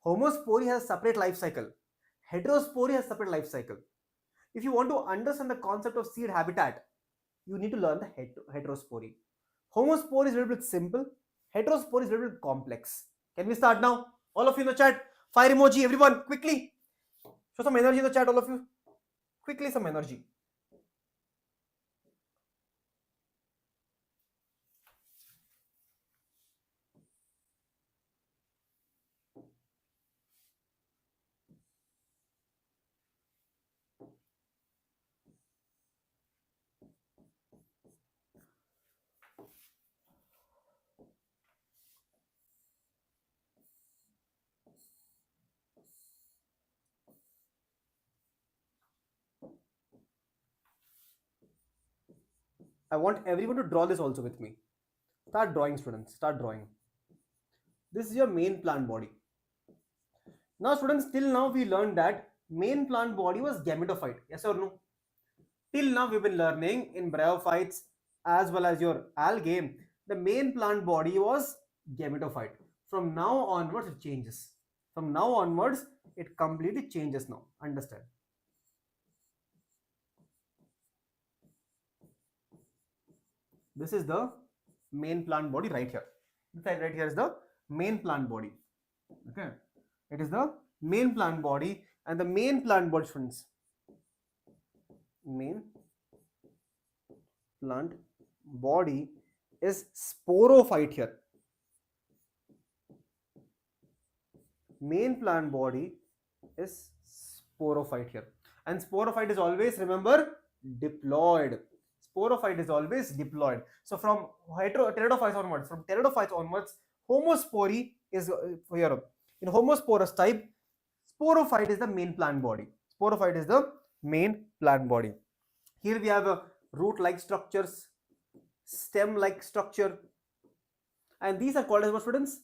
Homospory has a separate life cycle. Heterospory has a separate life cycle. If you want to understand the concept of seed habitat, you need to learn the heterospory. Homospory is a little bit simple. Heterospory is a little bit complex. Can we start now? All of you in the chat, fire emoji, everyone, quickly. Show some energy in the chat, all of you. Quickly, some energy. I want everyone to draw this also with me. Start drawing, students. Start drawing. This is your main plant body. Now, students, till now we learned that main plant body was gametophyte. Yes or no? Till now we've been learning in bryophytes as well as your algae, the main plant body was gametophyte. From now onwards it changes. From now onwards it completely changes now. Understand? This is the main plant body right here. This side right here is the main plant body. Okay, it is the main plant body, and the main plant body, friends, main plant body is sporophyte here. Main plant body is sporophyte here, and sporophyte is always, remember, diploid. Sporophyte is always diploid. So from pteridophytes onwards, homospory is here. In homosporous type, sporophyte is the main plant body. Sporophyte is the main plant body. Here we have root-like structures, stem-like structure, and these are called as what, students?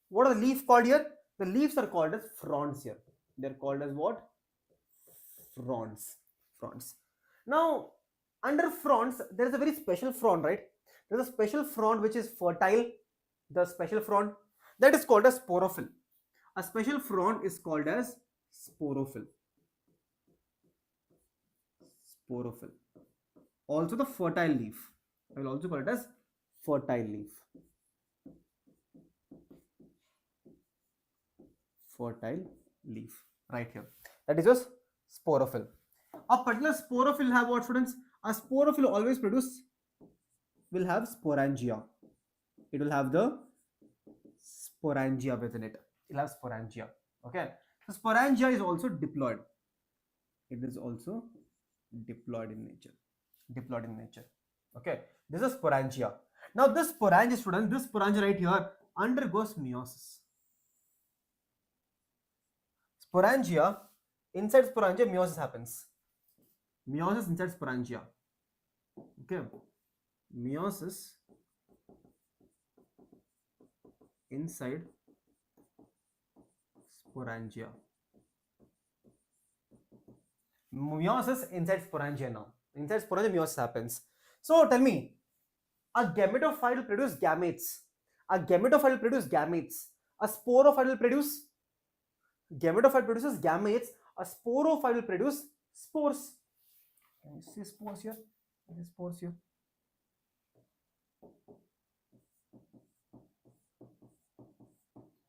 What are the leaf called here? The leaves are called as fronds here. They are called as what? Fronds. Fronds. Now, under fronds, there is a very special frond, right? There is a special frond which is fertile. The special frond that is called as sporophyll. A special frond is called as sporophyll. Sporophyll. Also the fertile leaf. I will also call it as fertile leaf. Fertile leaf right here. That is just sporophyll. A particular sporophyll have what, students? A sporophyll always will have sporangia. It will have the sporangia within it. It will have sporangia. Okay. So sporangia is also diploid. It is also diploid in nature. Diploid in nature. Okay. This is sporangia. Now this sporangia, students, this sporangia right here undergoes meiosis. Sporangia, inside sporangia, meiosis happens. Meiosis inside sporangia. Okay. Meiosis inside sporangia. Meiosis inside sporangia now. Inside sporangia, meiosis happens. So tell me, a gametophyte will produce gametes. A gametophyte will produce gametes. A sporophyte will produce, gametophyte produces gametes. A sporophyte will produce spores. Can you see spores here? Spores here.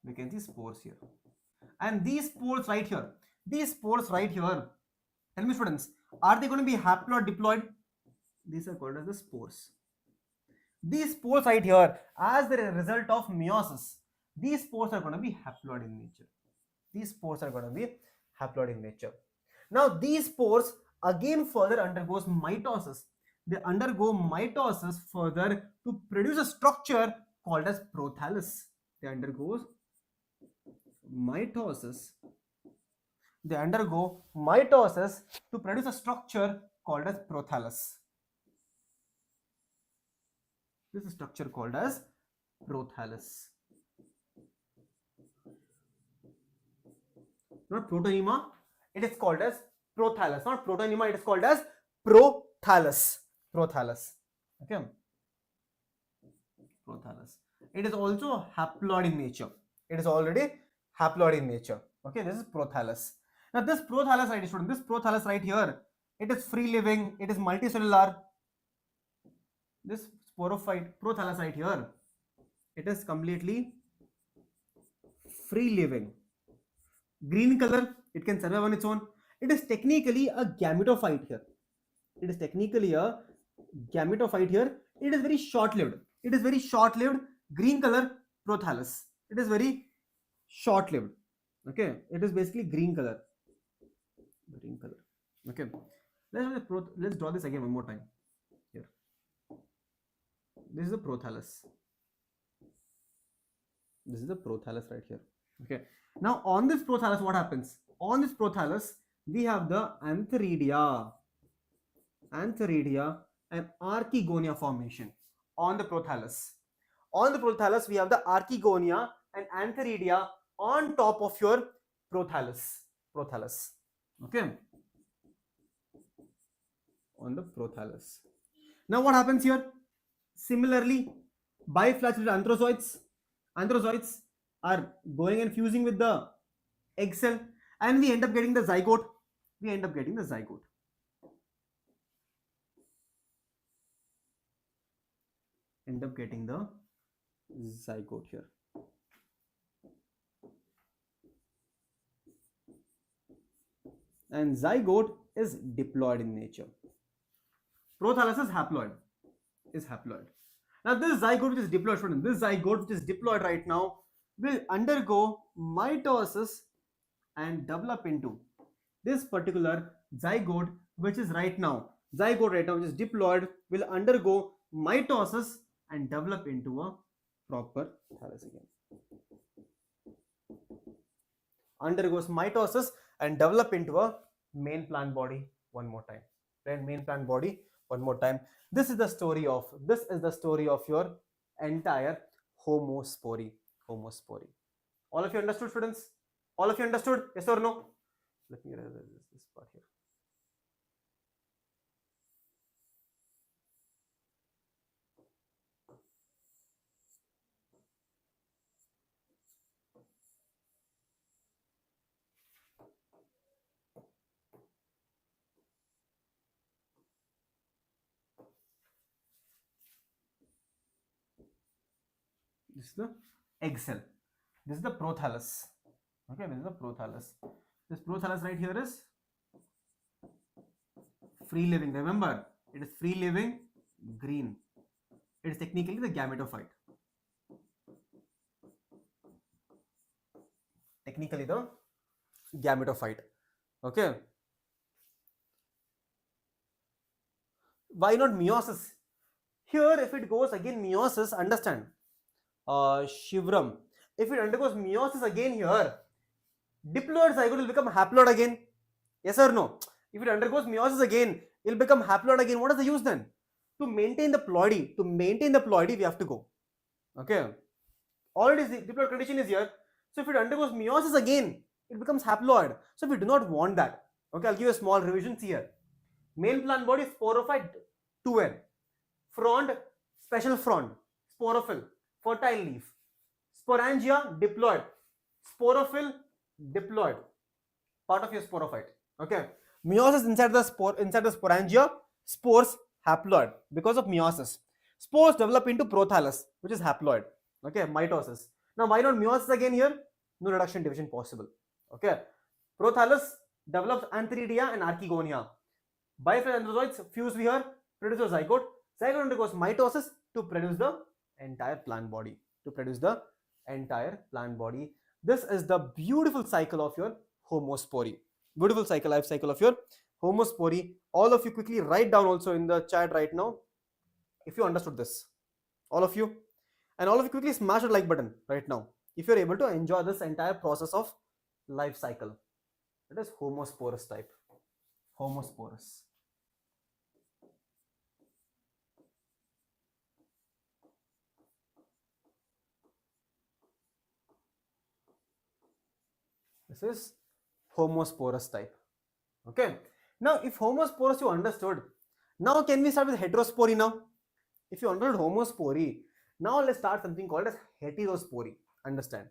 We can see spores here. And these spores right here, tell me, students, are they going to be haploid or diploid? These are called as the spores. These spores right here, as the result of meiosis, these spores are going to be haploid in nature. These spores are going to be haploid in nature. Now these spores again further undergoes mitosis. They undergo mitosis further to produce a structure called as prothallus. They undergo mitosis. They undergo mitosis to produce a structure called as prothallus. This is a structure called as prothallus. Not protonema, it is called as prothallus. Not protonema, it is called as prothallus. Prothallus. Okay. Prothallus. It is also haploid in nature. It is already haploid in nature. Okay, this is prothallus. Now this prothallus right, student, this prothallus right here, it is free living, it is multicellular. This sporophyte prothallus right here, it is completely free living. Green color, it can survive on its own. It is technically a gametophyte here. It is technically a gametophyte here. It is very short-lived. It is very short-lived. Green color prothallus. It is very short-lived. Okay, it is basically green color. Green color. Okay, let's draw this again one more time. Here, this is the prothallus. This is the prothallus right here. Okay. Now on this prothallus, what happens? On this prothallus, we have the antheridia and archegonia formation on the prothallus. On the prothallus, we have the archegonia and antheridia on top of your prothallus. Okay. On the prothallus. Now what happens here? Similarly, biflagellated anthrozoids are going and fusing with the egg cell, and we end up getting the zygote. End up getting the zygote here. And zygote is diploid in nature. Prothallus is haploid. Now this zygote which is diploid, right now will undergo mitosis and develop into this particular zygote which is right now which is diploid, will undergo mitosis and develop into a proper thallus again. Undergoes mitosis and develop into a main plant body one more time. This is the story of your entire homospory. All of you understood, students? All of you understood? Yes or no? Let me erase this part here. This is the egg cell. This is the prothallus. Okay, this is the prothallus. This prothallus right here is free living. Remember, it is free living, green. It is technically the gametophyte. Okay. Why not meiosis? Here, if it goes again meiosis, understand. Shivram. If it undergoes meiosis again here, diploid zygote will become haploid again. Yes or no? If it undergoes meiosis again, it will become haploid again. What is the use then? To maintain the ploidy, we have to go. Okay. Already the diploid condition is here. So if it undergoes meiosis again, it becomes haploid. So we do not want that. Okay, I'll give you a small revision here. Male plant body, sporophyte 2N. Frond, special frond. Sporophyll, fertile leaf. Sporangia, diploid. Sporophyll, diploid. Part of your sporophyte. Okay. Meiosis inside the sporangia, spores haploid because of meiosis. Spores develop into prothallus, which is haploid. Okay, mitosis. Now, why not meiosis again here? No reduction division possible. Okay. Prothallus develops antheridia and archegonia. Biflagellated anthrozoids fuse here, produce a zygote. Zygote undergoes mitosis to produce the entire plant body. entire plant body. This is the beautiful cycle of your homospory. Beautiful cycle, life cycle of your homospory. All of you quickly write down also in the chat right now if you understood this. All of you. And all of you quickly smash the like button right now if you're able to enjoy this entire process of life cycle. It is homosporous type. Homosporous. This is homosporous type. Okay. Now, if homosporous you understood, now can we start with heterospory now? If you understood homospory, now let's start something called as heterospory. Understand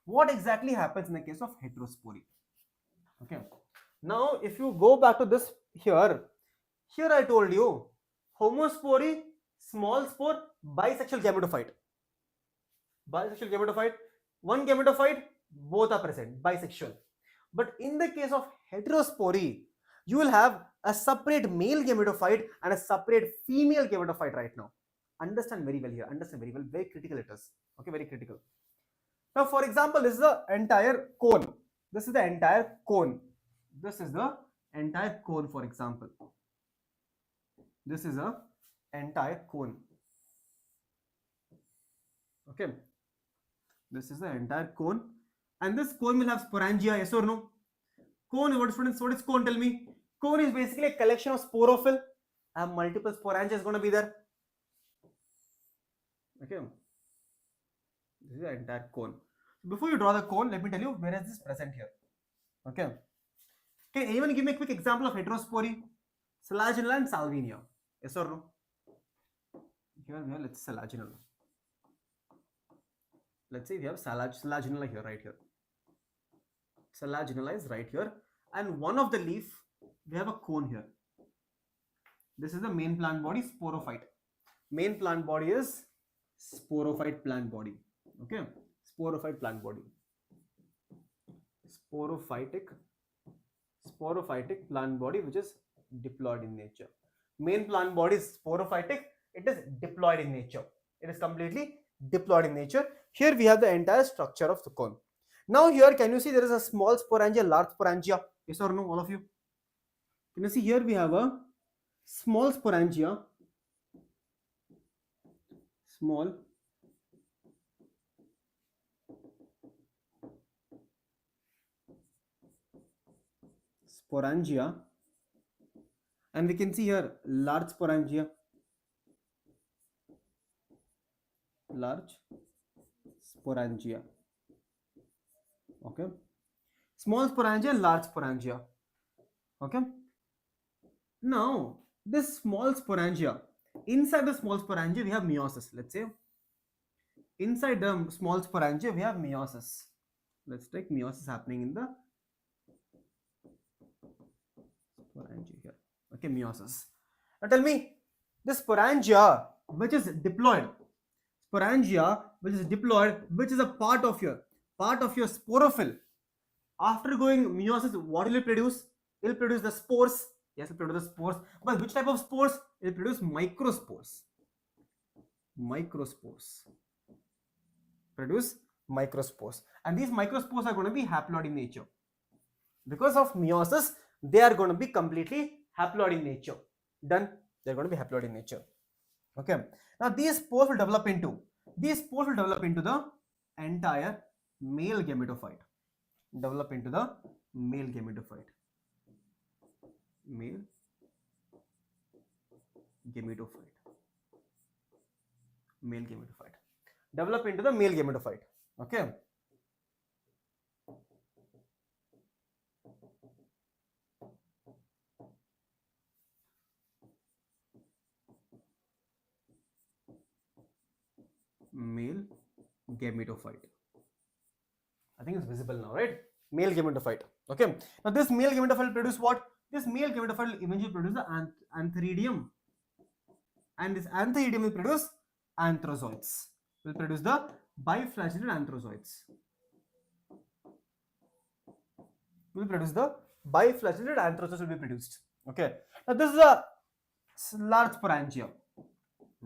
what exactly happens in the case of heterospory. Okay. Now, if you go back to this here I told you homospory, small spore, bisexual gametophyte. Bisexual gametophyte, one gametophyte, both are present, bisexual. But in the case of heterospory, you will have a separate male gametophyte and a separate female gametophyte right now. Understand very well here, understand very well, very critical it is. Okay, very critical. Now, for example, this is the entire cone. This is the entire cone. This is the entire cone, for example. This is a entire cone. Okay. This is the entire cone. And this cone will have sporangia, yes or no? Cone, what students, what is cone? Tell me. Cone is basically a collection of sporophyll. I have multiple sporangia is going to be there. Okay. This is the entire cone. Before you draw the cone, let me tell you where is this present here. Okay. Can anyone give me a quick example of heterospory? Selaginella and salvinia. Yes or no? Here we have, let's say selaginella. Let's say we have selaginella here, right here. Selaginella is right here. And one of the leaf, we have a cone here. This is the main plant body, sporophyte. Main plant body is sporophyte plant body. Okay. Sporophyte plant body. Sporophytic plant body which is diploid in nature. Main plant body is sporophytic. It is diploid in nature. It is completely diploid in nature. Here we have the entire structure of the cone. Now here can you see there is a small sporangia, large sporangia? Yes or no, all of you? Can you see here we have a small sporangia, small sporangia, and we can see here large sporangia, okay, small sporangia and large sporangia. Okay, now this small sporangia, inside the small sporangia we have meiosis. Let's say inside the small sporangia we have meiosis. Let's take meiosis happening in the sporangia here. Okay, meiosis. Now tell me, this sporangia which is diploid, which is a part of your sporophyll. After going meiosis, what will it produce? It will produce the spores. Yes, it will produce the spores. But which type of spores? It will produce microspores. Produce microspores. And these microspores are going to be haploid in nature. Because of meiosis, they are going to be completely haploid in nature. Done? They are going to be haploid in nature. Okay. Now these spores will develop into the entire male gametophyte. Male gametophyte. Develop into the male gametophyte. Okay. Male gametophyte. I think it's visible now, right? Male gametophyte. Okay. Now this male gametophyte will produce what? This male gametophyte will eventually produce the antheridium, and this antheridium will produce anthrozoids. Will produce the biflagellated anthrozoids. Will be produced. Okay. Now this is a large sporangia.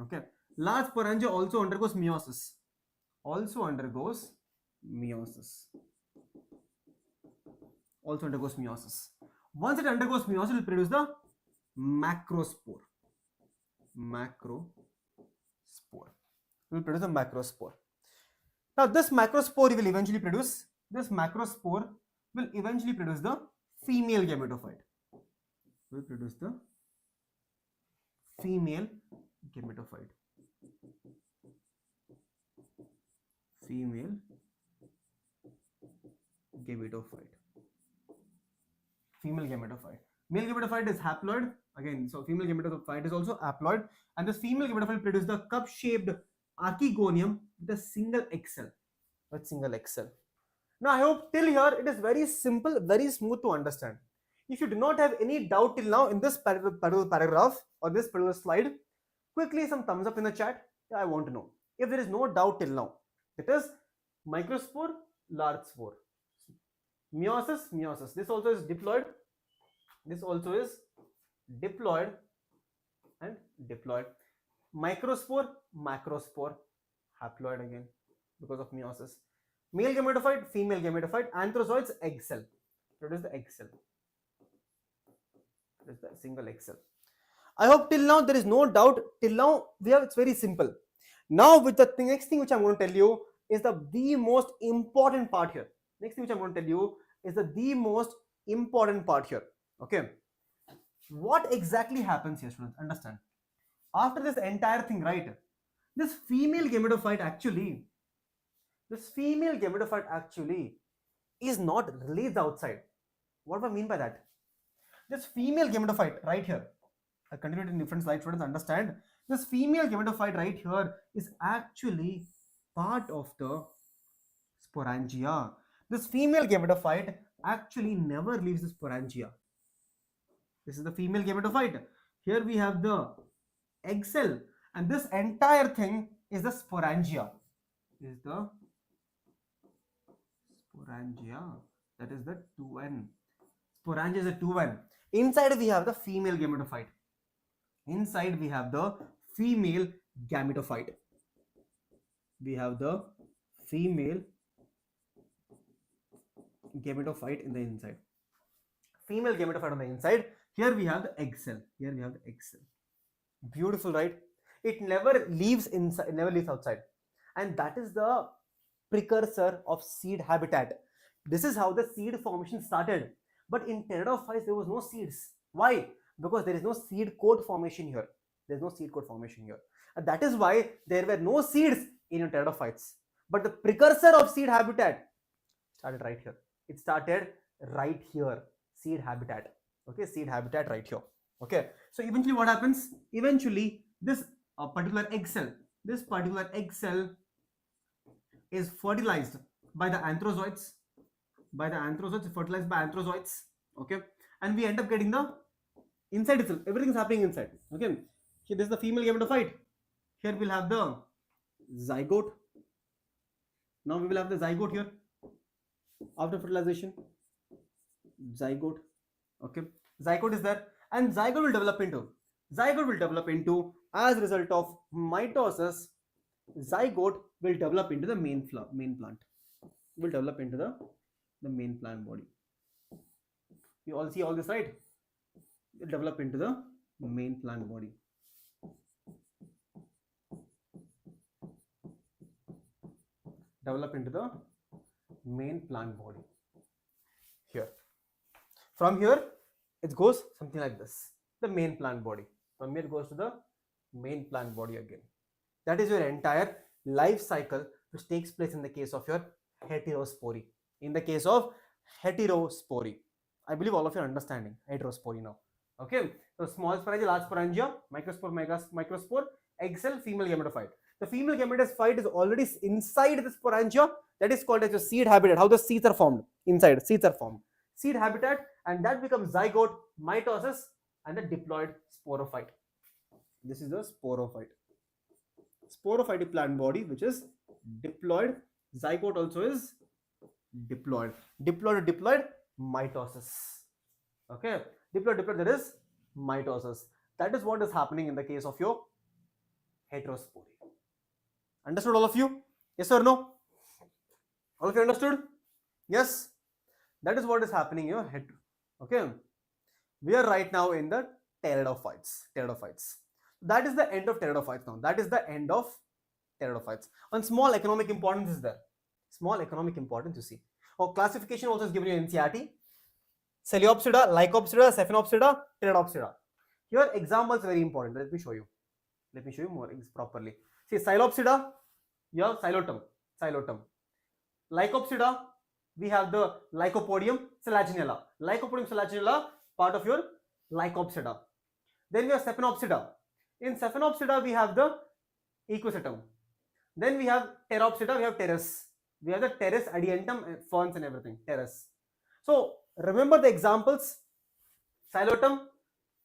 Okay. Large sporangia also undergoes meiosis. also undergoes meiosis. Also undergoes meiosis. Once it undergoes meiosis, it will produce the macrospore. Macrospore. It will produce a macrospore. Now, this macrospore will eventually produce. This macrospore will eventually produce the female gametophyte. Will produce the female gametophyte. Female gametophyte. Female gametophyte. Male gametophyte is haploid again. So female gametophyte is also haploid, and this female gametophyte produces the cup-shaped archegonium with a single egg cell. With single egg cell. Now I hope till here it is very simple, very smooth to understand. If you do not have any doubt till now in this paragraph or this particular slide, quickly some thumbs up in the chat. I want to know. If there is no doubt till now, it is microspore, large spore. Meiosis, meiosis. This also is diploid. This also is diploid and diploid. Microspore, macrospore, haploid again because of meiosis. Male gametophyte, female gametophyte, anthrozoids, egg cell. Produce the egg cell. Produce the single egg cell. I hope till now there is no doubt. Till now it's very simple. Now with the next thing which I'm going to tell you is the most important part here. Next thing which I'm going to tell you is the most important part here. Okay. What exactly happens here, students? Understand. After this entire thing, right? This female gametophyte actually is not released outside. What do I mean by that? This female gametophyte right here, I continue in different slides, students understand. This female gametophyte right here is actually part of the sporangia. This female gametophyte actually never leaves the sporangia. This is the female gametophyte. Here we have the egg cell, and this entire thing is the sporangia. Is the sporangia. That is the 2N. Sporangia is a 2N. Inside we have the female gametophyte. Inside we have the female gametophyte. We have the female gametophyte in the inside. Female gametophyte on the inside. Here we have the egg cell. Here we have the egg cell. Beautiful, right? It never leaves inside, never leaves outside. And that is the precursor of seed habitat. This is how the seed formation started. But in pteridophytes, there was no seeds. Why? Because there is no seed coat formation here. There is no seed coat formation here. And that is why there were no seeds in your pteridophytes. But the precursor of seed habitat started right here. It started right here. Seed habitat. Okay, seed habitat right here. Okay, so eventually what happens? Eventually, this particular egg cell is fertilized by the anthrozoids. Fertilized by anthrozoids. Okay, and we end up getting the inside itself. Everything is happening inside. Okay, here this is the female gametophyte. Here we'll have the zygote. Now we will have the zygote here after fertilization. Zygote. Okay, zygote is there, and zygote will develop into as a result of mitosis. Zygote will develop into the main plant. Will develop into the main plant body. You all see all this, right? It will develop into the main plant body. Develop into the main plant body. Here. From here, it goes something like this. The main plant body. From here it goes to the main plant body again. That is your entire life cycle which takes place in the case of your heterospory. In the case of heterospory. I believe all of you are understanding heterospory now. Okay. So small sporangia, large sporangia, microspore, egg cell, female gametophyte. The female gametophyte is already inside the sporangia. That is called as your seed habitat. How the seeds are formed. Inside, seeds are formed. Seed habitat, and that becomes zygote, mitosis, and the diploid sporophyte. This is the sporophyte. Sporophytic plant body, which is diploid. Zygote also is diploid. Diploid to diploid, mitosis. Okay, diploid, that is mitosis. That is what is happening in the case of your heterospory. Understood, all of you? Yes or no? All of you understood? Yes. That is what is happening in your head. Okay. We are right now in the pteridophytes. Pteridophytes. That is the end of pteridophytes now. That is the end of pteridophytes. And small economic importance is there. Small economic importance you see. Or classification also is given you in NCERT. Coleopsida, Lycopsida, Cephalopsida, Pteridopsida. Here examples very important. Let me show you. Let me show you more properly. See, Psilopsida, here Xylotum. Xylotum. Lycopsida, we have the Lycopodium selaginella. Lycopodium selaginella, part of your Lycopsida. Then we have Cephalopsida. In Cephalopsida, we have the Equisetum. Then we have Pteropsida, we have Pteris. We have the Pteris, Adiantum, ferns and everything. Pteris. So remember the examples: Xylotum,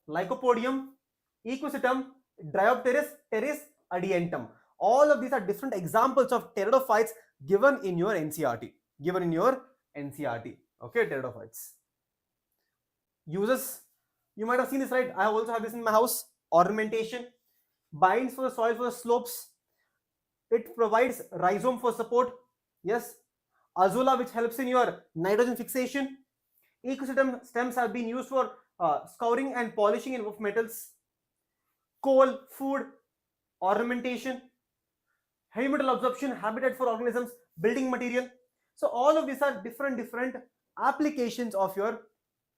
Lycopodium, Equisetum, Dryopteris, Pteris, Adiantum. All of these are different examples of pteridophytes given in your NCERT. Given in your NCERT. Okay, pteridophytes. Uses, you might have seen this, right? I also have this in my house. Ornamentation, binds for the soil for the slopes. It provides rhizome for support. Yes. Azolla, which helps in your nitrogen fixation. Equisetum stems have been used for scouring and polishing of metals. Coal, food, ornamentation, heavy metal absorption, habitat for organisms, building material. So all of these are different applications of your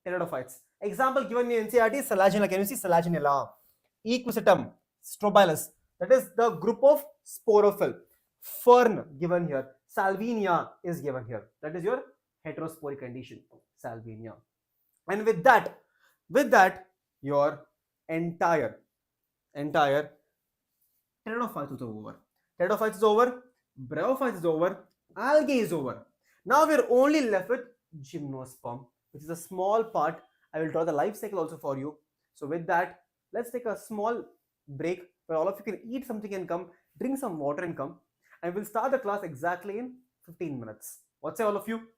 pteridophytes. Example given in NCERT is Selaginella. Can you see Selaginella? Equisetum, Strobilus. That is the group of sporophyll. Fern given here. Salvinia is given here. That is your heterosporic condition. Salvinia. And with that, your entire pteridophytes is over. Pteridophytes is over. Bryophytes is over. Algae is over. Now we're only left with gymnosperm, which is a small part. I will draw the life cycle also for you. So with that, let's take a small break where all of you can eat something and come, drink some water and come. And we'll start the class exactly in 15 minutes. What say all of you?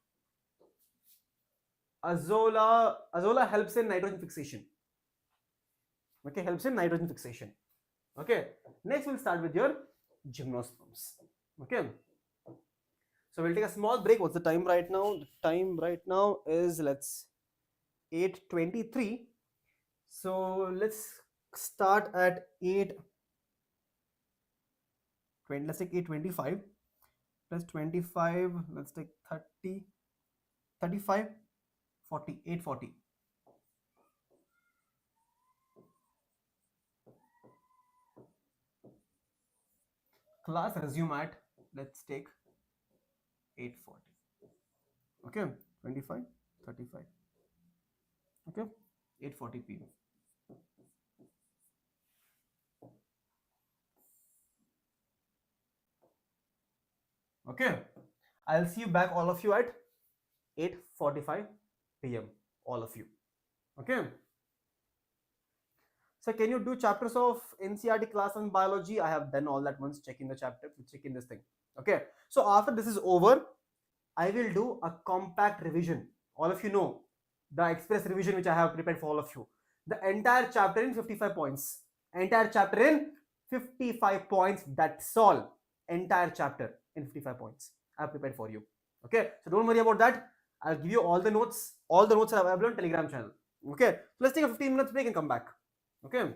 Azolla helps in nitrogen fixation. Okay, helps in nitrogen fixation. Okay, next we'll start with your gymnosperms. Okay, so we'll take a small break. What's the time right now? The time right now is 8:23. So let's start at 8:20. Let's take 8:25 plus 25. Let's take 30, 35, 40, 8:40. Class resume at, let's take 8:40. Okay, 25, 35. Okay, 8:40 p.m. Okay, I'll see you back, all of you, at 8:45 p.m. all of you. Okay, so can you do chapters of NCERT class on biology? I have done all that once. Check in the chapter, check in this thing. Okay, so after this is over, I will do a compact revision. All of you know the express revision which I have prepared for all of you. The entire chapter in 55 points. Entire chapter in 55 points. That's all. Entire chapter in 55 points I have prepared for you. Okay, so don't worry about that. I'll give you all the notes. All the notes are available on Telegram channel. Okay, so let's take a 15 minutes break and come back. Okay.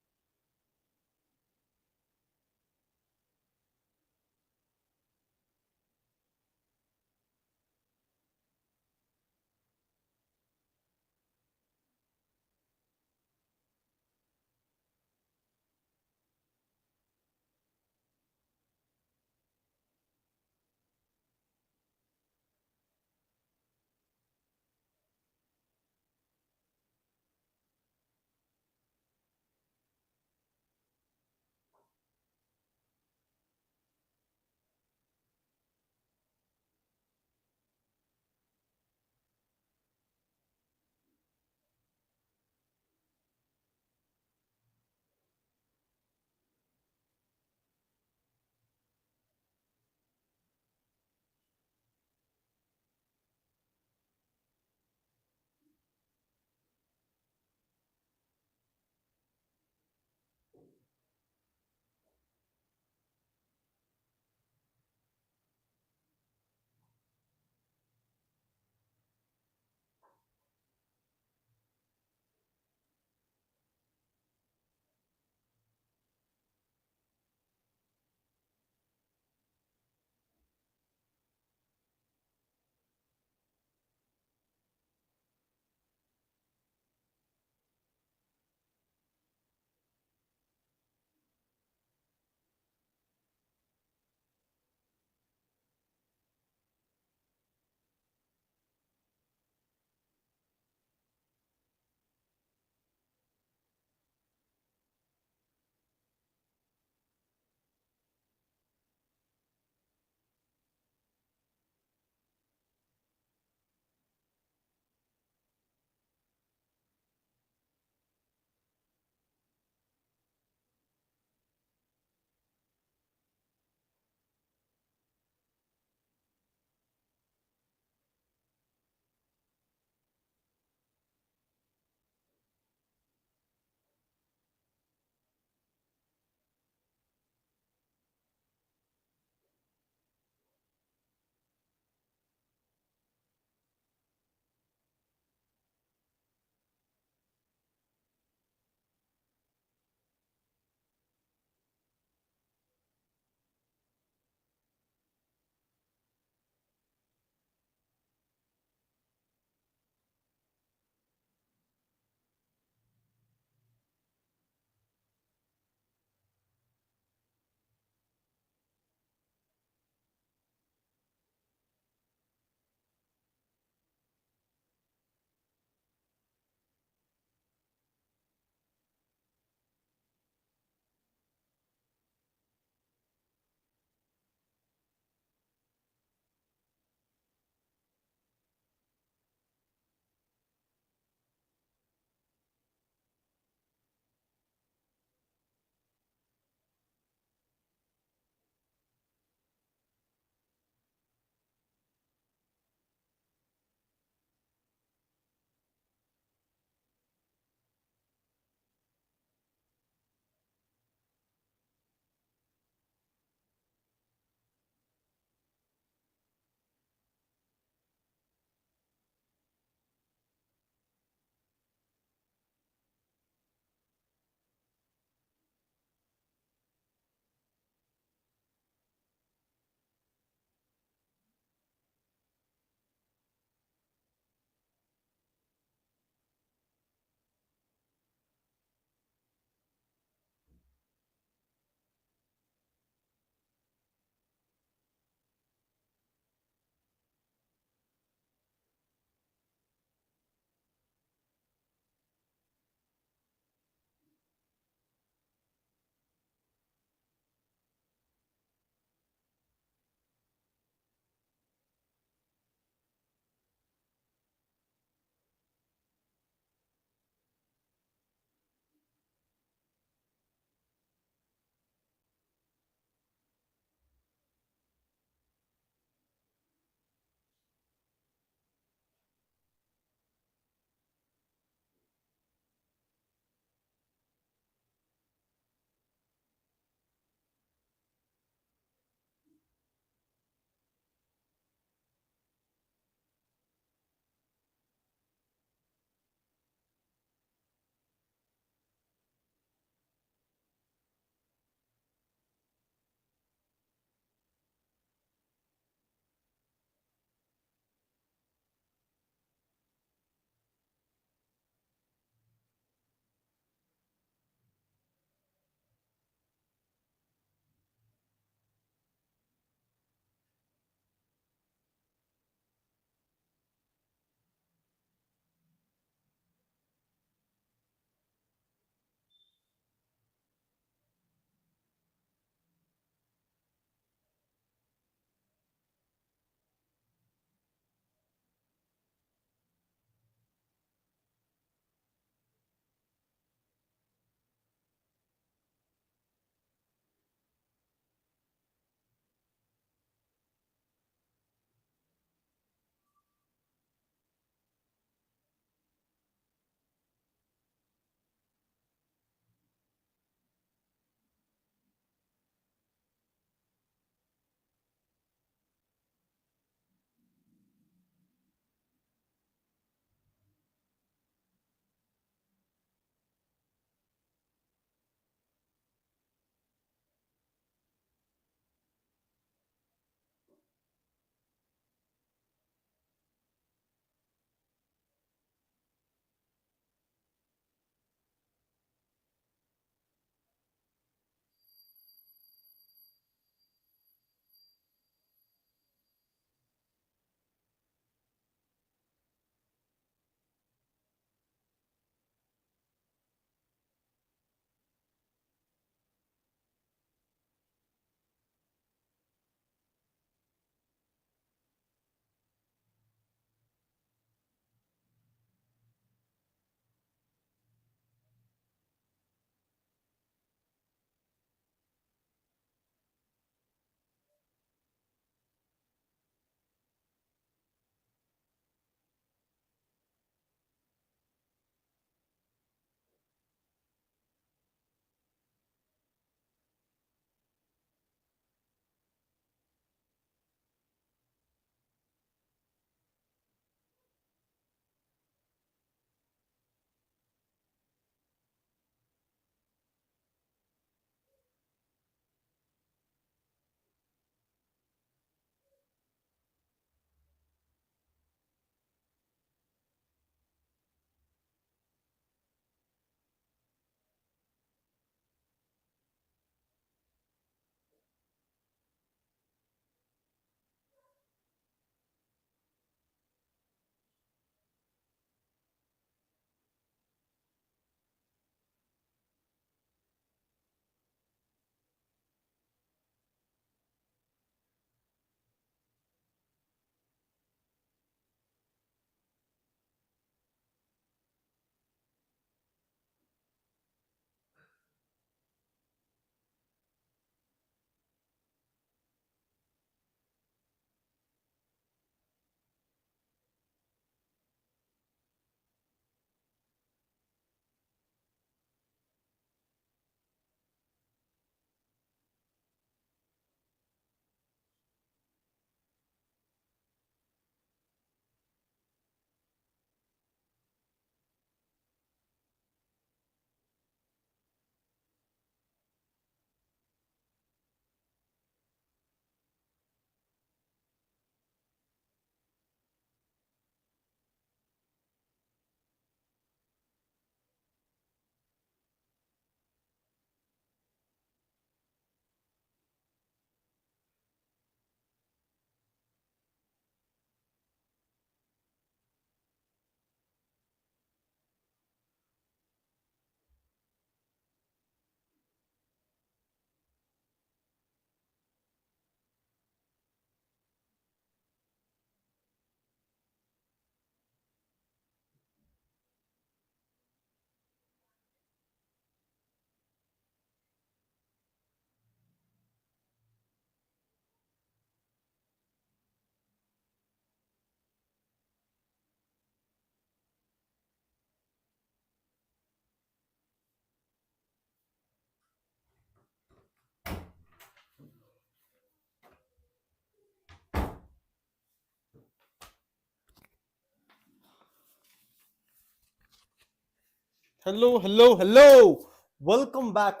Hello, hello, hello. Welcome back,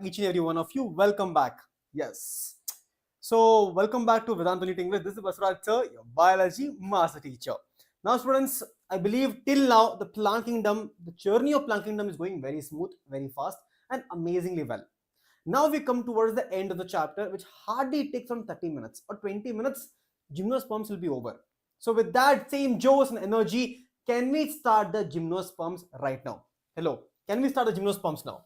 each and every one of you. Welcome back. Yes. So, welcome back to Vedantu NEET English. This is Basraj sir, your biology master teacher. Now, students, I believe till now the plant kingdom, the journey of plant kingdom is going very smooth, very fast, and amazingly well. Now we come towards the end of the chapter, which hardly takes on 30 minutes or 20 minutes. Gymnosperms will be over. So, with that same joy and energy, can we start the gymnosperms right now? Hello, can we start the gymnosperms now?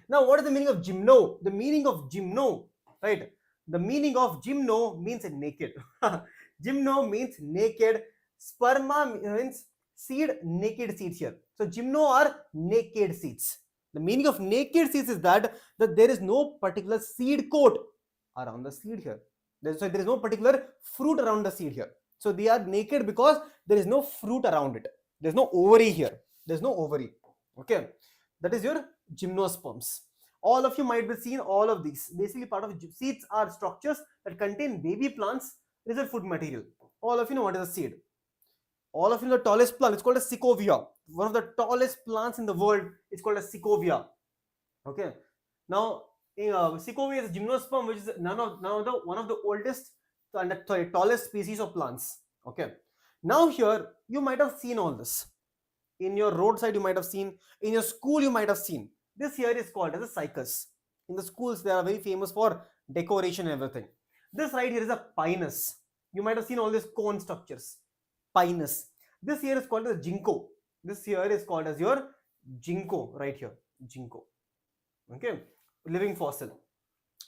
Now, what is the meaning of gymno? The meaning of gymno, right? The meaning of gymno means naked. Gymno means naked. Sperma means seed, naked seeds here. So, gymno are naked seeds. The meaning of naked seeds is that there is no particular seed coat around the seed here. So, there is no particular fruit around the seed here. So, they are naked because there is no fruit around it. There is no ovary here. There is no ovary. Okay, that is your gymnosperms. All of you might be seen all of these. Basically, part of seeds are structures that contain baby plants. This is food material. All of you know what is a seed. All of you know the tallest plant. It's called a 𝐂𝐤𝐤. One of the tallest plants in the world. It's called a 𝐂𝐤𝐤. Okay. Now, 𝐂𝐤𝐤 is a gymnosperm, which is one of the oldest and the tallest species of plants. Okay. Now here you might have seen all this. In your roadside you might have seen, in your school you might have seen. This here is called as a cycas. In the schools they are very famous for decoration and everything. This right here is a pinus. You might have seen all these cone structures. Pinus. This here is called as ginkgo. This here is called as your ginkgo right here. Ginkgo. Okay, living fossil.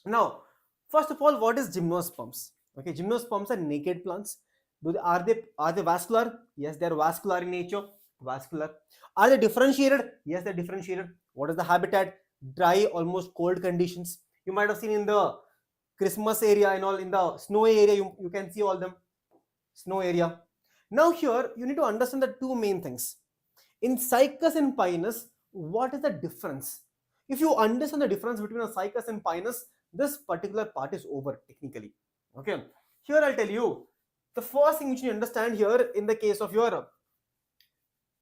Now, first of all, what is gymnosperms? Okay, gymnosperms are naked plants. Are they vascular? Yes, they are vascular in nature. Vascular. Are they differentiated? Yes, they're differentiated. What is the habitat? Dry, almost cold conditions. You might have seen in the Christmas area and all, in the snowy area, you can see all them. Snow area. Now here, you need to understand the two main things. In cycas and pinus, what is the difference? If you understand the difference between a cycas and pinus, this particular part is over technically. Okay. Here I'll tell you, the first thing you should understand here in the case of your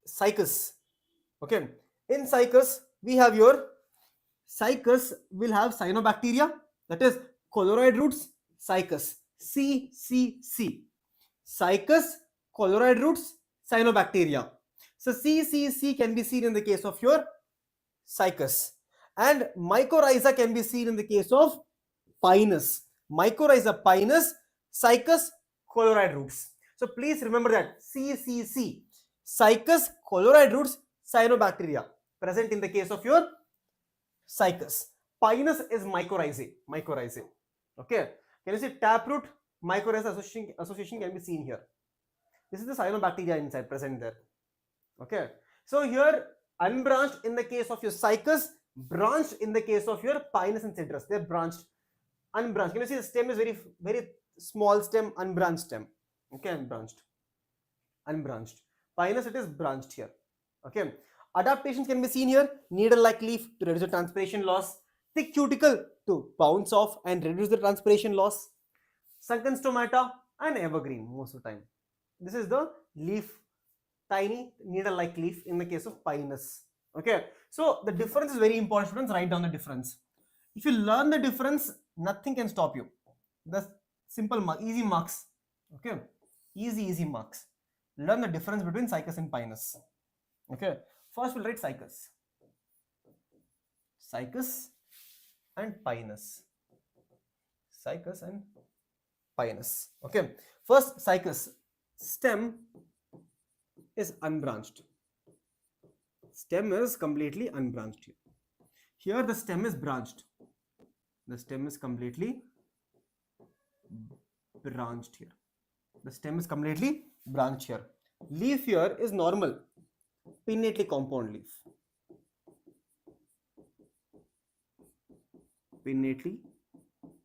cycas. Okay, in cycas we have your cycas will have cyanobacteria, that is colloid roots. Cycas, CCC, cycas, colloid roots, cyanobacteria. So CCC can be seen in the case of your cycas, and mycorrhiza can be seen in the case of pinus. Mycorrhiza, pinus, cycas, colloid roots. So please remember that CCC, cycas, colloid roots, cyanobacteria present in the case of your cycas. Pinus is mycorrhizae. Mycorrhizae. Okay. Can you see taproot? Mycorrhiza association can be seen here. This is the cyanobacteria inside present there. Okay. So here unbranched in the case of your cycas, branched in the case of your pinus and citrus. They're branched. Unbranched. Can you see the stem is very small stem, unbranched stem. Okay, unbranched. Unbranched. Pinus, it is branched here. Okay. Adaptations can be seen here. Needle-like leaf to reduce the transpiration loss. Thick cuticle to bounce off and reduce the transpiration loss. Sunken stomata and evergreen most of the time. This is the leaf, tiny needle-like leaf in the case of pinus. Okay. So the difference is very important. Students, write down the difference. If you learn the difference, nothing can stop you. The simple easy marks. Okay. Easy marks. Learn the difference between cycas and pinus. Okay. First we'll write cycas. Cycas and pinus. Cycas and pinus. Okay. First cycas. Stem is unbranched. Stem is completely unbranched here. Here the stem is branched. The stem is completely branched here. The stem is completely branched here. Leaf here is normal, pinnately compound leaf. Pinnately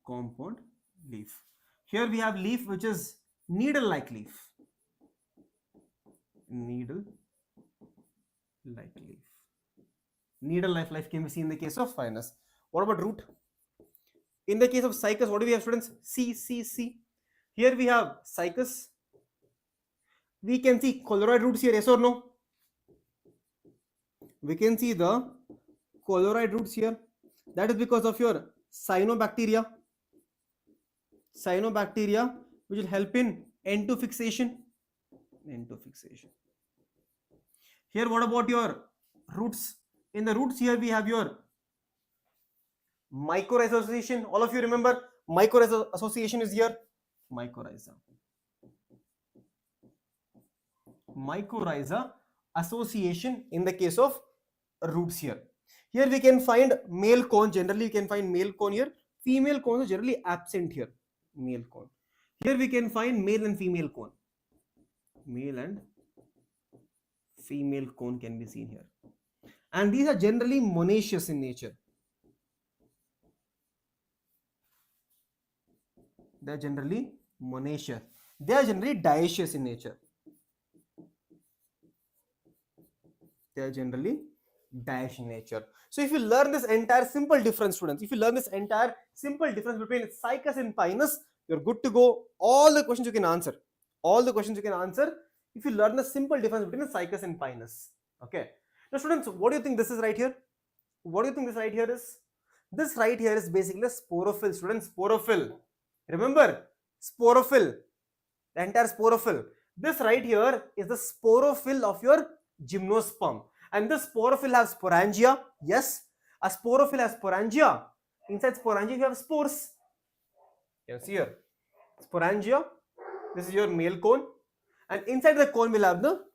compound leaf. Here we have leaf which is needle-like leaf. Needle-like leaf. Needle-like leaf can be seen in the case of pinus. What about root? In the case of cycas, what do we have, students? CCC. Here we have cycas. We can see colloid roots here, yes or no? We can see the colloid roots here. That is because of your cyanobacteria. Cyanobacteria, which will help in N2 fixation. N2 fixation. Here, what about your roots? In the roots here, we have your mycorrhiza association. All of you remember mycorrhiza association is here. Mycorrhiza. Mycorrhiza association in the case of roots here. Here we can find male cone. Generally, you can find male cone here. Female cone is generally absent here. Male cone. Here we can find male and female cone. Male and female cone can be seen here. And these are generally monoecious in nature. They are generally monoecious. They are generally dioecious in nature. They are generally dioecious in nature. So if you learn this entire simple difference, students, if you learn this entire simple difference between Cycas and Pinus, you're good to go. All the questions you can answer. All the questions you can answer if you learn the simple difference between Cycas and Pinus. Okay. Now, students, what do you think this is right here? What do you think this right here is? This right here is basically a sporophyll, students. Sporophyll. Remember, sporophyll. The entire sporophyll. This right here is the sporophyll of your gymnosperm. And this sporophyll has sporangia. Yes, a sporophyll has sporangia. Inside sporangia, you have spores. You can see here. Sporangia. This is your male cone. And inside the cone, we'll have the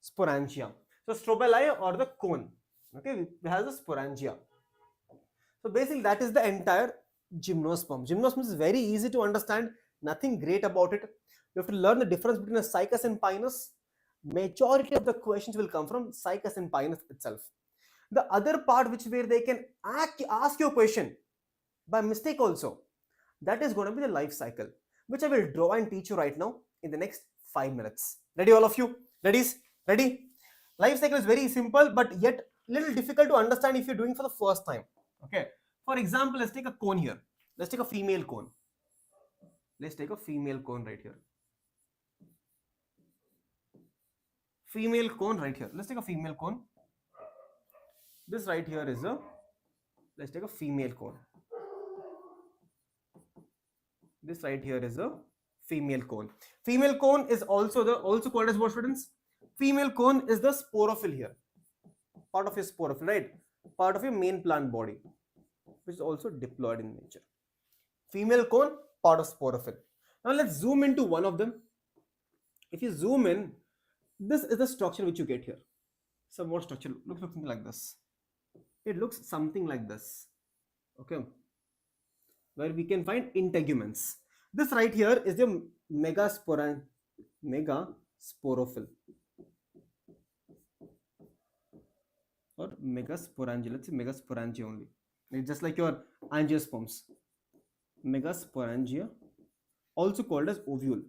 sporangia. So, strobili or the cone. Okay, we have the sporangia. So, basically, that is the entire gymnosperm. Gymnosperm is very easy to understand. Nothing great about it. You have to learn the difference between a Cycas and Pinus. Majority of the questions will come from Cycas and Pinus itself. The other part where they can ask you a question by mistake also, that is going to be the life cycle, which I will draw and teach you right now in the next 5 minutes. Ready, all of you? Ready? Life cycle is very simple, but yet little difficult to understand if you're doing for the first time. Okay. For example, let's take a cone here. Let's take a female cone. Let's take a female cone right here. Female cone right here. Let's take a female cone. This right here is a, let's take a female cone. This right here is a female cone. Female cone is also called as what, students? Female cone is the sporophyll here. Part of your sporophyll, right? Part of your main plant body, which is also diploid in nature. Female cone, part of sporophyll. Now let's zoom into one of them. If you zoom in, this is the structure which you get here. So what structure looks something like this. It looks something like this. Okay. Where we can find integuments. This right here is the megasporophyll. Or megasporangia. Let's say megasporangia only. It's just like your angiosperms. Megasporangia, also called as ovule.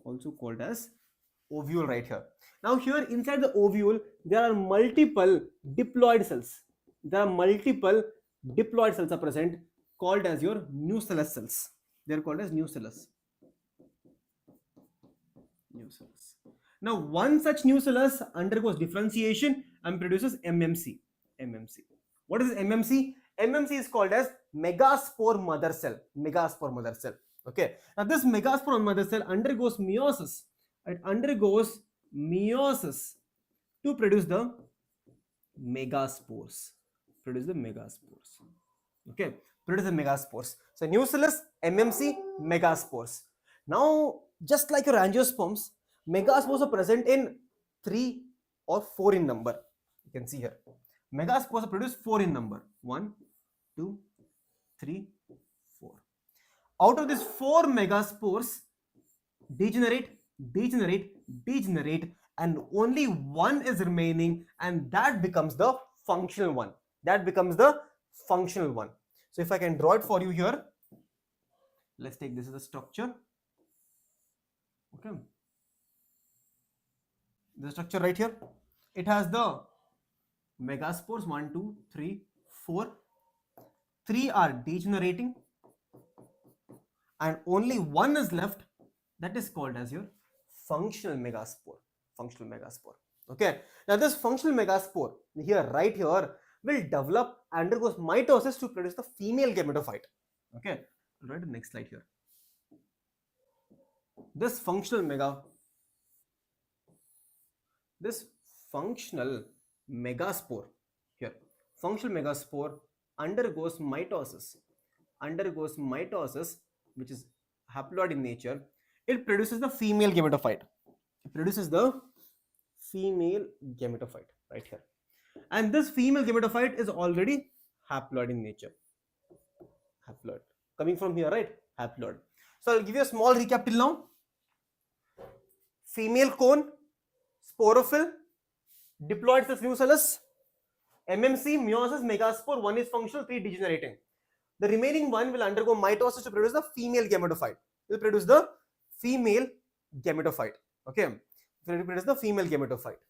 Also called as ovule right here. Now here inside the ovule, there are multiple diploid cells. There are multiple diploid cells are present, called as your nucellus cells. They are called as nucellus. Nucellus. Now one such nucellus undergoes differentiation and produces MMC. MMC. What is MMC? MMC is called as megaspore mother cell. Megaspore mother cell. Okay. Now this megaspore mother cell undergoes meiosis. It undergoes meiosis to produce the megaspores. Produce the megaspores. Okay. Produce the megaspores. So nucellus, MMC, megaspores. Now, just like your angiosperms, megaspores are present in 3 or 4 in number. You can see here. Megaspores are produced 4 in number. 1, 2, 3, 4. Out of these 4 megaspores, degenerate, and only one is remaining, and that becomes the functional one. That becomes the functional one. So if I can draw it for you here, let's take this as a structure. Okay. The structure right here, it has the megaspores 1, 2, 3, 4. 3 are degenerating, and only one is left. That is called as your functional megaspore. Functional megaspore. Okay. Now this functional megaspore here, right here, will develop, undergoes mitosis to produce the female gametophyte. Okay. I'll write the next slide here. This functional megaspore here, functional megaspore undergoes mitosis, which is haploid in nature. It produces the female gametophyte. It produces the female gametophyte right here. And this female gametophyte is already haploid in nature. Haploid. Coming from here, right? Haploid. So I'll give you a small recap till now. Female cone, sporophyll, diploid nucellus, MMC, meiosis, megaspore. One is functional, 3 degenerating. The remaining one will undergo mitosis to produce the female gametophyte. It will produce the female gametophyte. Okay, it will produce the female gametophyte.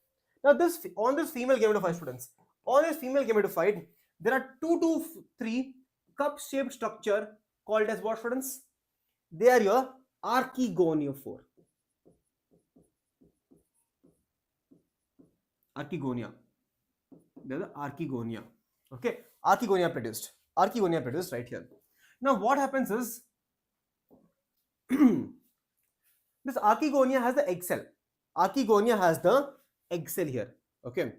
Now, on this female gametophyte, students, on this female gametophyte, there are 2 to 3 cup-shaped structure called as what, students? They are your archegoniophore. Archegonia. They are the archegonia. Okay, archegonia produced right here. Now what happens is this archegonia has the egg cell. Archegonia has the egg cell here. Okay.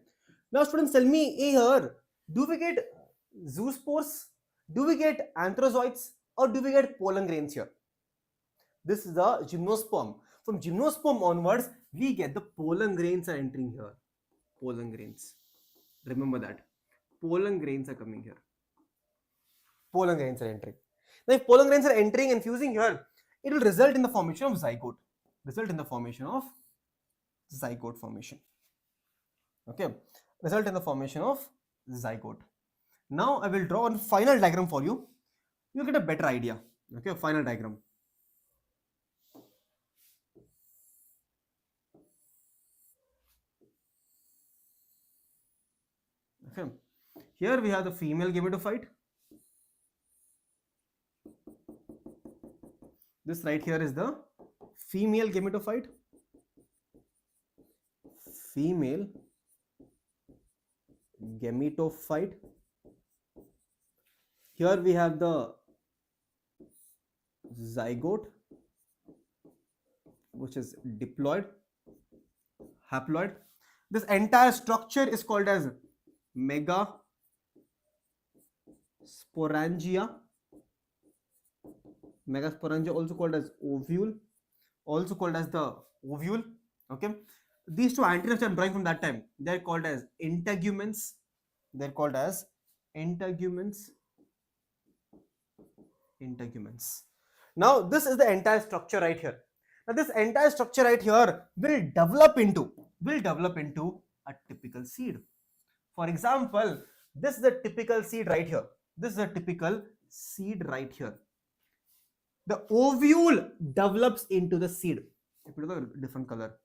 Now students, tell me here, do we get zoospores, do we get anthrazoids, or do we get pollen grains here? This is the gymnosperm. From gymnosperm onwards, we get the pollen grains are entering here. Pollen grains. Remember that. Pollen grains are coming here. Pollen grains are entering. Now, if pollen grains are entering and fusing here, it will result in the formation of zygote. Okay. Result in the formation of zygote. Now, I will draw a final diagram for you. You'll get a better idea. Okay, final diagram. Okay. Here we have the female gametophyte. This right here is the female gametophyte. Female gametophyte. Here we have the zygote, which is diploid, haploid. This entire structure is called as megasporangia. Megasporangia, also called as ovule, Okay, these two antennae which I am drawing from that time, they are called as integuments. Now this is the entire structure right here. Now this entire structure right here will develop into a typical seed. For example, this is the typical seed right here. The ovule develops into the seed. If you look at a different color,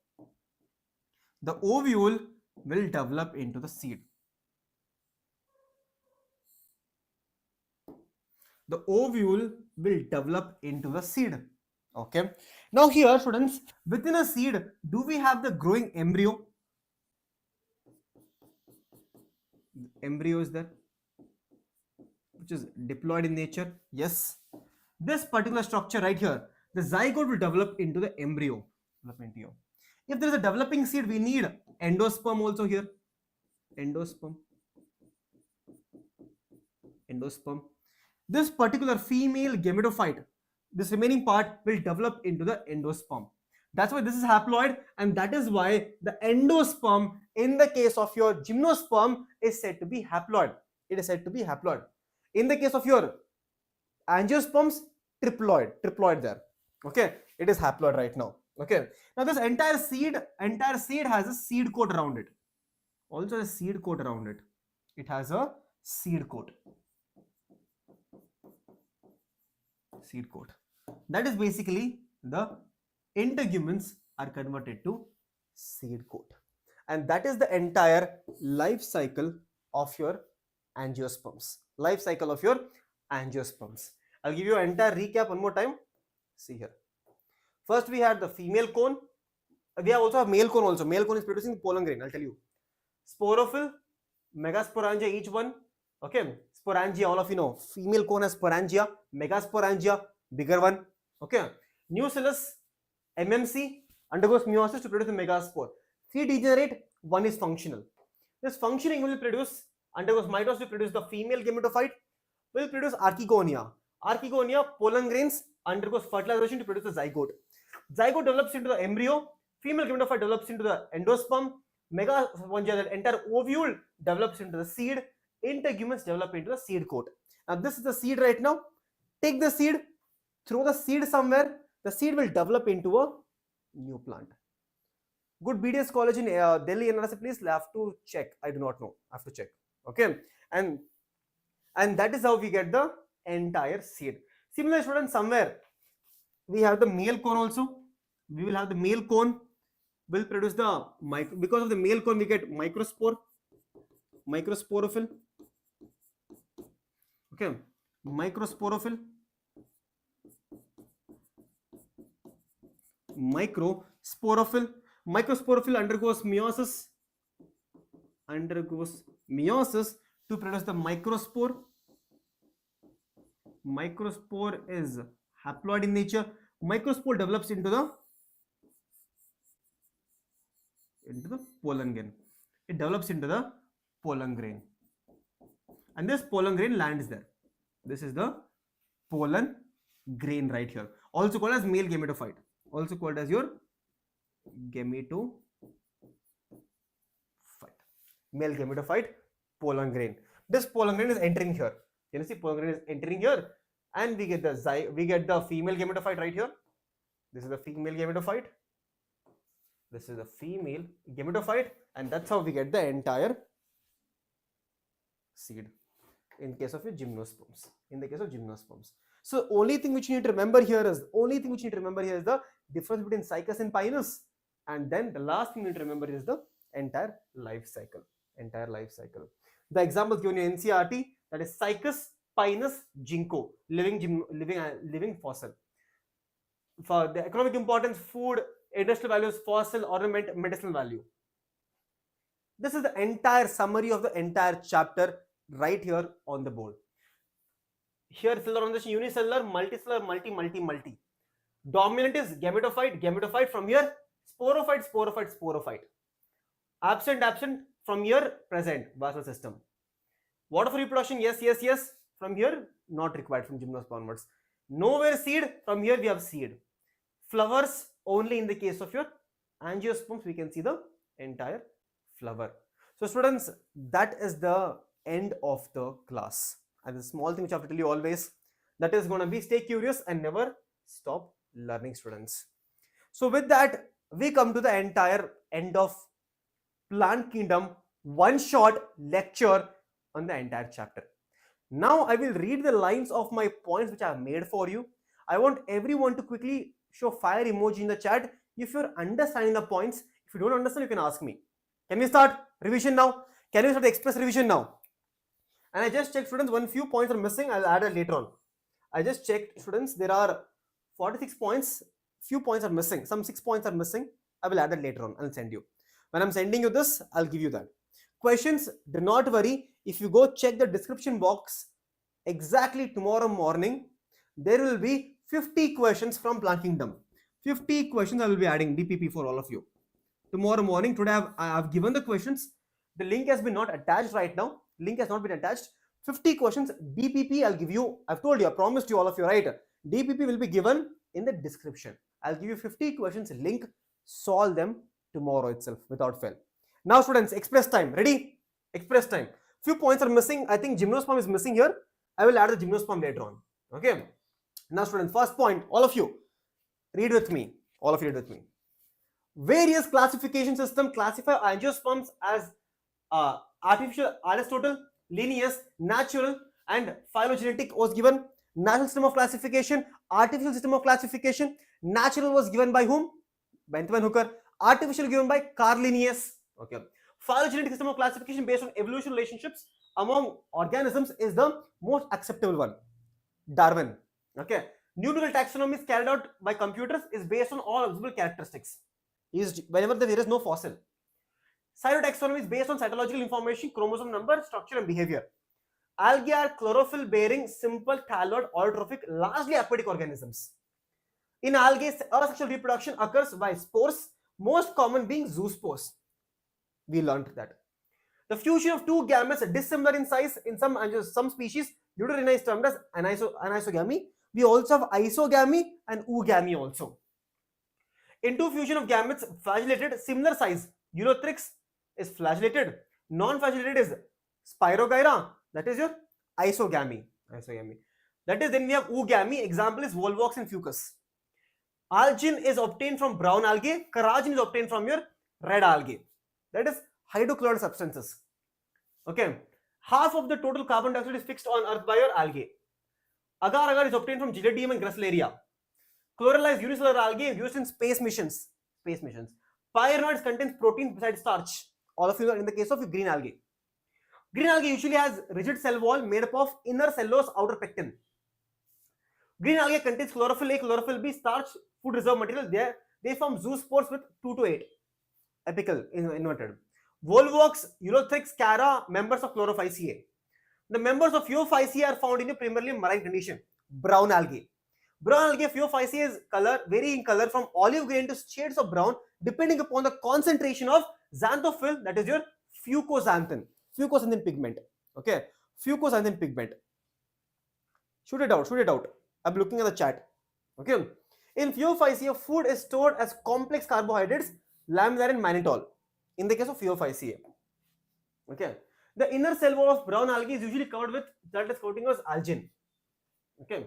the ovule will develop into the seed. Okay. Now here, students, within a seed, do we have the growing embryo? Embryo is there, which is diploid in nature. Yes. This particular structure right here, the zygote will develop into the embryo. If there is a developing seed, we need endosperm also here. Endosperm. This particular female gametophyte, this remaining part will develop into the endosperm. That's why this is haploid, and that is why the endosperm in the case of your gymnosperm is said to be haploid. In the case of your angiosperms, triploid there. Okay, it is haploid right now. Okay, now this entire seed has a seed coat around it. Also a seed coat around it. It has a seed coat. That is basically the integuments are converted to seed coat, and that is the entire life cycle of your angiosperms. I'll give you an entire recap one more time. See here. First we had the female cone, We also have male cone also. Male cone is producing pollen grain. I'll tell you. Sporophyll, megasporangia, each one. Okay. Sporangia, all of you know. Female cone has sporangia, megasporangia, bigger one. Okay. Nucellus, MMC, undergoes meiosis to produce the megaspore. 3 degenerate, 1 is functional. This functioning will produce, undergoes mitosis to produce the female gametophyte, will produce archegonia. Archegonia, pollen grains, undergoes fertilization to produce the zygote. Zygote develops into the embryo, female gametophyte develops into the endosperm, megaspongia, the entire ovule develops into the seed, integuments develop into the seed coat. Now this is the seed right now. Take the seed, throw the seed somewhere, the seed will develop into a new plant. Good BDS college in Delhi NRC, please have to check. I do not know. I have to check. Okay, and that is how we get the entire seed. Similar, students, somewhere we have the male cone also. We will have the male cone will produce the because of the male cone we get microspore, microsporophyll. Okay, microsporophyll, microsporophyll. Microsporophyll undergoes meiosis to produce the microspore. Microspore is haploid in nature. Microspore develops into the pollen grain. It develops into the pollen grain, and this pollen grain lands there. This is the pollen grain right here, also called as male gametophyte, also called as your gametophyte, male gametophyte, pollen grain. This pollen grain is entering here. You see, pollen grain is entering here, and we get the female gametophyte right here. This is the female gametophyte. This is the female gametophyte, and that's how we get the entire seed. In case of your gymnosperms. In the case of gymnosperms. So only thing which you need to remember here is the difference between Cycas and Pinus. And then the last thing you need to remember is the entire life cycle. The examples given in NCERT, that is Cycas, Pinus, ginkgo, living fossil. For the economic importance, food, industrial values, fossil, ornament, medicinal value. This is the entire summary of the entire chapter right here on the board. Here cellular organization, unicellular, multicellular, multi. Dominant is gametophyte from here, sporophyte. Absent from here, present, vascular system. Water for reproduction, yes. From here, not required from gymnosperm onwards. Nowhere seed, from here we have seed. Flowers, only in the case of your angiosperms, we can see the entire flower. So students, that is the end of the class. And the small thing which I have to tell you always, that is going to be stay curious and never stop learning, students. So with that, we come to the entire end of plant kingdom, one short lecture on the entire chapter. Now I will read the lines of my points which I have made for you. I want everyone to quickly show fire emoji in the chat if you're understanding the points. If you don't understand, you can ask me. Can we start revision now? Can we start the express revision now? And I just checked, students, few points are missing. I'll add it later on. I just checked, students, there are 46 points. Few points are missing. Some 6 points are missing. I will add it later on. I'll send you. When I'm sending you this, I'll give you that. Questions, do not worry. If you go check the description box, exactly tomorrow morning, there will be 50 questions from Plant Kingdom. 50 questions I will be adding DPP for all of you. Tomorrow morning, today I have given the questions. The link has been not attached right now. Link has not been attached. 50 questions DPP I'll give you. I've told you, I promised you all of you, right? DPP will be given in the description. I'll give you 50 questions link. Solve them tomorrow itself without fail. Now students, express time. Ready? Express time. Few points are missing. I think gymnosperm is missing here. I will add the gymnosperm later on. Okay. Now students, first point, all of you, read with me. All of you read with me. Various classification system classify angiosperms as artificial, Aristotle, Linnaeus, natural, and phylogenetic was given. Natural system of classification, artificial system of classification. Natural was given by whom? Bentham and Hooker. Artificial given by Carl Linnaeus. Okay. Phylogenetic system of classification based on evolution relationships among organisms is the most acceptable one. Darwin. Okay. Numerical taxonomy is carried out by computers is based on all observable characteristics. whenever there is no fossil. Cytotaxonomy is based on cytological information, chromosome number, structure, and behavior. Algae are chlorophyll-bearing, simple, thalloid, autotrophic, largely aquatic organisms. In algae, asexual reproduction occurs by spores, most common being zoospores. We learned that. The fusion of two gametes dissimilar in size in some species deuterina is termed as anisogamy. We also have isogamy and oogamy also. Into fusion of gametes flagellated, similar size, Eurothrix is flagellated. Non-flagellated is Spirogyra, that is your isogamy. That is, then we have oogamy. Example is Volvox and Fucus. Algin is obtained from brown algae. Carrageen is obtained from your red algae. That is hydrochloride substances. Okay. Half of the total carbon dioxide is fixed on Earth by your algae. Agar-agar is obtained from Gillidium and Gracilaria. Chloralized unicellular algae used in space missions. Pyrenoids contains protein besides starch. All of you are in the case of green algae. Green algae usually has rigid cell wall made up of inner cellulose, outer pectin. Green algae contains chlorophyll A, chlorophyll B, starch, food reserve material. They form zoospores with 2 to 8 apical inverted. Volvox, Eurothrix, Cara, members of Chlorophyceae. The members of Phaeophyceae are found in a primarily marine condition. Brown algae. Brown algae Phaeophyceae vary in color from olive green to shades of brown depending upon the concentration of xanthophyll, that is your fucoxanthin pigment. Okay, fucoxanthin pigment. Shoot it out. I'm looking at the chat. Okay, in Phaeophyceae, food is stored as complex carbohydrates, laminar and mannitol. In the case of Phaeophyceae. Okay, the inner cell wall of brown algae is usually covered with that is coating as algin. Okay,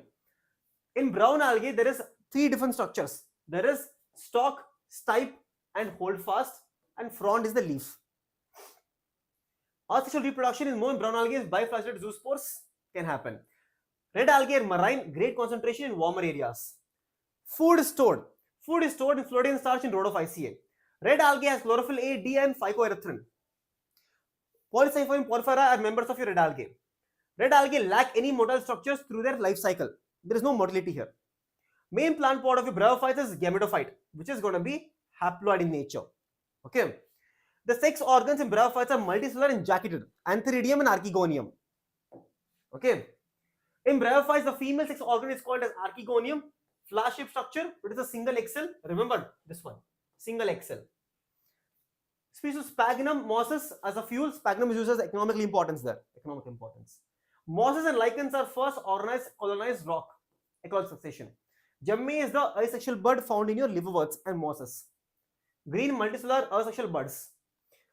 in brown algae there is 3 different structures. There is stalk, stipe, and holdfast, and frond is the leaf. Asexual reproduction in more brown algae is biflagellated zoospores can happen. Red algae are marine, great concentration in warmer areas. Food is stored in Floridian starch in Rhodophyceae. Red algae has chlorophyll A, D, and phycoerythrin. Polycyphorium porphyra are members of your red algae. Red algae lack any motile structures through their life cycle. There is no motility here. Main plant pod of your bryophytes is gametophyte, which is going to be haploid in nature. Okay. The sex organs in bryophytes are multicellular and jacketed, antheridium and archegonium. Okay. In bryophytes, the female sex organ is called as archegonium, flash-shaped structure, but it is a single axil. Remember this one, single axil. Species of sphagnum mosses as a fuel. Sphagnum is used as economic importance. Mosses and lichens are first organized colonized rock, ecological succession. Gemme is the asexual bud found in your liverworts and mosses. Green multicellular asexual buds.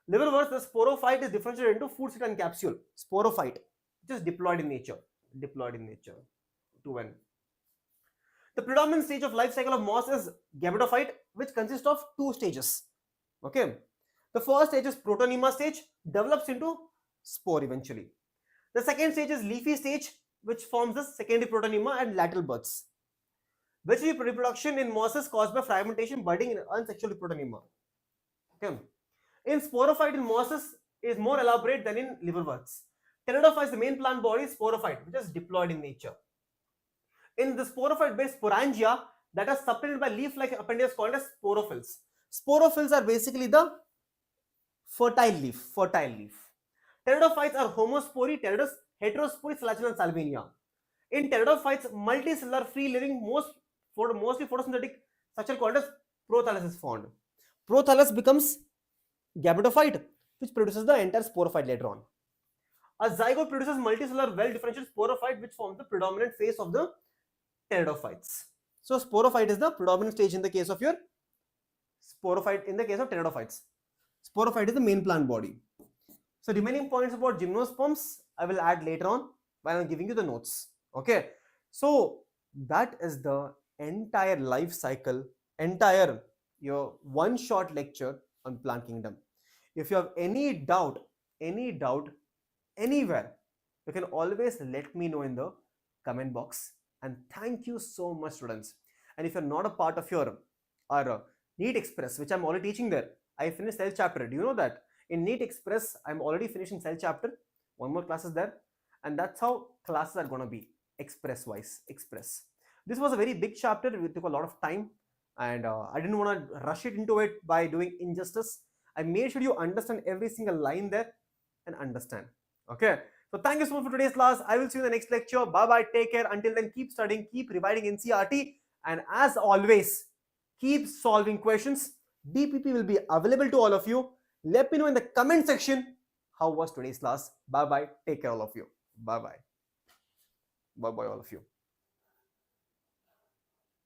Liverworts, the sporophyte is differentiated into food, seed and capsule. Sporophyte, which is diploid in nature. 2N. The predominant stage of life cycle of moss is gametophyte, which consists of 2 stages. Okay. The first stage is protonema stage, develops into spore eventually. The second stage is leafy stage, which forms the secondary protonema and lateral buds. Vegetable reproduction in mosses caused by fragmentation, budding in unsexual protonema. Okay. In sporophyte in mosses is more elaborate than in liverworts. Pteridophytes, the main plant body is sporophyte, which is diploid in nature. In the sporophyte-based sporangia that are supplemented by leaf-like appendages called as sporophylls. Sporophylls are basically the fertile leaf. Pteridophytes are homospory, pteridus, heterospory, flagellum, and salvinia. In pteridophytes, multicellular, free-living, mostly photosynthetic structure called as prothallus is formed. Prothallus becomes gametophyte, which produces the entire sporophyte later on. A zygote produces multicellular, well-differentiated sporophyte, which forms the predominant phase of the pteridophytes. So, sporophyte is the predominant stage in the case of your sporophyte. In the case of pteridophytes, sporophyte is the main plant body. So, remaining points about gymnosperms I will add later on while I am giving you the notes. Okay. So, that is the entire life cycle, your one short lecture on plant kingdom. If you have any doubt anywhere, you can always let me know in the comment box. And thank you so much, students. And if you're not a part of our NEET Express, which I'm already teaching there, I finished cell chapter. Do you know that? In NEET Express, I'm already finishing cell chapter. One more class is there. And that's how classes are going to be, express-wise. This was a very big chapter. It took a lot of time. and I didn't want to rush it into it by doing injustice. I made sure you understand every single line there and understand. Okay. So thank you so much for today's class. I will see you in the next lecture. Bye bye. Take care. Until then, keep studying, keep reviving NCRT, and as always, keep solving questions. DPP will be available to all of you. Let me know in the comment section how was today's class. Bye bye. Take care, all of you. Bye bye. Bye bye, all of you.